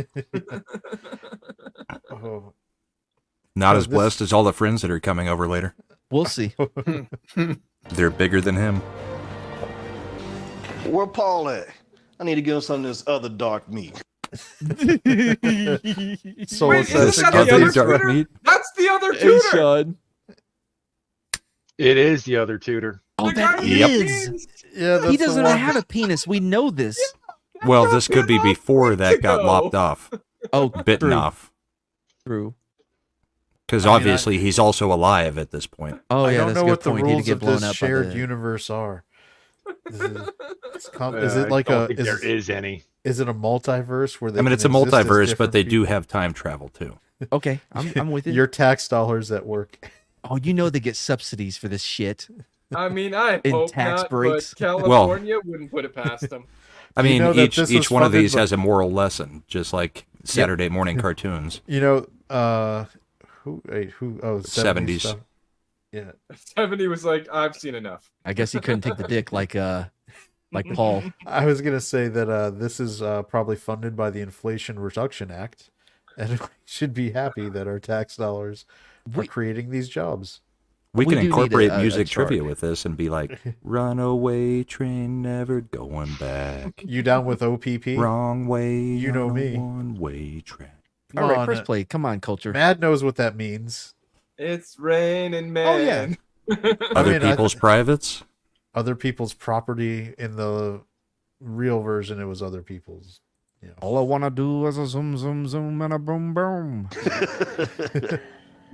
Oh. Not Oh, as blessed as all the friends that are coming over later. We'll see. They're bigger than him. Where Paul at? I need to give him some of this other dark meat. Soul Wait, is says that the other dark tutor? meat? That's the other Hey, tutor. Sean. It is the other tutor. Oh, The that guy is. with Yeah, that's He the doesn't one. have a penis. We know this. Well, this could be before that got lopped off, Oh, bitten true. off. True. Because I mean, obviously he's also alive at this point. Oh I yeah, don't that's know a good what the point. He'd rules get of blown this up by shared the- universe are. Is it I like don't a? think there is any. Is it a multiverse where they? I mean, can it's a exist as multiverse, but different they do people? have time travel too. Okay, I'm with it. Your tax dollars at work. Oh, you know they get subsidies for this shit. I mean, I In hope tax not, breaks. but California wouldn't put it past them. I You mean, know that each this each was one of funded these by- has a moral lesson, just like Saturday morning cartoons. You know, who? 70s. stuff. Yeah. 70 was like, I've seen enough. I guess he couldn't take the dick like Paul. I was gonna say that this is probably funded by the Inflation Reduction Act, and we should be happy that our tax dollars are creating these jobs. We We can do need incorporate a music chart. trivia with this and be like, runaway train never going back. You down with OPP? Wrong way. You know on a me. One-way track. Come All right, on, first play. Come on, culture. Mad knows what that means. It's raining man. Oh, yeah. Other mean, I- people's privates? Other people's property. In the real version, it was other people's. You know. All I wanna do is a zoom, zoom, zoom, and a boom, boom.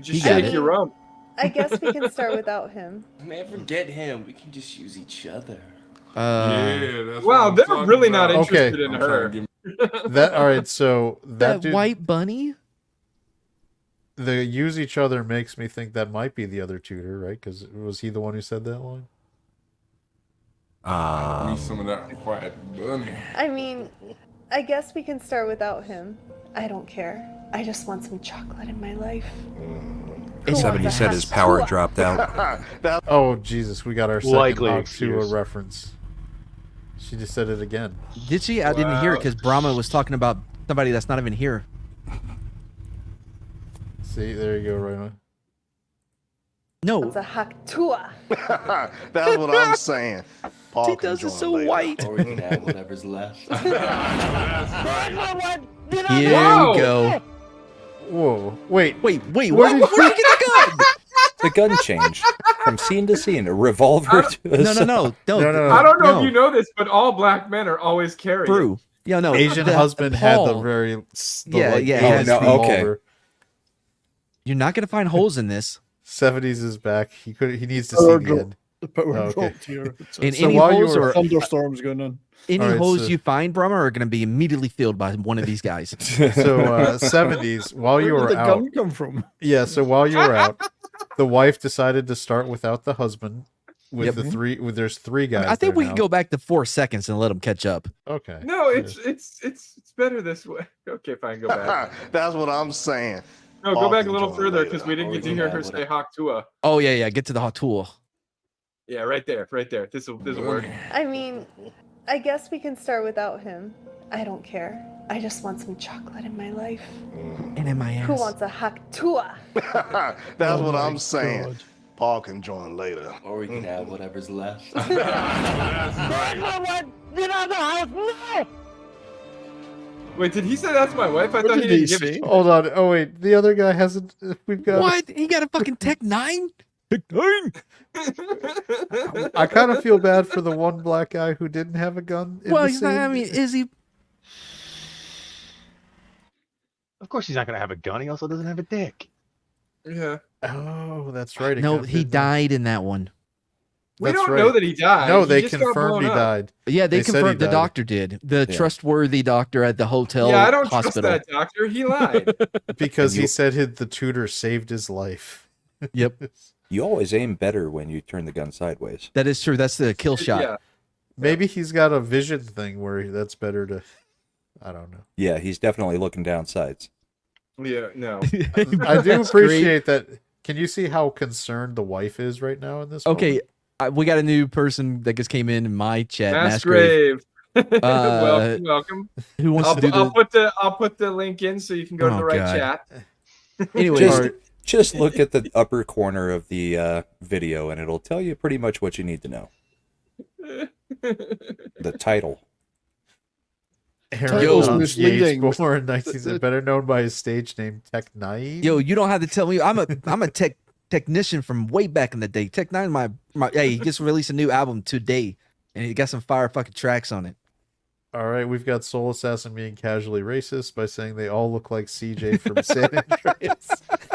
Just got shake it. your rump. I guess we can start without him. Man, forget him. We can just use each other. Uh, Wow, they're really not Okay. interested in her. That all right? So that that dude, white bunny. the use each other makes me think that might be the other tutor, right? Because was he the one who said that line? Some of that quiet bunny. I mean, I guess we can start without him. I don't care. I just want some chocolate in my life. Somebody said his power dropped out. Oh Jesus, we got our second Likely Hawk excuse. reference. She just said it again. Did she? I didn't hear it because Brahma was talking about somebody that's not even here. See, there you go, Roma. No, It's a haktua. That's what I'm saying. Paul she can does it join so later. white. Or we can have whatever's left. Here Whoa. we go. Whoa, wait, Wait, Where where'd did you get the gun? The gun changed from scene to scene. A revolver to a No. I don't know if you know this, but all black men are always carrying. True. Yeah, no. Asian the- husband had the Paul, very Yeah, yeah, Asian has the- revolver. You're not gonna find holes in this. 70s is back. He needs to see the end. The power Oh, okay. dropped here. In So any while you holes were- or Thunderstorms going on. any All right, holes so- you find, Brahma, are gonna be immediately filled by one of these guys. So 70s, while you Where were did the out, gun come from? yeah. So while you were out, the wife decided to start without the husband, with the three. There's three guys. I think there we now. can go back to 4 seconds and let them catch up. Okay. No, it's better this way. Okay, fine, go back. That's what I'm saying. No, go Paul back can a little join further later. because we didn't get to hear her say Haktua. Oh yeah, get to the hot tool. Yeah, right there. This will work. I mean, I guess we can start without him. I don't care. I just want some chocolate in my life. And in my ass. Who wants a Haktua? That's what I'm saying. Paul can join later. Or we can have whatever's left. Get out of the house now! Wait, did he say that's my wife? I thought he didn't give a shit. Hold on. Oh wait, the other guy hasn't. We've got. What? He got a fucking Tech 9? Tech 9. I kind of feel bad for the one black guy who didn't have a gun. Well, he's not, I mean, is he? Of course, he's not going to have a gun. He also doesn't have a dick. Yeah. Oh, that's right. No, he died in that one. We don't know that he died. No, He they just got confirmed blown he up. died. Yeah, they said he confirmed the died. doctor did. The trustworthy doctor at the hotel Yeah, I don't hospital. trust that doctor. He lied. Because he said the tutor saved his life. Yep. You always aim better when you turn the gun sideways. That is true. That's the kill shot. Yeah. Maybe he's got a vision thing where that's better to. I don't know. Yeah, he's definitely looking down sights. Yeah, no. I do appreciate that. Can you see how concerned the wife is right now in this? Okay, moment? we got a new person that just came in my chat. Massgrave. Welcome. Who wants to do I'll put the link in so you can go to Oh, the right God. chat. Anyway, Just look at the upper corner of the video, and it'll tell you pretty much what you need to know. The title. Harold Yates, misleading. born in 19, better known by his stage name Tech 9. Yo, you don't have to tell me. I'm a technician from way back in the day. Tech 9, my hey, he just released a new album today, and he got some fire fucking tracks on it. All right, we've got Soul Assassin being casually racist by saying they all look like CJ from San Andreas.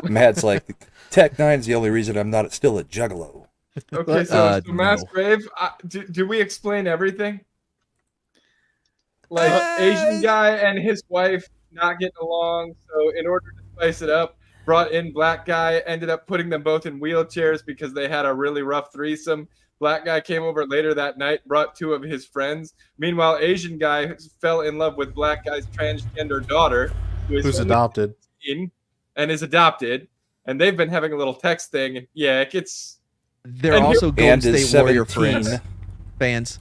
Matt's like, Tech 9's the only reason I'm not still a juggalo. Okay, so no. Massgrave, do we explain everything? Like Asian guy and his wife not getting along, so in order to spice it up, brought in black guy, ended up putting them both in wheelchairs because they had a really rough threesome. Black guy came over later that night, brought 2 of his friends. Meanwhile, Asian guy fell in love with black guy's transgender daughter, Who's adopted. And is adopted. And they've been having a little text thing. Yeah, it gets. They're and also And Golden is State Warrior 17. fans.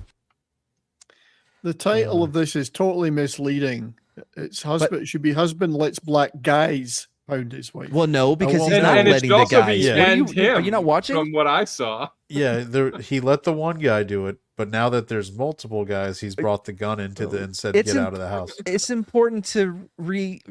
The title of this is totally misleading. It's husband. It should be husband lets black guys pound his wife. Well, no, because he's And not it letting should the also guys. be What are and you, him. are you not watching? From what I saw. Yeah, he let the one guy do it, but now that there's multiple guys, he's brought the gun into the and said, "Get out of the house." It's important to reiterate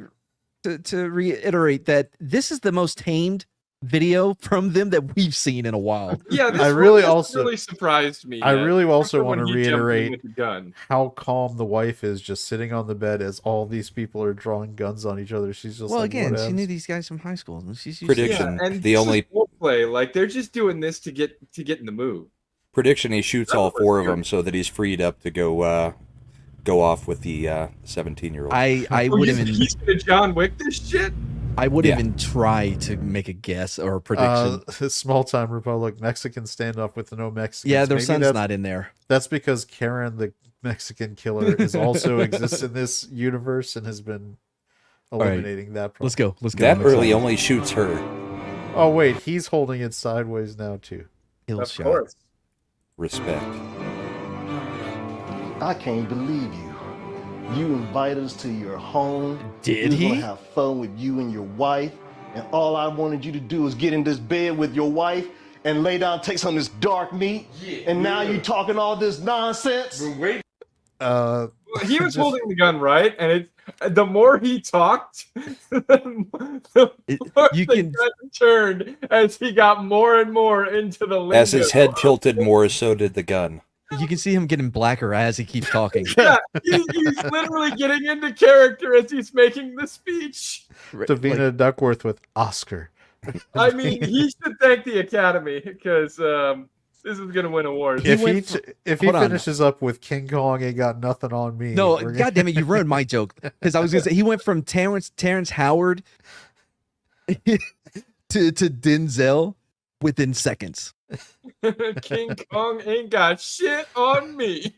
that this is the most tamed video from them that we've seen in a while. Yeah, this really surprised me. I really also want to when he jumped in reiterate with the gun. how calm the wife is, just sitting on the bed as all these people are drawing guns on each other. She's just Well, like, again, she "Whatevs." knew these guys from high school. She's used Prediction. To And The only play, like they're just doing this to get in the mood. prediction he shoots all 4 of them so that he's freed up to go off with the 17-year-old. I would even He's gonna John Wick this shit. I wouldn't even try to make a guess or a prediction. Small time Republic, Mexican standoff with no Mexicans. Yeah, their Maybe son's that's- not in there. That's because Karen, the Mexican killer, is also exists in this universe and has been eliminating that problem. Let's go. Let's go. That I'm really excited. only shoots her. Oh wait, he's holding it sideways now too. Kill Of shot. course. Respect. I can't believe you. You invited us to your home. Did we he? were gonna have fun with you and your wife, and all I wanted you to do was get in this bed with your wife and lay down, take some of this dark meat. And now you talking all this nonsense. He was holding the gun right, and the more he talked, the more you the can- gun turned as he got more and more into the lingo. As his head tilted more, so did the gun. You can see him getting blacker as he keeps talking. Yeah, he's literally getting into character as he's making the speech. Davina Duckworth with Oscar. I mean, he should thank the Academy because this is gonna win awards. If he Hold on. finishes up with King Kong, ain't got nothing on me. No, we're gonna- God damn it, you ruined my joke. Because I was gonna say he went from Terrence Howard to Denzel within seconds. King Kong ain't got shit on me.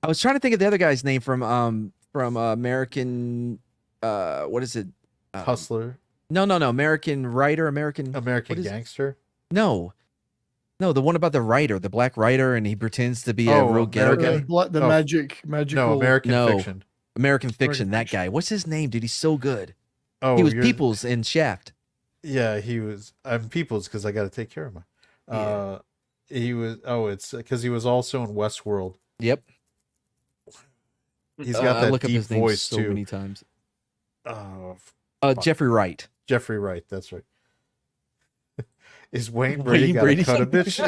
I was trying to think of the other guy's name from American. What is it? Hustler. No. American writer. American Gangster. No, the one about the writer, the black writer, and he pretends to be a real ghetto guy. The magical. No, American Fiction. American Fiction. That guy. What's his name, dude? He's so good. Oh, he was Peoples in Shaft. Yeah, he was. I'm Peoples because I got to take care of him. He was. Oh, it's because he was also in Westworld. Yep. He's got that look up deep his name voice so too. many times. Fuck. Jeffrey Wright. Jeffrey Wright. That's right. Is Wayne Brady got to cut a bitch?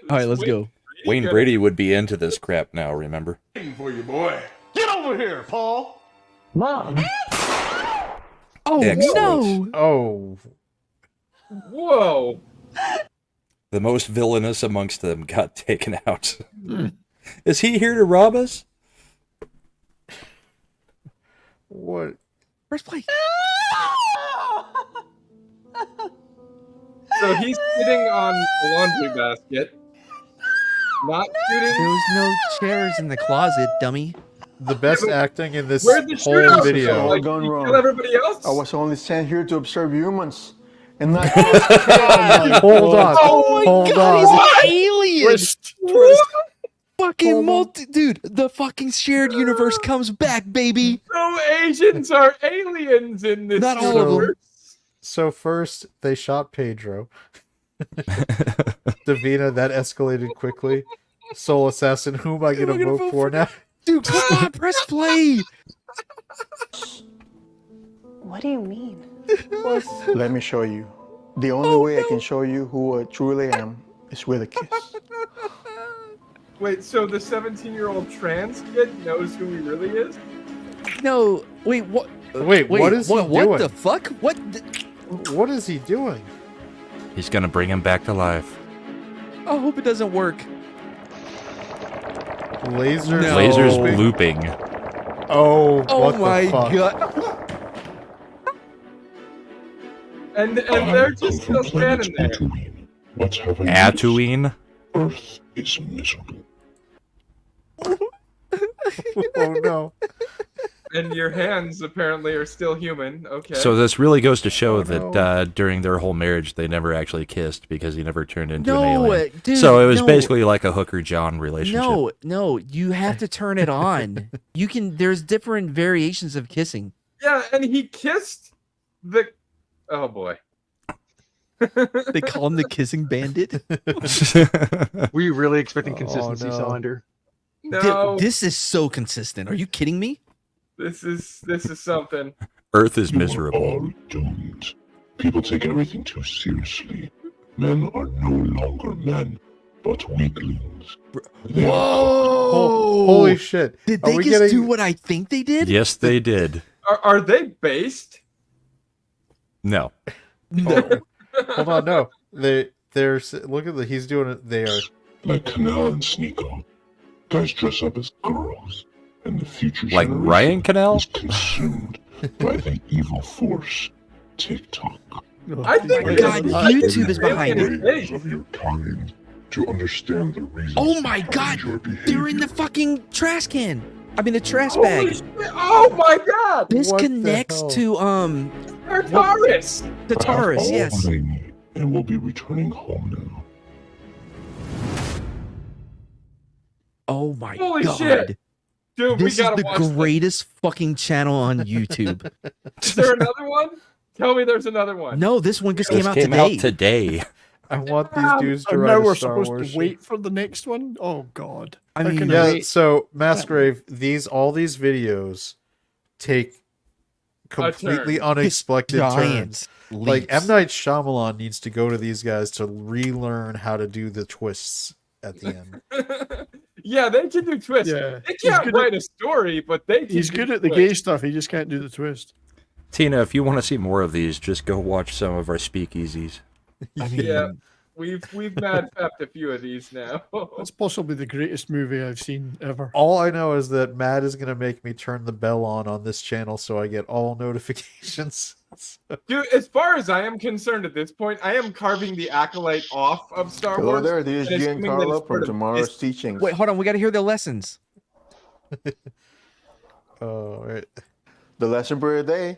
All right, let's go. Wayne Brady would be into this crap now. Remember? For you, boy. Get over here, Paul. Mom. Oh no! Oh. Whoa. The most villainous amongst them got taken out. Is he here to rob us? What? First place. So he's sitting on a laundry basket, not shooting. There was no chairs in the closet, dummy. The best acting in this Where'd the whole shootout video. go? Like, Gone you wrong. kill everybody else? I was only sent here to observe humans, and not. Hold on. Oh my Hold god, on. he's an alien! Twist. Fucking dude, the fucking shared universe comes back, baby. No Asians are aliens in this Not all of them. universe. So first they shot Pedro. Davina, that escalated quickly. Soul Assassin, who am I gonna vote for now? Dude, come on, press play. What do you mean? Let me show you. The only way I can show you who I truly am is with a kiss. Wait, so the 17-year-old trans kid knows who he really is? No, wait, what? Wait, what is he doing? What the fuck? What is he doing? He's gonna bring him back to life. I hope it doesn't work. Lasers. No. Lasers looping. Oh, Oh what my the fuck? god. And they're just still standing there. What's happening? Tatooine. Earth is miserable. Oh no. And your hands apparently are still human. Okay. So this really goes to show that during their whole marriage, they never actually kissed because he never turned into an alien. Dude, so it was no. basically like a hooker-John relationship. No, you have to turn it on. You can. There's different variations of kissing. Yeah, and he kissed the. Oh boy. They call him the kissing bandit. Were you really expecting consistency, no. Cylinder? No. This is so consistent. Are you kidding me? This is something. Earth is You are miserable. all doomed. People take everything too seriously. Men are no longer men, but weaklings. They are Whoa! Holy shit. Did Are they we just getting- do what I think they did? Yes, they did. Are they based? No. No. Hold on, no. They're look at he's doing it. They are like Canal and Sneeko. Guys dress up as girls, and the future Like generation Ryan Canal? is consumed by the evil force, TikTok. I think my God, YouTube is behind Every it. way of your time to understand the reasons. Oh my god! behind your They're in behavior. the fucking trash can. I mean the trash Holy bag. shit. Oh my god! This What the connects hell? to They're Taurus! the I have Taurus, all yes. they need, and will be returning home now. Oh my Holy god. shit. Dude, This we is gotta the watch this. greatest fucking channel on YouTube. Is there another one? Tell me there's another one. No, this one just This came out came today. out today. I want these dudes to And write now a we're Star supposed Wars to wait for the next one? Oh god. I How mean, can I Yeah, wait? so Massgrave, all these videos take turn. completely unexpected giant turns. Like leaps. M. Night Shyamalan needs to go to these guys to relearn how to do the twists at the end. Yeah, they can do twists. Yeah. They He's can't good write a story, but they can He's do good at the twists. gay stuff, he just can't do the twist. Tina, if you want to see more of these, just go watch some of our speakeasies. I mean, Yeah. We've mad pepped a few of these now. It's possibly the greatest movie I've seen ever. All I know is that Matt is gonna make me turn the bell on this channel so I get all notifications. Dude, as far as I am concerned at this point, I am carving the Acolyte off of Star Hello Wars. there, this is and assuming that Giancarlo it's from part of tomorrow's this- teachings. Wait, hold on. We got to hear the lessons. Oh, right. The lesson for today: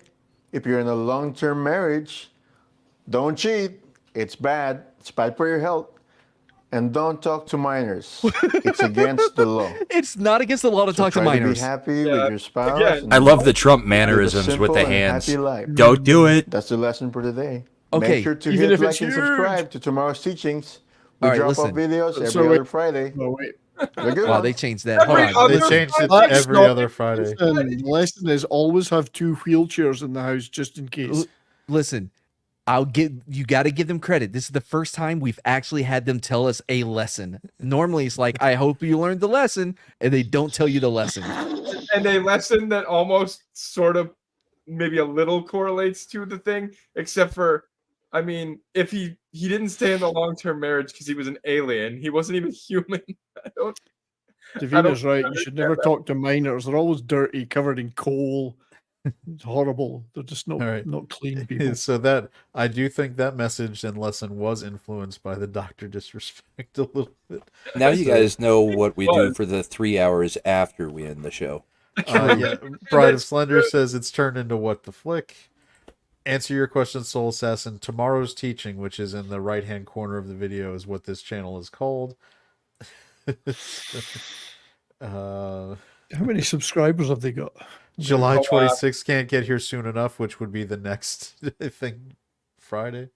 if you're in a long-term marriage, don't cheat. It's bad. It's bad for your health. And don't talk to minors. It's against the law. It's not against the law to talk to Try minors. be happy with your spouse. again, and I love the live Trump a mannerisms with simple the and hands. happy life. Don't do it. That's the lesson for today. Okay, Make sure to even hit if like it's and huge. subscribe to tomorrow's teachings. We All right, drop listen. off videos every So wait- other Friday. No, wait. Have a good Wow, one. they changed that. Hold Every on. They other changed it Friday? every other Friday. And lesson is always have 2 wheelchairs in the house just in case. Listen, you got to give them credit. This is the first time we've actually had them tell us a lesson. Normally it's like, I hope you learned the lesson, and they don't tell you the lesson. And a lesson that almost sort of maybe a little correlates to the thing, except for, I mean, if he didn't stay in the long-term marriage because he was an alien, he wasn't even human. Davina's right. You should never talk to minors. They're always dirty, covered in coal. It's horrible. They're just not, All right. not clean people. So that I do think that message and lesson was influenced by the Dr. Disrespect a little bit. Now you So- guys know what we do for the 3 hours after we end the show. Yeah, Bride of Slender says it's turned into What the Flick. Answer your question, Soul Assassin. Tomorrow's teaching, which is in the right-hand corner of the video, is what this channel is called. How many subscribers have they got? July 26th can't get here soon enough, which would be the next, I think, Friday.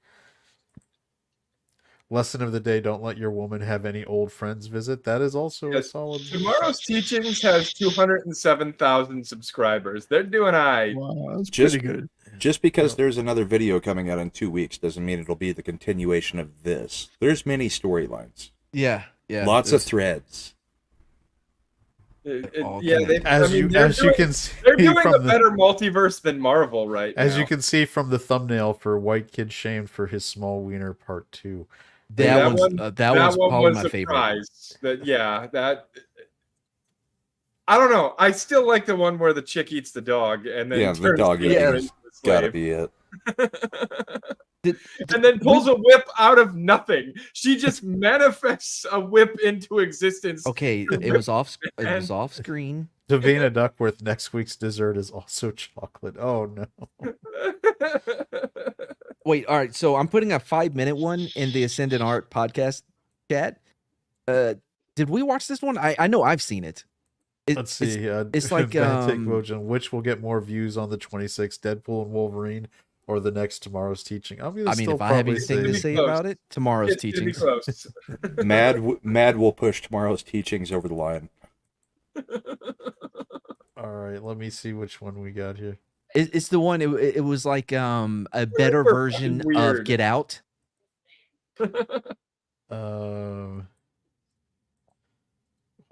Lesson of the day: don't let your woman have any old friends visit. That is also a solid. Tomorrow's teachings has 207,000 subscribers. They're doing all right. Wow, that's Just, pretty good. Just because there's another video coming out in 2 weeks doesn't mean it'll be the continuation of this. There's many storylines. Yeah. Lots of threads. Yeah, as you can see, they're doing from a the- better multiverse than Marvel right now. As you can see from the thumbnail for White Kid Shamed for His Small Wiener Part 2. That one's probably my favorite. Prize. That I don't know. I still like the one where the chick eats the dog and then The turns dog the eating into is a gotta slave. be it. And then pulls a whip out of nothing. She just manifests a whip into existence. Okay, it was off screen. Davina Duckworth, next week's dessert is also chocolate. Oh no. Wait, all right. So I'm putting a 5-minute one in the Ascendant Art podcast chat. Did we watch this one? I know I've seen it. Let's see. It's like Vojan, which will get more views on the 26th, Deadpool and Wolverine, or the next Tomorrow's Teaching? I'm gonna if I have anything to say about it, Tomorrow's Teachings. Mad will push Tomorrow's Teachings over the line. All right, let me see which one we got here. It's the one. It was like a better version of Get Out.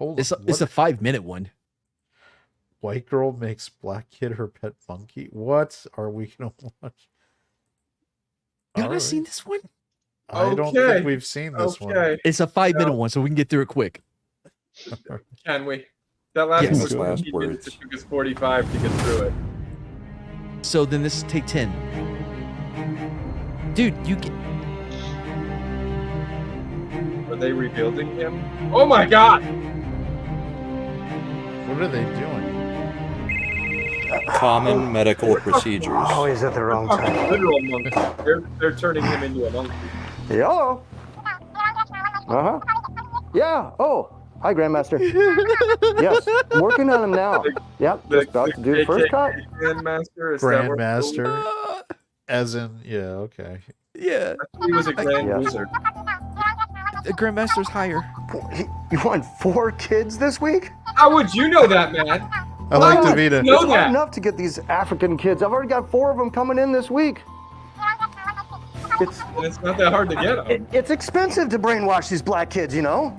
It's a 5-minute one. White girl makes black kid her pet monkey. What are we gonna watch? You haven't seen this one? I don't think we've seen this one. It's a 5-minute one, so we can get through it quick. Can we? That last Yes. one was Last 15 words. minutes. It took us 45 to get through it. So then this take 10. Dude, you get. Are they rebuilding him? Oh my god! What are they doing? Common medical procedures. Always at the wrong time. Literal monkey. They're turning him into a monkey. Hello. Uh huh. Yeah. Oh, hi, Grandmaster. Yes, I'm working on him now. Yep, just about to do the first cut. Grandmaster. Is that what- Grandmaster, as in, yeah, okay. Yeah. He was a grand Yeah. wizard. The Grandmaster's higher. You want 4 kids this week? How would you know that, man? I like How would Davina. you know It's hard that? enough to get these African kids. I've already got 4 of them coming in this week. It's It's not that hard to get them. it's expensive to brainwash these black kids, you know.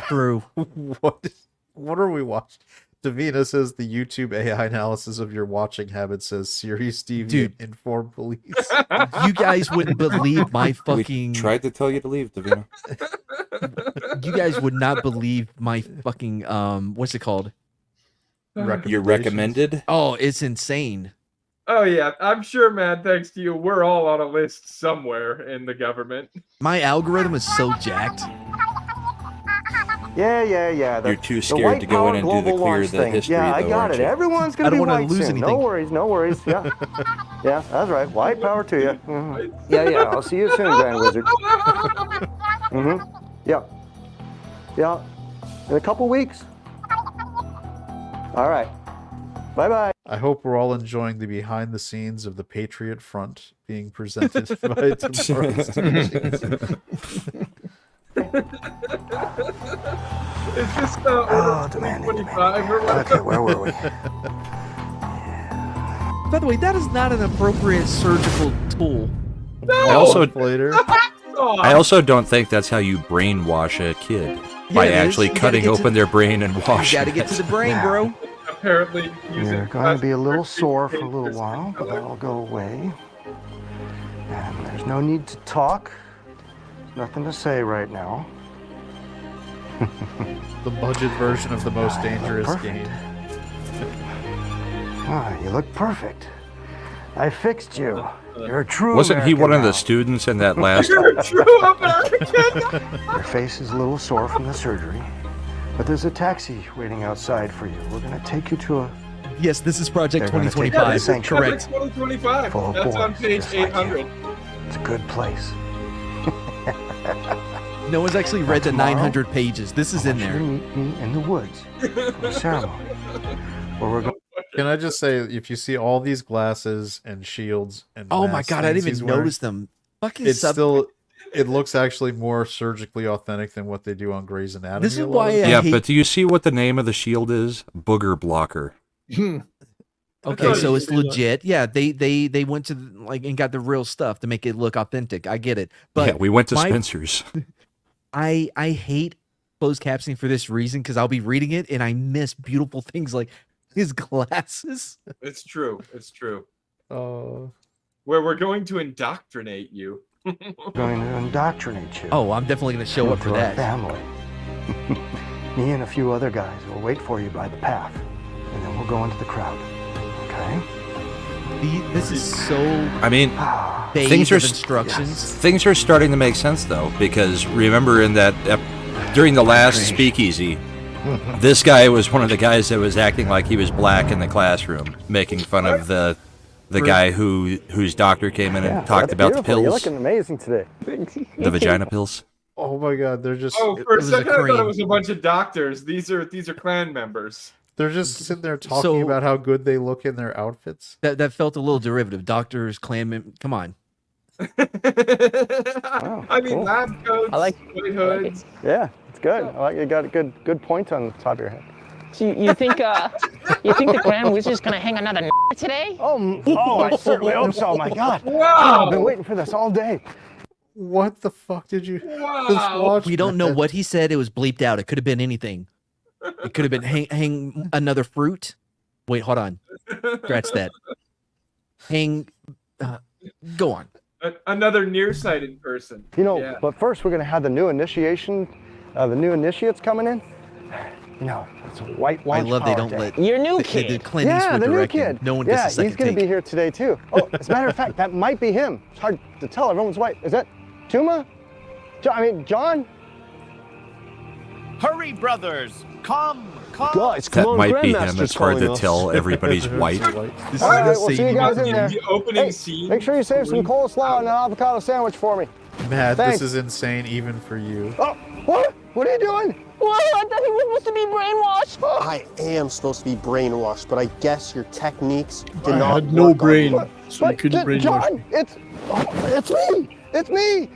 True. What are we watching? Davina says the YouTube AI analysis of your watching habits says serious deviant, Dude. informed police. You guys wouldn't believe my fucking. We tried to tell you to leave, Davina. You guys would not believe my fucking what's it called? You're recommended? Oh, it's insane. Oh yeah, I'm sure, man. Thanks to you, we're all on a list somewhere in the government. My algorithm is so jacked. Yeah. You're too scared to go in and do the clear the history. Yeah, I though, got aren't it. you? Everyone's I gonna don't be wanna white lose soon. anything. No worries. Yeah, yeah, that's right. White power to you. Mhm. Yeah. I'll see you soon, Grand Wizard. Yeah. In a couple weeks. All right. Bye. I hope we're all enjoying the behind the scenes of the Patriot Front being presented by tomorrow's teachings. Is this Order 2025 or what? Okay, where were we? By the way, that is not an appropriate surgical tool. No! I also don't think that's how you brainwash a kid. By it is. actually You gotta cutting get open their brain and You washing gotta get to the brain, Yeah. bro. Apparently, You're going to be a little sore for a little while, but that'll go away. And there's no need to talk. Nothing to say right now. The budget version of the most dangerous perfect. game. You look perfect. I fixed you. You're a true Wasn't he one of the American students in that last? You're a true American. now. Your face is a little sore from the surgery, but there's a taxi waiting outside for you. We're going to take you to a... Yes, this is Project They're gonna take you to 2025. the sanctuary. Correct. 2025. Full of That's on boys, page just like you. 800. It's a good place. No one's actually read the Tomorrow, 900 pages. This is in I want there. you to meet me in the woods for a ceremony where we're going. Can I just say, if you see all these glasses and shields and Oh my masks god, I didn't he's even wearing, notice them. Fucking it's sub. still, it looks actually more surgically authentic than what they do on Grey's Anatomy. This is a lot why of I Yeah, hate- but do you see what the name of the shield is? Booger blocker. Okay, so it's legit. Yeah, they went to and got the real stuff to make it look authentic. I get it, but yeah, we went to my- Spencer's. I hate closed captioning for this reason because I'll be reading it and I miss beautiful things like his glasses. It's true. It's true. Oh. Where we're going to indoctrinate you. going to indoctrinate you. Oh, I'm definitely going to show up for into our that. family. Me and a few other guys will wait for you by the path, and then we'll go into the crowd. Okay? This is so. I mean, vague things are of instructions. Things are starting to make sense though, because remember in that during the last speakeasy, this guy was one of the guys that was acting like he was black in the classroom, making fun of the guy whose doctor came in and talked about the beautiful. You're pills, looking amazing today. the vagina pills. Oh my god, they're just. Oh, for a was a second I thought cream. it was a bunch of doctors. These are clan members. They're just sitting there talking So- about how good they look in their outfits. That felt a little derivative. Doctors, clan. Come on. I mean, cool. lab coats, I like- white hoods. Yeah, it's good. I like you got a good point on the top of your head. So you think the Grand Wizard's gonna hang another today? Oh, I certainly hope so. My God. Wow. I've been waiting for this all day. What the fuck did you just Wow. watch? We don't know what he said. It was bleeped out. It could have been anything. It could have been hang another fruit. Wait, hold on. Scratch that. Hang. Go on. Another nearsighted person. You know, Yeah. but first we're gonna have the new initiation, the new initiates coming in. You know, it's a white I launch love they power don't day. let Your new the kid. Clint Yeah, Eastwood the new directing. kid. No one yeah, gets a second he's gonna take. be here today too. Oh, as a matter of fact, that might be him. It's hard to tell. Everyone's white. Is that Tuma? John? Hurry, brothers! Come! Guys, That might be him. It's hard to tell. Everybody's white. This All right, is we'll the see you same. guys in there. The opening Hey, scene. make sure you save some coleslaw and an avocado sandwich for me. Matt, Thanks. this is insane even for you. Oh, what? What are you doing? What? I thought he was supposed to be brainwashed. I am supposed to be brainwashed, but I guess your techniques did I not had no work on brain, me. so you couldn't brainwash John, me. it's me. It's me.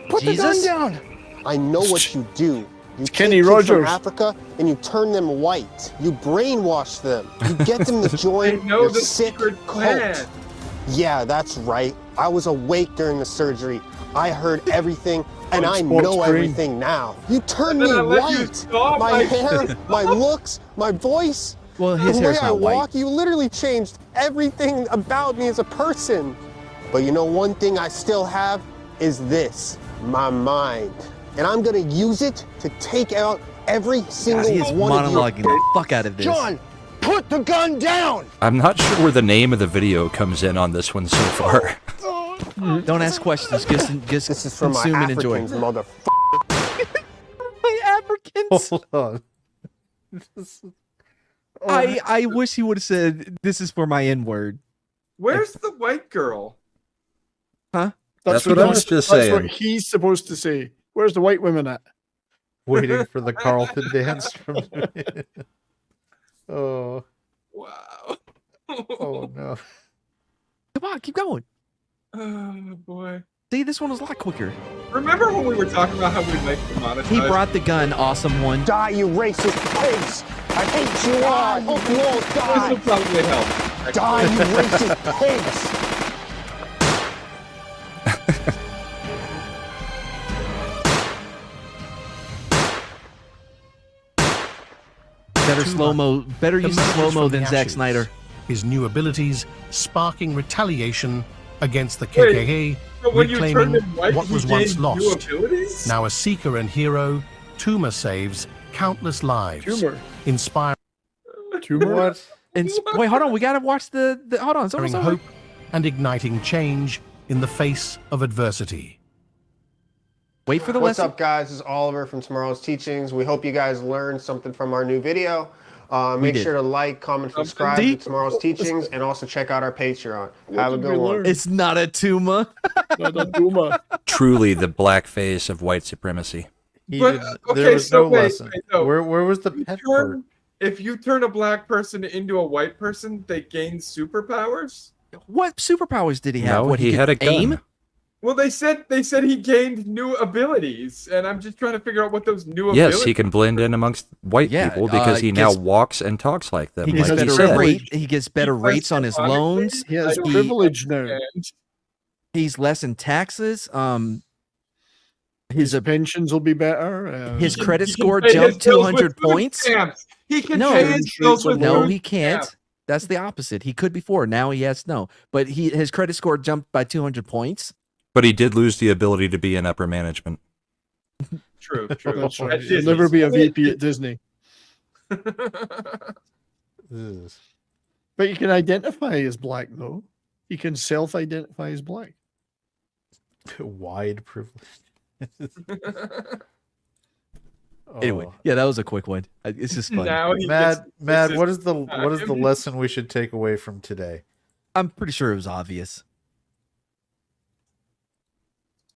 Put Jesus? the gun down. I know what you do. You take Kenny kids from Rogers. Africa and you turn them white. You brainwash them. You get them to join They know your the sick secret cult. plan. Yeah, that's right. I was awake during the surgery. I heard everything, and I Sports know green. everything now. You turned And me then I let you white. stop My my hair, shit. my looks, my voice. Well, his the hair's way I not white. walk, you literally changed everything about me as a person. But you know, one thing I still have is this, my mind. And I'm gonna use it to take out every single God, he is one of you. monologuing the fuck out of this. John, put the gun down! I'm not sure where the name of the video comes in on this one so far. Don't ask questions. Just This is for my consume and enjoy. Africans, motherfucker. My Africans. Hold on. I wish he would have said, "This is for my N-word." Where's the white girl? Huh? That's what I was just That's what saying. he's supposed to say. Where's the white women at? Waiting for the Carlton dance from. Oh. Wow. Oh no. Come on, keep going. Oh boy. See, this one was a lot quicker. Remember when we were talking about how we like to monetize? He brought the gun. Awesome one. Die, you racist pigs! I hate you all! I hope you all This die! will probably help. Die, you racist pigs! Better slow-mo. Better use slow-mo than Zack Snyder. His new abilities sparking retaliation against the Wait, KKK, but when you reclaiming turned him white, what he was once gained new lost. abilities? Now a seeker and hero, Tuma saves countless lives. Tumor. Inspiring Tumor? What? Wait, hold on. We gotta watch the hold on. hope and igniting change in the face of adversity. Wait for the What's lesson. up, guys? This is Oliver from Tomorrow's Teachings. We hope you guys learned something from our new video. Make did. sure to like, comment, subscribe to Tomorrow's Teachings, and also check out our Patreon. Have a good one. It's not a Tuma. Not a Tuma. Truly the black face of white supremacy. But, There was no lesson. no. Where was the pet part? If you turn a black person into a white person, they gain superpowers? What superpowers did he have? No, What, he could had a gun. aim? Well, they said he gained new abilities, and I'm just trying to figure out what those new Yes, abilities. he can blend in amongst white Yeah, people because he now gets- walks and talks like them. He like gets he better said. rate. He gets better rates on his loans. He has privilege now. He's less in taxes. His pensions will be better. His credit He can score pay his jumped bills with 200 food points. stamps. He can No, pay his bills with no, food he can't. stamps. That's the opposite. He could before. Now he has no. But his credit score jumped by 200 points. But he did lose the ability to be in upper management. True. That's right. At He'll Disney. never be a VP at Disney. Ugh. But you can identify as black, though. You can self-identify as black. Wide privilege. Anyway, yeah, that was a quick one. It's just fun. Now he Mad, gets- Mad, this what is the time. lesson we should take away from today? I'm pretty sure it was obvious.